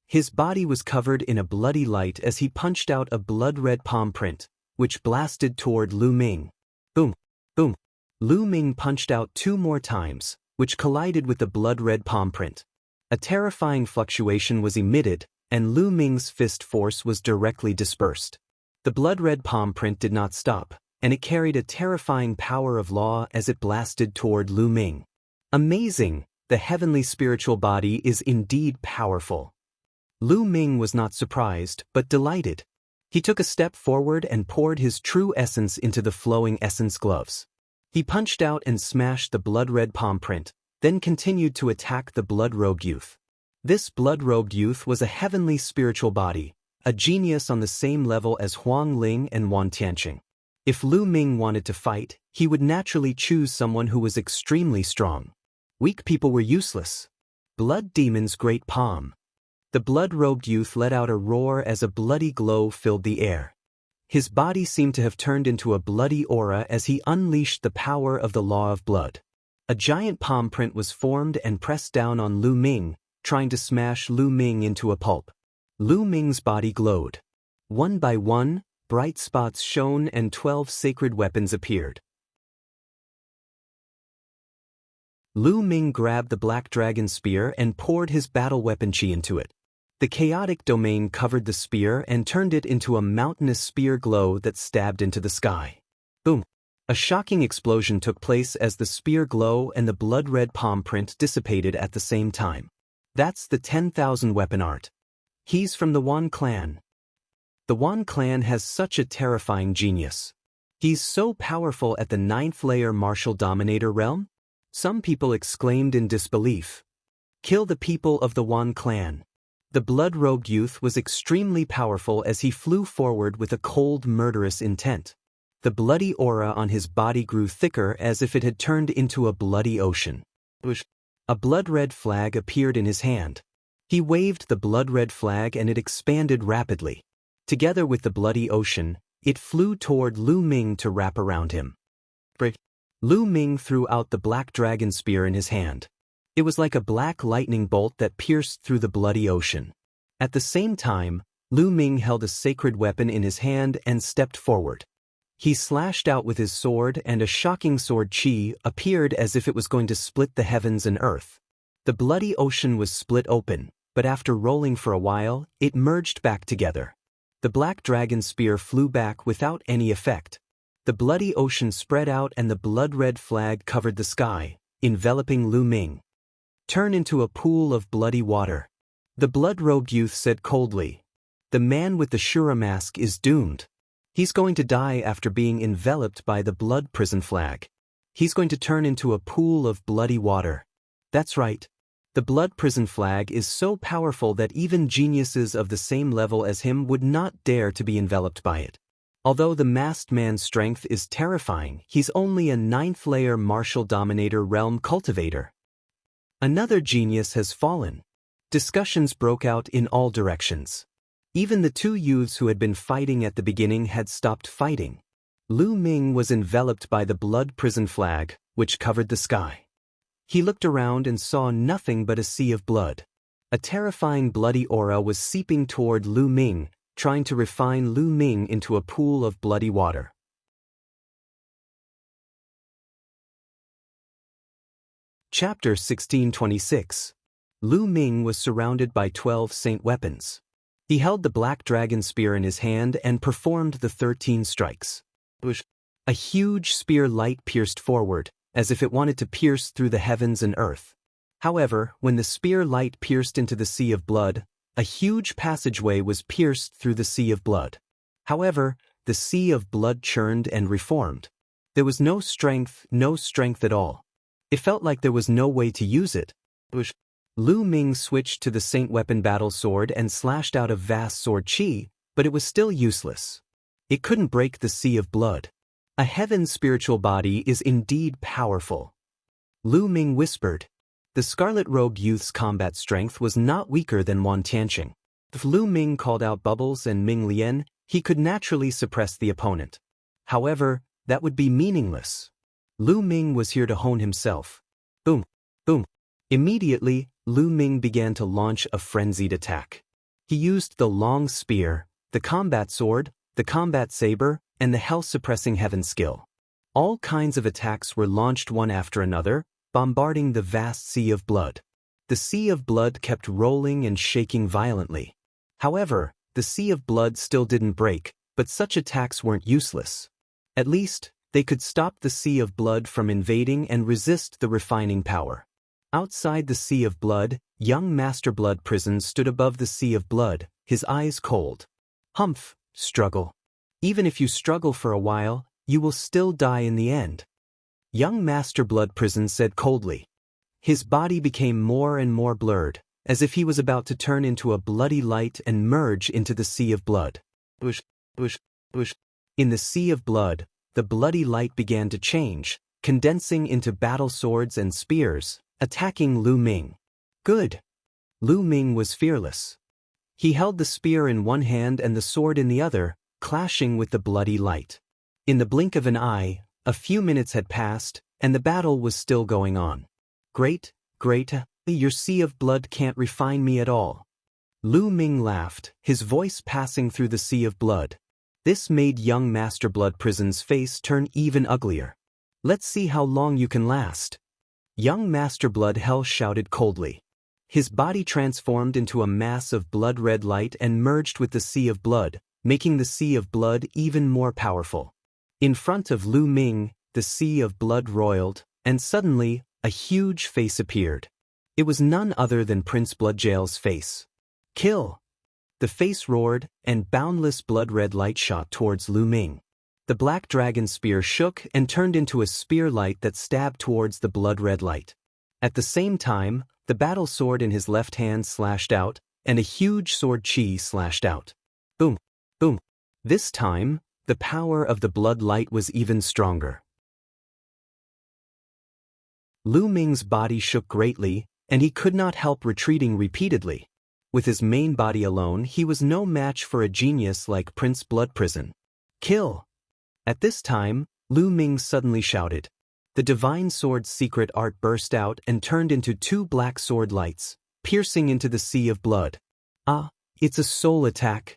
His body was covered in a bloody light as he punched out a blood-red palm print, which blasted toward Lu Ming. Boom! Boom! Lu Ming punched out 2 more times, which collided with the blood-red palm print. A terrifying fluctuation was emitted, and Lu Ming's fist force was directly dispersed. The blood-red palm print did not stop, and it carried a terrifying power of law as it blasted toward Lu Ming. Amazing! The heavenly spiritual body is indeed powerful. Lu Ming was not surprised, but delighted. He took a step forward and poured his true essence into the flowing essence gloves. He punched out and smashed the blood-red palm print, then continued to attack the blood-robed youth. This blood-robed youth was a heavenly spiritual body, a genius on the same level as Huang Ling and Wan Tianqing. If Lu Ming wanted to fight, he would naturally choose someone who was extremely strong. Weak people were useless. Blood Demon's great palm. The blood-robed youth let out a roar as a bloody glow filled the air. His body seemed to have turned into a bloody aura as he unleashed the power of the law of blood. A giant palm print was formed and pressed down on Lu Ming, trying to smash Lu Ming into a pulp. Lu Ming's body glowed. One by one, bright spots shone and 12 sacred weapons appeared. Lu Ming grabbed the black dragon spear and poured his battle weapon chi into it. The chaotic domain covered the spear and turned it into a mountainous spear glow that stabbed into the sky. Boom! A shocking explosion took place as the spear glow and the blood-red palm print dissipated at the same time. That's the 10,000 weapon art. He's from the Wan clan. The Wan clan has such a terrifying genius. He's so powerful at the 9th layer martial dominator realm? Some people exclaimed in disbelief. Kill the people of the Wan clan. The blood-robed youth was extremely powerful as he flew forward with a cold, murderous intent. The bloody aura on his body grew thicker as if it had turned into a bloody ocean. A blood-red flag appeared in his hand. He waved the blood-red flag and it expanded rapidly. Together with the bloody ocean, it flew toward Lu Ming to wrap around him. Lu Ming threw out the black dragon spear in his hand. It was like a black lightning bolt that pierced through the bloody ocean. At the same time, Lu Ming held a sacred weapon in his hand and stepped forward. He slashed out with his sword and a shocking sword chi appeared as if it was going to split the heavens and earth. The bloody ocean was split open, but after rolling for a while, it merged back together. The black dragon spear flew back without any effect. The bloody ocean spread out and the blood-red flag covered the sky, enveloping Lu Ming. Turn into a pool of bloody water. The blood-robed youth said coldly. The man with the Shura mask is doomed. He's going to die after being enveloped by the blood prison flag. He's going to turn into a pool of bloody water. That's right. The blood prison flag is so powerful that even geniuses of the same level as him would not dare to be enveloped by it. Although the masked man's strength is terrifying, he's only a 9th layer martial dominator realm cultivator. Another genius has fallen. Discussions broke out in all directions. Even the two youths who had been fighting at the beginning had stopped fighting. Lu Ming was enveloped by the blood prison flag, which covered the sky. He looked around and saw nothing but a sea of blood. A terrifying bloody aura was seeping toward Lu Ming, trying to refine Lu Ming into a pool of bloody water. Chapter 1626. Lu Ming was surrounded by 12 saint weapons. He held the black dragon spear in his hand and performed the 13 strikes. A huge spear light pierced forward, as if it wanted to pierce through the heavens and earth. However, when the spear light pierced into the sea of blood, a huge passageway was pierced through the sea of blood. However, the sea of blood churned and reformed. There was no strength at all. It felt like there was no way to use it. Lu Ming switched to the saint weapon battle sword and slashed out a vast sword chi, but it was still useless. It couldn't break the sea of blood. A heaven's spiritual body is indeed powerful. Lu Ming whispered. The scarlet-robed youth's combat strength was not weaker than Wan Tianqing. If Lu Ming called out bubbles and Ming Lian, he could naturally suppress the opponent. However, that would be meaningless. Lu Ming was here to hone himself. Boom, boom. Immediately, Lu Ming began to launch a frenzied attack. He used the long spear, the combat sword, the combat saber, and the hell-suppressing heaven skill. All kinds of attacks were launched one after another, bombarding the vast sea of blood. The sea of blood kept rolling and shaking violently. However, the sea of blood still didn't break, but such attacks weren't useless. At least, they could stop the sea of blood from invading and resist the refining power. Outside the sea of blood, young Master Blood Prison stood above the sea of blood, his eyes cold. Humph, struggle. Even if you struggle for a while, you will still die in the end. Young Master Blood Prison said coldly. His body became more and more blurred, as if he was about to turn into a bloody light and merge into the sea of blood. In the sea of blood, the bloody light began to change, condensing into battle swords and spears, attacking Lu Ming. Good. Lu Ming was fearless. He held the spear in one hand and the sword in the other, clashing with the bloody light. In the blink of an eye, a few minutes had passed, and the battle was still going on. Great, your sea of blood can't refine me at all. Lu Ming laughed, his voice passing through the sea of blood. This made young Master Blood Prison's face turn even uglier. Let's see how long you can last. Young Master Blood Hell shouted coldly. His body transformed into a mass of blood-red light and merged with the sea of blood, making the sea of blood even more powerful. In front of Lu Ming, the sea of blood roiled, and suddenly, a huge face appeared. It was none other than Prince Bloodjail's face. Kill! The face roared, and boundless blood-red light shot towards Lu Ming. The black dragon spear shook and turned into a spear light that stabbed towards the blood-red light. At the same time, the battle sword in his left hand slashed out, and a huge sword chi slashed out. Boom, boom. This time, the power of the blood light was even stronger. Lu Ming's body shook greatly, and he could not help retreating repeatedly. With his main body alone, he was no match for a genius like Prince Blood Prison. Kill! At this time, Lu Ming suddenly shouted. The divine sword's secret art burst out and turned into two black sword lights, piercing into the sea of blood. Ah, it's a soul attack.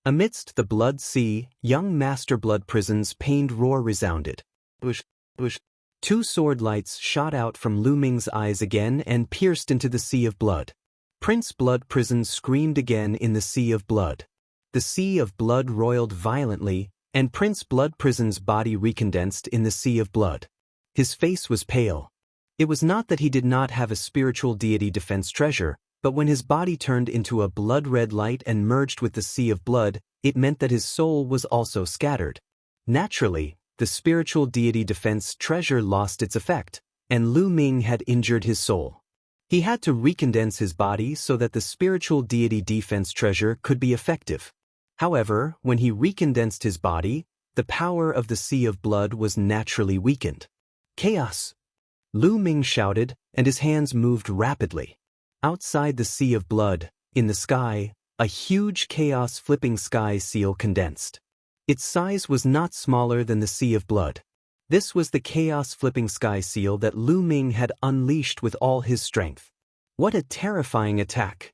Amidst the blood sea, young Master Blood Prison's pained roar resounded. Bush, bush. Two sword lights shot out from Lu Ming's eyes again and pierced into the sea of blood. Prince Blood Prison screamed again in the sea of blood. The sea of blood roiled violently, and Prince Blood Prison's body recondensed in the sea of blood. His face was pale. It was not that he did not have a spiritual deity defense treasure, but when his body turned into a blood-red light and merged with the sea of blood, it meant that his soul was also scattered. Naturally, the spiritual deity defense treasure lost its effect, and Lu Ming had injured his soul. He had to recondense his body so that the spiritual deity defense treasure could be effective. However, when he recondensed his body, the power of the sea of blood was naturally weakened. Chaos! Lu Ming shouted, and his hands moved rapidly. Outside the sea of blood, in the sky, a huge chaos flipping sky seal condensed. Its size was not smaller than the sea of blood. This was the chaos flipping sky seal that Lu Ming had unleashed with all his strength. What a terrifying attack!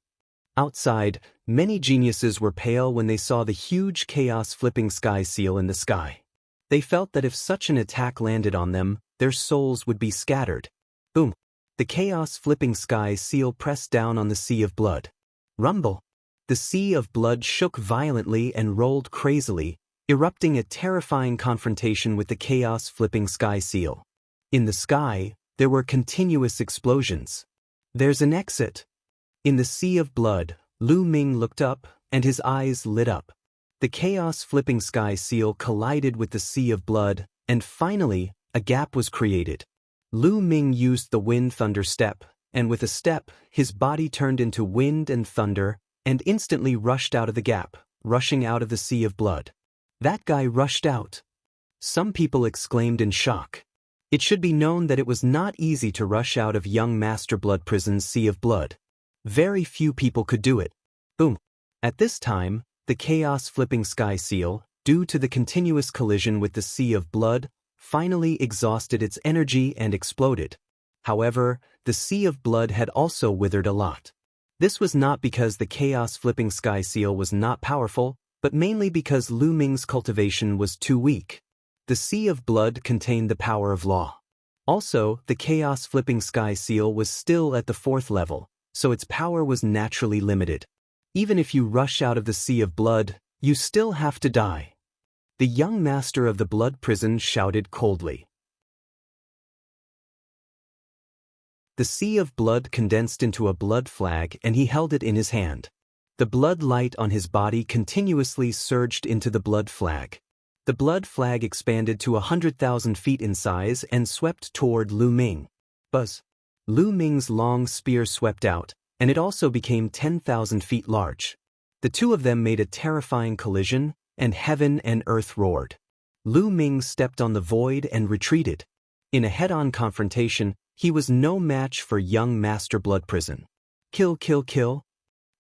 Outside, many geniuses were pale when they saw the huge chaos flipping sky seal in the sky. They felt that if such an attack landed on them, their souls would be scattered. Boom! The chaos flipping sky seal pressed down on the sea of blood. Rumble! The sea of blood shook violently and rolled crazily, erupting a terrifying confrontation with the chaos flipping sky seal. In the sky, there were continuous explosions. There's an exit. In the sea of blood, Lu Ming looked up, and his eyes lit up. The chaos flipping sky seal collided with the sea of blood, and finally, a gap was created. Lu Ming used the wind thunder step, and with a step, his body turned into wind and thunder, and instantly rushed out of the gap, rushing out of the sea of blood. That guy rushed out. Some people exclaimed in shock. It should be known that it was not easy to rush out of young Master Blood Prison's sea of blood. Very few people could do it. Boom. At this time, the chaos flipping sky seal, due to the continuous collision with the sea of blood, finally exhausted its energy and exploded. However, the sea of blood had also withered a lot. This was not because the chaos flipping sky seal was not powerful, but mainly because Lu Ming's cultivation was too weak. The sea of blood contained the power of law. Also, the chaos flipping sky seal was still at the 4th level, so its power was naturally limited. Even if you rush out of the sea of blood, you still have to die. The young master of the blood prison shouted coldly. The sea of blood condensed into a blood flag and he held it in his hand. The blood light on his body continuously surged into the blood flag. The blood flag expanded to 100,000 feet in size and swept toward Lu Ming. Buzz! Lu Ming's long spear swept out, and it also became 10,000 feet large. The two of them made a terrifying collision, and heaven and earth roared. Lu Ming stepped on the void and retreated. In a head-on confrontation, he was no match for young Master Blood Prison. Kill, kill, kill.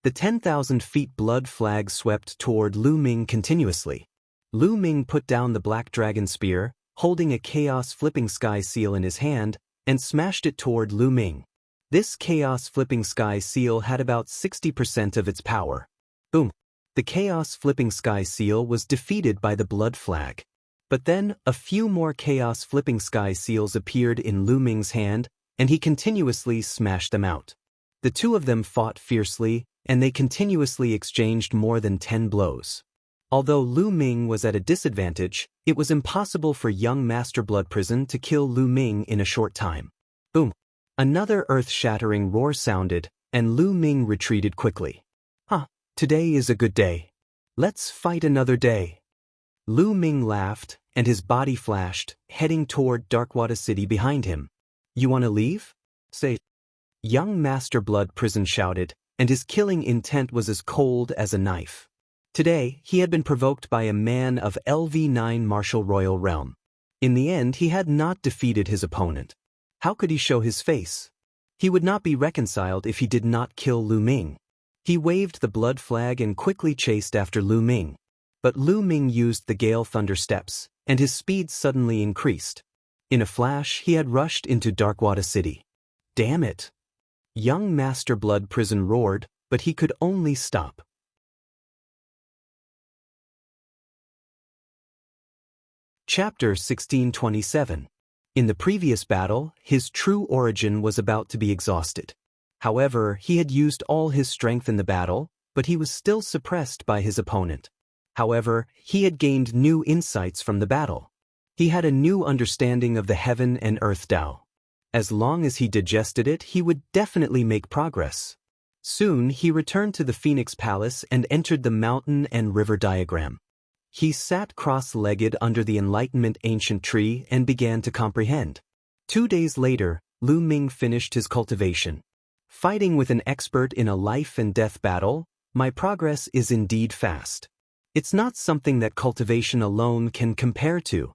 The 10,000 feet blood flag swept toward Lu Ming continuously. Lu Ming put down the black dragon spear, holding a chaos flipping sky seal in his hand, and smashed it toward Lu Ming. This chaos flipping sky seal had about 60% of its power. Boom! The chaos flipping sky seal was defeated by the blood flag. But then, a few more chaos flipping sky seals appeared in Lu Ming's hand, and he continuously smashed them out. The two of them fought fiercely, and they continuously exchanged more than 10 blows. Although Lu Ming was at a disadvantage, it was impossible for young Master Blood Prison to kill Lu Ming in a short time. Boom! Another earth-shattering roar sounded, and Lu Ming retreated quickly. Today is a good day. Let's fight another day. Lu Ming laughed, and his body flashed, heading toward Darkwater City behind him. You want to leave? Say. Young Master Blood Prison shouted, and his killing intent was as cold as a knife. Today, he had been provoked by a man of LV9 Martial Royal Realm. In the end, he had not defeated his opponent. How could he show his face? He would not be reconciled if he did not kill Lu Ming. He waved the blood flag and quickly chased after Lu Ming. But Lu Ming used the Gale Thunder Steps, and his speed suddenly increased. In a flash, he had rushed into Darkwater City. Damn it! Young Master Blood Prison roared, but he could only stop. Chapter 1627. In the previous battle, his true origin was about to be exhausted. However, he had used all his strength in the battle, but he was still suppressed by his opponent. However, he had gained new insights from the battle. He had a new understanding of the heaven and earth Tao. As long as he digested it, he would definitely make progress. Soon, he returned to the Phoenix Palace and entered the mountain and river diagram. He sat cross-legged under the Enlightenment ancient tree and began to comprehend. 2 days later, Lu Ming finished his cultivation. Fighting with an expert in a life-and-death battle, my progress is indeed fast. It's not something that cultivation alone can compare to.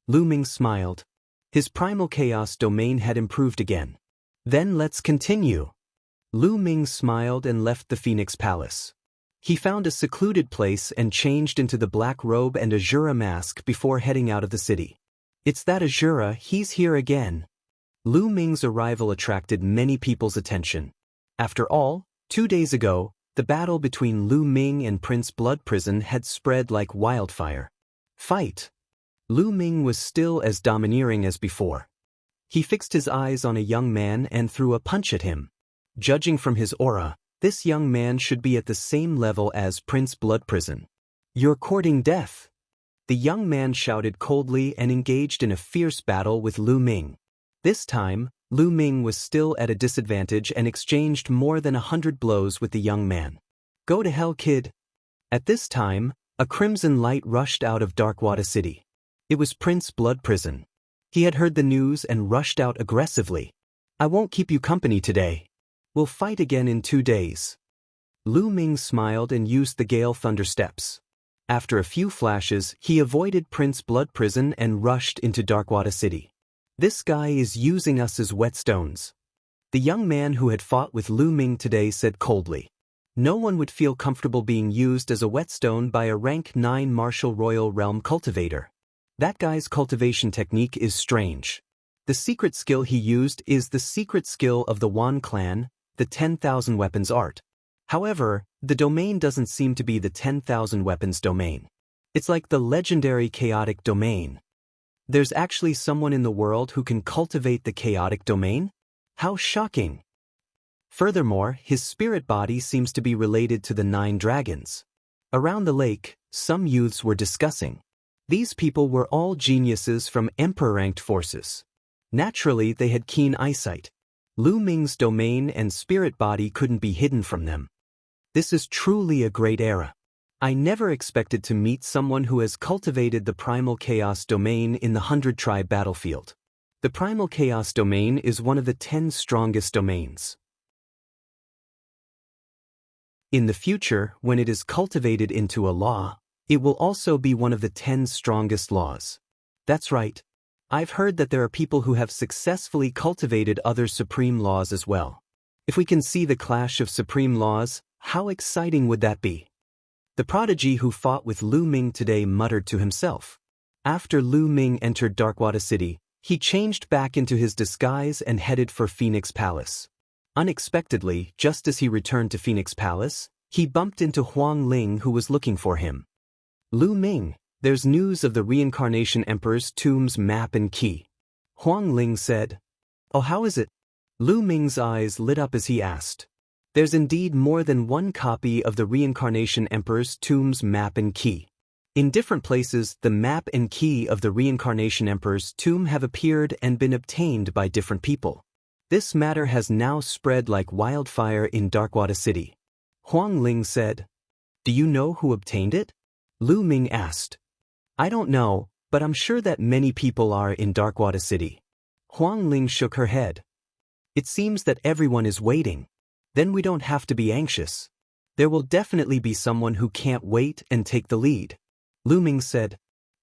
Lu Ming smiled. His primal chaos domain had improved again. Then let's continue. Lu Ming smiled and left the Phoenix Palace. He found a secluded place and changed into the black robe and Azura mask before heading out of the city. It's that Azura, he's here again. Lu Ming's arrival attracted many people's attention. After all, 2 days ago, the battle between Lu Ming and Prince Blood Prison had spread like wildfire. Fight! Lu Ming was still as domineering as before. He fixed his eyes on a young man and threw a punch at him. Judging from his aura, this young man should be at the same level as Prince Blood Prison. You're courting death. The young man shouted coldly and engaged in a fierce battle with Lu Ming. This time, Lu Ming was still at a disadvantage and exchanged more than 100 blows with the young man. Go to hell, kid. At this time, a crimson light rushed out of Darkwater City. It was Prince Blood Prison. He had heard the news and rushed out aggressively. I won't keep you company today. We'll fight again in 2 days. Lu Ming smiled and used the Gale Thunder Steps. After a few flashes, he avoided Prince Blood Prison and rushed into Darkwater City. This guy is using us as whetstones. The young man who had fought with Lu Ming today said coldly. No one would feel comfortable being used as a whetstone by a rank 9 Martial Royal Realm cultivator. That guy's cultivation technique is strange. The secret skill he used is the secret skill of the Wan clan, the 10,000 weapons art. However, the domain doesn't seem to be the 10,000 weapons domain. It's like the legendary chaotic domain. There's actually someone in the world who can cultivate the chaotic domain? How shocking! Furthermore, his spirit body seems to be related to the 9 dragons. Around the lake, some youths were discussing. These people were all geniuses from Emperor-ranked forces. Naturally, they had keen eyesight. Lu Ming's domain and spirit body couldn't be hidden from them. This is truly a great era. I never expected to meet someone who has cultivated the Primal Chaos domain in the 100-tribe battlefield. The Primal Chaos domain is one of the 10 strongest domains. In the future, when it is cultivated into a law, It will also be one of the 10 strongest laws. That's right. I've heard that there are people who have successfully cultivated other supreme laws as well. If we can see the clash of supreme laws, how exciting would that be? The prodigy who fought with Lu Ming today muttered to himself. After Lu Ming entered Darkwater City, he changed back into his disguise and headed for Phoenix Palace. Unexpectedly, just as he returned to Phoenix Palace, he bumped into Huang Ling, who was looking for him. Lu Ming, there's news of the Reincarnation Emperor's tomb's map and key. Huang Ling said. Oh, how is it? Lu Ming's eyes lit up as he asked. There's indeed more than one copy of the Reincarnation Emperor's tomb's map and key. In different places, the map and key of the Reincarnation Emperor's tomb have appeared and been obtained by different people. This matter has now spread like wildfire in Darkwater City. Huang Ling said. Do you know who obtained it? Lu Ming asked. I don't know, but I'm sure that many people are in Darkwater City. Huang Ling shook her head. It seems that everyone is waiting. Then we don't have to be anxious. There will definitely be someone who can't wait and take the lead. Lu Ming said.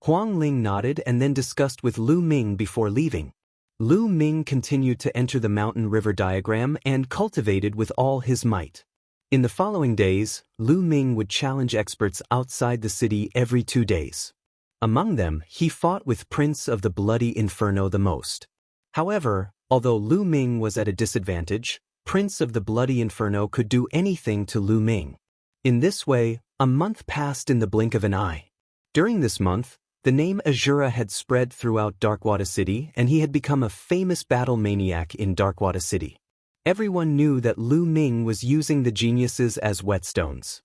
Huang Ling nodded and then discussed with Lu Ming before leaving. Lu Ming continued to enter the mountain river diagram and cultivated with all his might. In the following days, Lu Ming would challenge experts outside the city every 2 days. Among them, he fought with Prince of the Bloody Inferno the most. However, although Lu Ming was at a disadvantage, Prince of the Bloody Inferno could do anything to Lu Ming. In this way, a month passed in the blink of an eye. During this month, the name Azura had spread throughout Darkwater City and he had become a famous battle maniac in Darkwater City. Everyone knew that Lu Ming was using the geniuses as whetstones.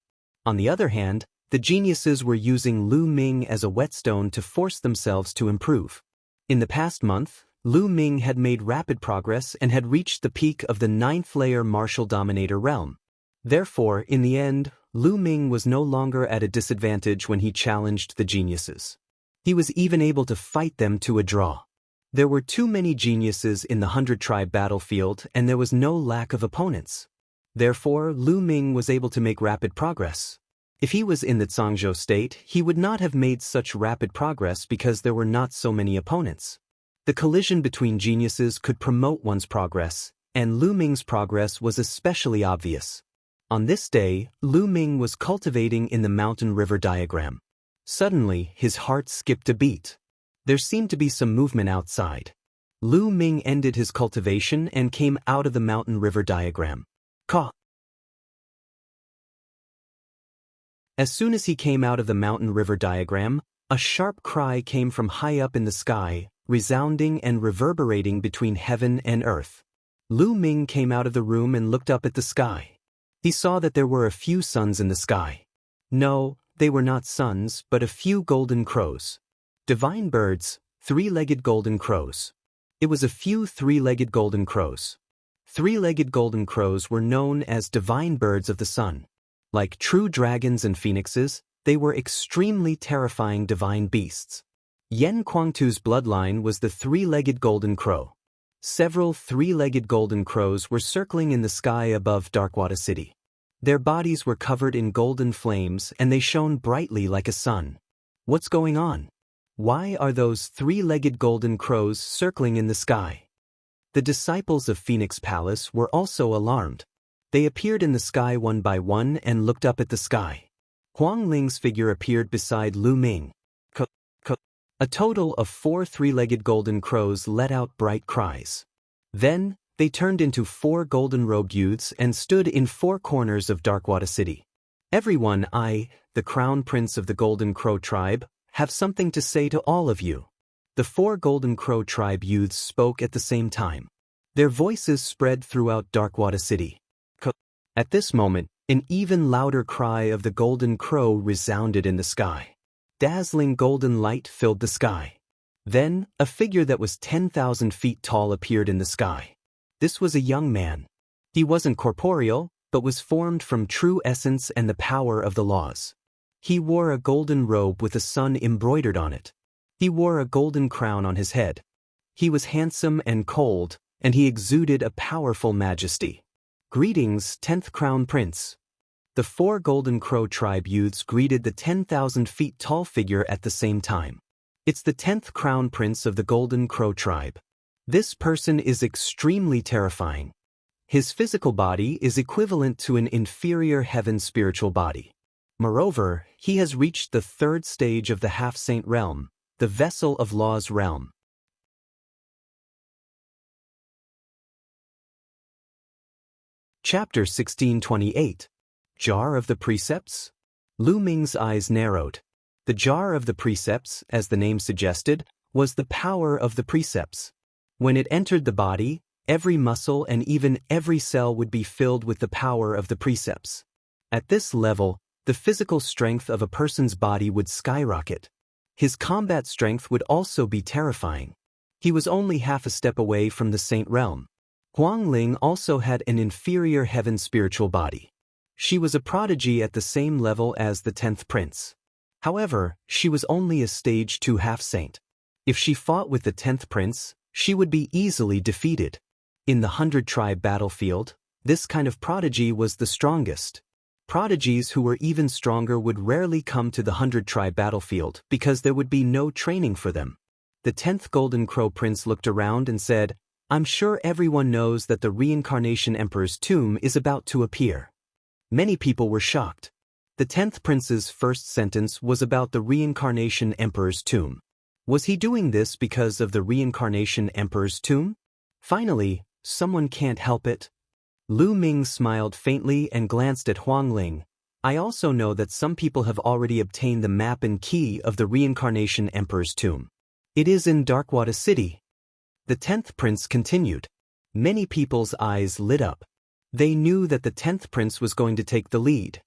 On the other hand, the geniuses were using Lu Ming as a whetstone to force themselves to improve. In the past month, Lu Ming had made rapid progress and had reached the peak of the 9th layer martial dominator realm. Therefore, in the end, Lu Ming was no longer at a disadvantage when he challenged the geniuses. He was even able to fight them to a draw. There were too many geniuses in the 100-tribe battlefield and there was no lack of opponents. Therefore, Lu Ming was able to make rapid progress. If he was in the Zhangzhou state, he would not have made such rapid progress because there were not so many opponents. The collision between geniuses could promote one's progress, and Lu Ming's progress was especially obvious. On this day, Lu Ming was cultivating in the mountain river diagram. Suddenly, his heart skipped a beat. There seemed to be some movement outside. Lu Ming ended his cultivation and came out of the mountain river diagram. Caw! As soon as he came out of the mountain river diagram, a sharp cry came from high up in the sky, resounding and reverberating between heaven and earth. Lu Ming came out of the room and looked up at the sky. He saw that there were a few suns in the sky. No, they were not suns, but a few golden crows. Divine birds, 3-legged golden crows. It was a few 3-legged golden crows. 3-legged golden crows were known as divine birds of the sun. Like true dragons and phoenixes, they were extremely terrifying divine beasts. Yen Kuangtu's bloodline was the 3-legged golden crow. Several 3-legged golden crows were circling in the sky above Darkwater City. Their bodies were covered in golden flames and they shone brightly like a sun. What's going on? Why are those 3-legged golden crows circling in the sky? The disciples of Phoenix Palace were also alarmed. They appeared in the sky one by one and looked up at the sky. Huang Ling's figure appeared beside Lu Ming. A total of 4 3-legged golden crows let out bright cries. Then, they turned into 4 golden-robed youths and stood in 4 corners of Darkwater City. Everyone, I, the Crown Prince of the Golden Crow tribe, have something to say to all of you. The 4 Golden Crow tribe youths spoke at the same time. Their voices spread throughout Darkwater City. At this moment, an even louder cry of the Golden Crow resounded in the sky. Dazzling golden light filled the sky. Then, a figure that was 10,000 feet tall appeared in the sky. This was a young man. He wasn't corporeal, but was formed from true essence and the power of the laws. He wore a golden robe with a sun embroidered on it. He wore a golden crown on his head. He was handsome and cold, and he exuded a powerful majesty. Greetings, 10th Crown Prince. The 4 Golden Crow tribe youths greeted the 10,000 feet tall figure at the same time. It's the 10th crown prince of the Golden Crow tribe. This person is extremely terrifying. His physical body is equivalent to an inferior heaven spiritual body. Moreover, he has reached the 3rd stage of the half-saint realm, the vessel of law's realm. Chapter 1628. Jar of the Precepts? Lu Ming's eyes narrowed. The jar of the precepts, as the name suggested, was the power of the precepts. When it entered the body, every muscle and even every cell would be filled with the power of the precepts. At this level, the physical strength of a person's body would skyrocket. His combat strength would also be terrifying. He was only half a step away from the saint realm. Huang Ling also had an inferior heaven spiritual body. She was a prodigy at the same level as the 10th prince. However, she was only a stage 2 half-saint. If she fought with the 10th prince, she would be easily defeated. In the 100-tribe battlefield, this kind of prodigy was the strongest. Prodigies who were even stronger would rarely come to the 100-tribe battlefield because there would be no training for them. The 10th Golden Crow Prince looked around and said, "I'm sure everyone knows that the Reincarnation Emperor's tomb is about to appear." Many people were shocked. The 10th Prince's first sentence was about the Reincarnation Emperor's tomb. Was he doing this because of the Reincarnation Emperor's tomb? Finally, someone can't help it. Lu Ming smiled faintly and glanced at Huang Ling. "I also know that some people have already obtained the map and key of the Reincarnation Emperor's tomb. It is in Darkwater City." The 10th Prince continued. Many people's eyes lit up. They knew that the 10th Prince was going to take the lead.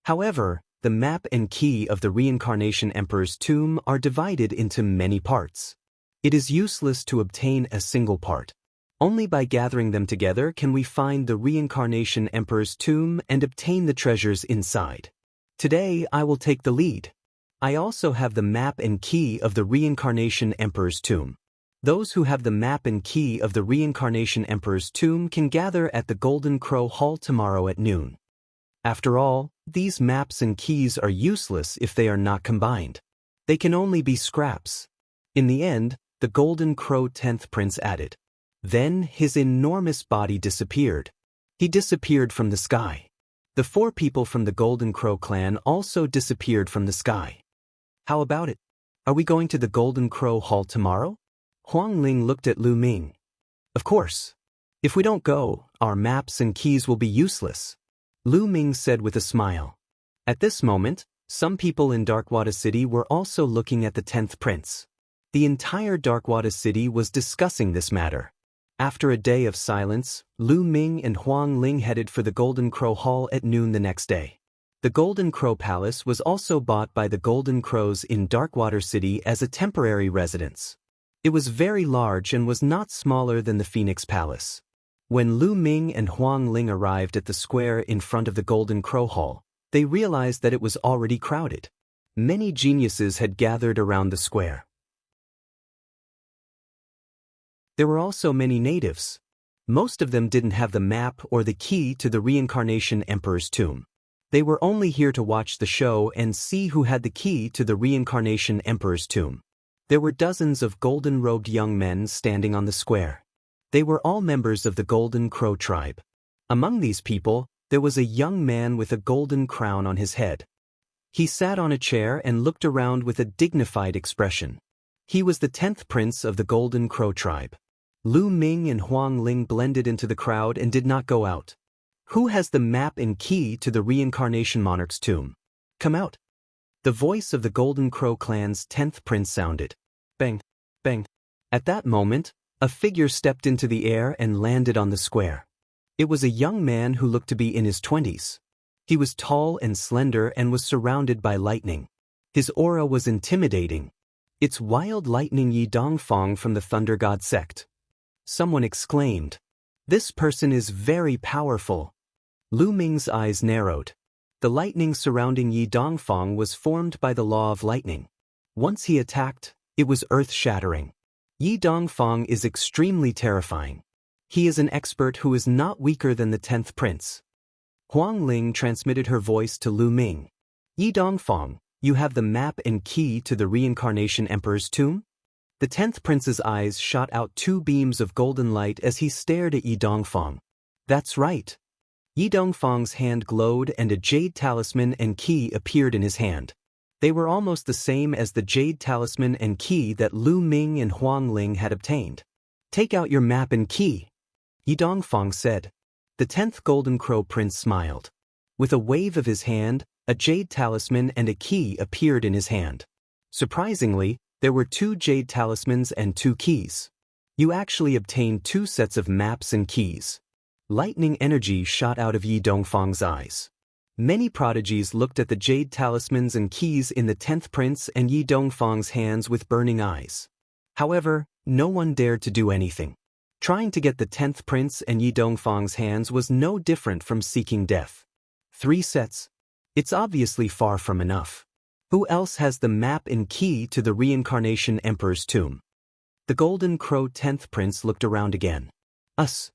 However, the map and key of the Reincarnation Emperor's tomb are divided into many parts. It is useless to obtain a single part. Only by gathering them together can we find the Reincarnation Emperor's tomb and obtain the treasures inside. Today, I will take the lead. I also have the map and key of the Reincarnation Emperor's tomb. Those who have the map and key of the Reincarnation Emperor's tomb can gather at the Golden Crow Hall tomorrow at noon. After all, these maps and keys are useless if they are not combined. They can only be scraps. In the end, the Golden Crow 10th Prince added. Then his enormous body disappeared. He disappeared from the sky. The 4 people from the Golden Crow clan also disappeared from the sky. How about it? Are we going to the Golden Crow Hall tomorrow? Huang Ling looked at Lu Ming. Of course. If we don't go, our maps and keys will be useless, Lu Ming said with a smile. At this moment, some people in Darkwater City were also looking at the 10th Prince. The entire Darkwater City was discussing this matter. After a day of silence, Lu Ming and Huang Ling headed for the Golden Crow Hall at noon the next day. The Golden Crow Palace was also bought by the Golden Crows in Darkwater City as a temporary residence. It was very large and was not smaller than the Phoenix Palace. When Lu Ming and Huang Ling arrived at the square in front of the Golden Crow Hall, they realized that it was already crowded. Many geniuses had gathered around the square. There were also many natives. Most of them didn't have the map or the key to the Reincarnation Emperor's tomb. They were only here to watch the show and see who had the key to the Reincarnation Emperor's tomb. There were dozens of golden-robed young men standing on the square. They were all members of the Golden Crow tribe. Among these people, there was a young man with a golden crown on his head. He sat on a chair and looked around with a dignified expression. He was the 10th Prince of the Golden Crow tribe. Lu Ming and Huang Ling blended into the crowd and did not go out. Who has the map and key to the Reincarnation Monarch's tomb? Come out. The voice of the Golden Crow clan's 10th Prince sounded. Bang, bang. At that moment, a figure stepped into the air and landed on the square. It was a young man who looked to be in his 20s. He was tall and slender and was surrounded by lightning. His aura was intimidating. It's wild lightning Yi Dongfang from the Thunder God sect. Someone exclaimed. This person is very powerful. Lu Ming's eyes narrowed. The lightning surrounding Yi Dongfang was formed by the law of lightning. Once he attacked, it was earth-shattering. Yi Dongfang is extremely terrifying. He is an expert who is not weaker than the 10th Prince. Huang Ling transmitted her voice to Lu Ming. Yi Dongfang, you have the map and key to the Reincarnation Emperor's tomb? The 10th prince's eyes shot out 2 beams of golden light as he stared at Yi Dongfang. That's right. Yi Dongfang's hand glowed and a jade talisman and key appeared in his hand. They were almost the same as the jade talisman and key that Lu Ming and Huang Ling had obtained. Take out your map and key, Yi Dongfang said. The 10th Golden Crow Prince smiled. With a wave of his hand, a jade talisman and a key appeared in his hand. Surprisingly, there were 2 jade talismans and 2 keys. You actually obtained 2 sets of maps and keys. Lightning energy shot out of Yi Dongfang's eyes. Many prodigies looked at the jade talismans and keys in the 10th prince and Yi Dongfang's hands with burning eyes. However, no one dared to do anything. Trying to get the 10th prince and Yi Dongfang's hands was no different from seeking death. 3 sets? It's obviously far from enough. Who else has the map and key to the Reincarnation Emperor's tomb? The Golden Crow 10th prince looked around again. Us.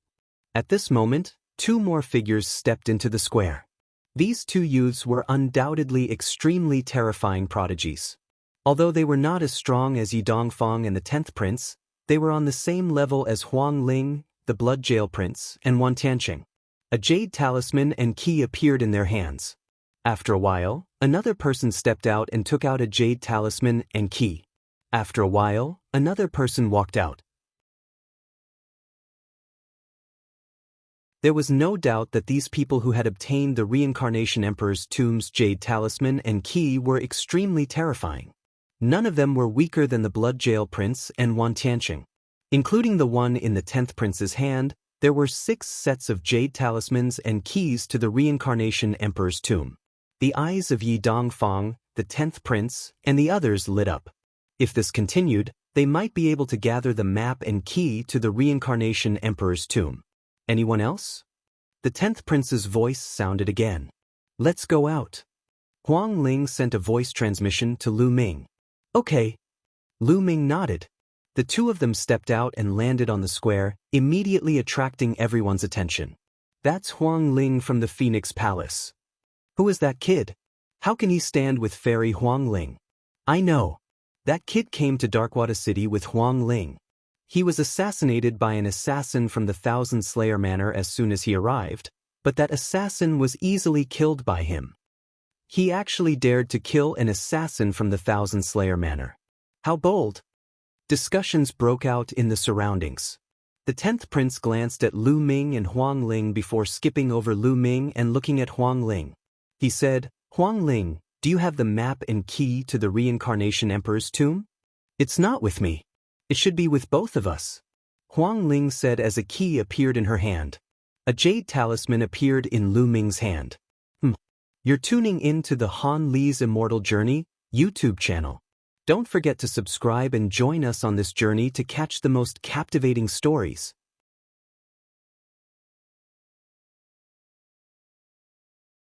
At this moment, 2 more figures stepped into the square. These 2 youths were undoubtedly extremely terrifying prodigies. Although they were not as strong as Yi Dongfang and the 10th prince, they were on the same level as Huang Ling, the Blood Jail Prince, and Wan Tianqing. A jade talisman and key appeared in their hands. After a while, another person stepped out and took out a jade talisman and key. After a while, another person walked out. There was no doubt that these people who had obtained the Reincarnation Emperor's tomb's jade talisman and key were extremely terrifying. None of them were weaker than the Blood Jail Prince and Wan Tianqing. Including the one in the 10th prince's hand, there were 6 sets of jade talismans and keys to the Reincarnation Emperor's tomb. The eyes of Yi Dongfang, the 10th prince, and the others lit up. If this continued, they might be able to gather the map and key to the Reincarnation Emperor's tomb. Anyone else? The 10th prince's voice sounded again. Let's go out. Huang Ling sent a voice transmission to Lu Ming. Okay. Lu Ming nodded. The 2 of them stepped out and landed on the square, immediately attracting everyone's attention. That's Huang Ling from the Phoenix Palace. Who is that kid? How can he stand with Fairy Huang Ling? I know. That kid came to Darkwater City with Huang Ling. He was assassinated by an assassin from the Thousand Slayer Manor as soon as he arrived, but that assassin was easily killed by him. He actually dared to kill an assassin from the Thousand Slayer Manor. How bold! Discussions broke out in the surroundings. The 10th prince glanced at Lu Ming and Huang Ling before skipping over Lu Ming and looking at Huang Ling. He said, Huang Ling, do you have the map and key to the Reincarnation Emperor's tomb? It's not with me. It should be with both of us. Huang Ling said as a key appeared in her hand. A jade talisman appeared in Lu Ming's hand. You're tuning in to the Han Li's Immortal Journey YouTube channel. Don't forget to subscribe and join us on this journey to catch the most captivating stories.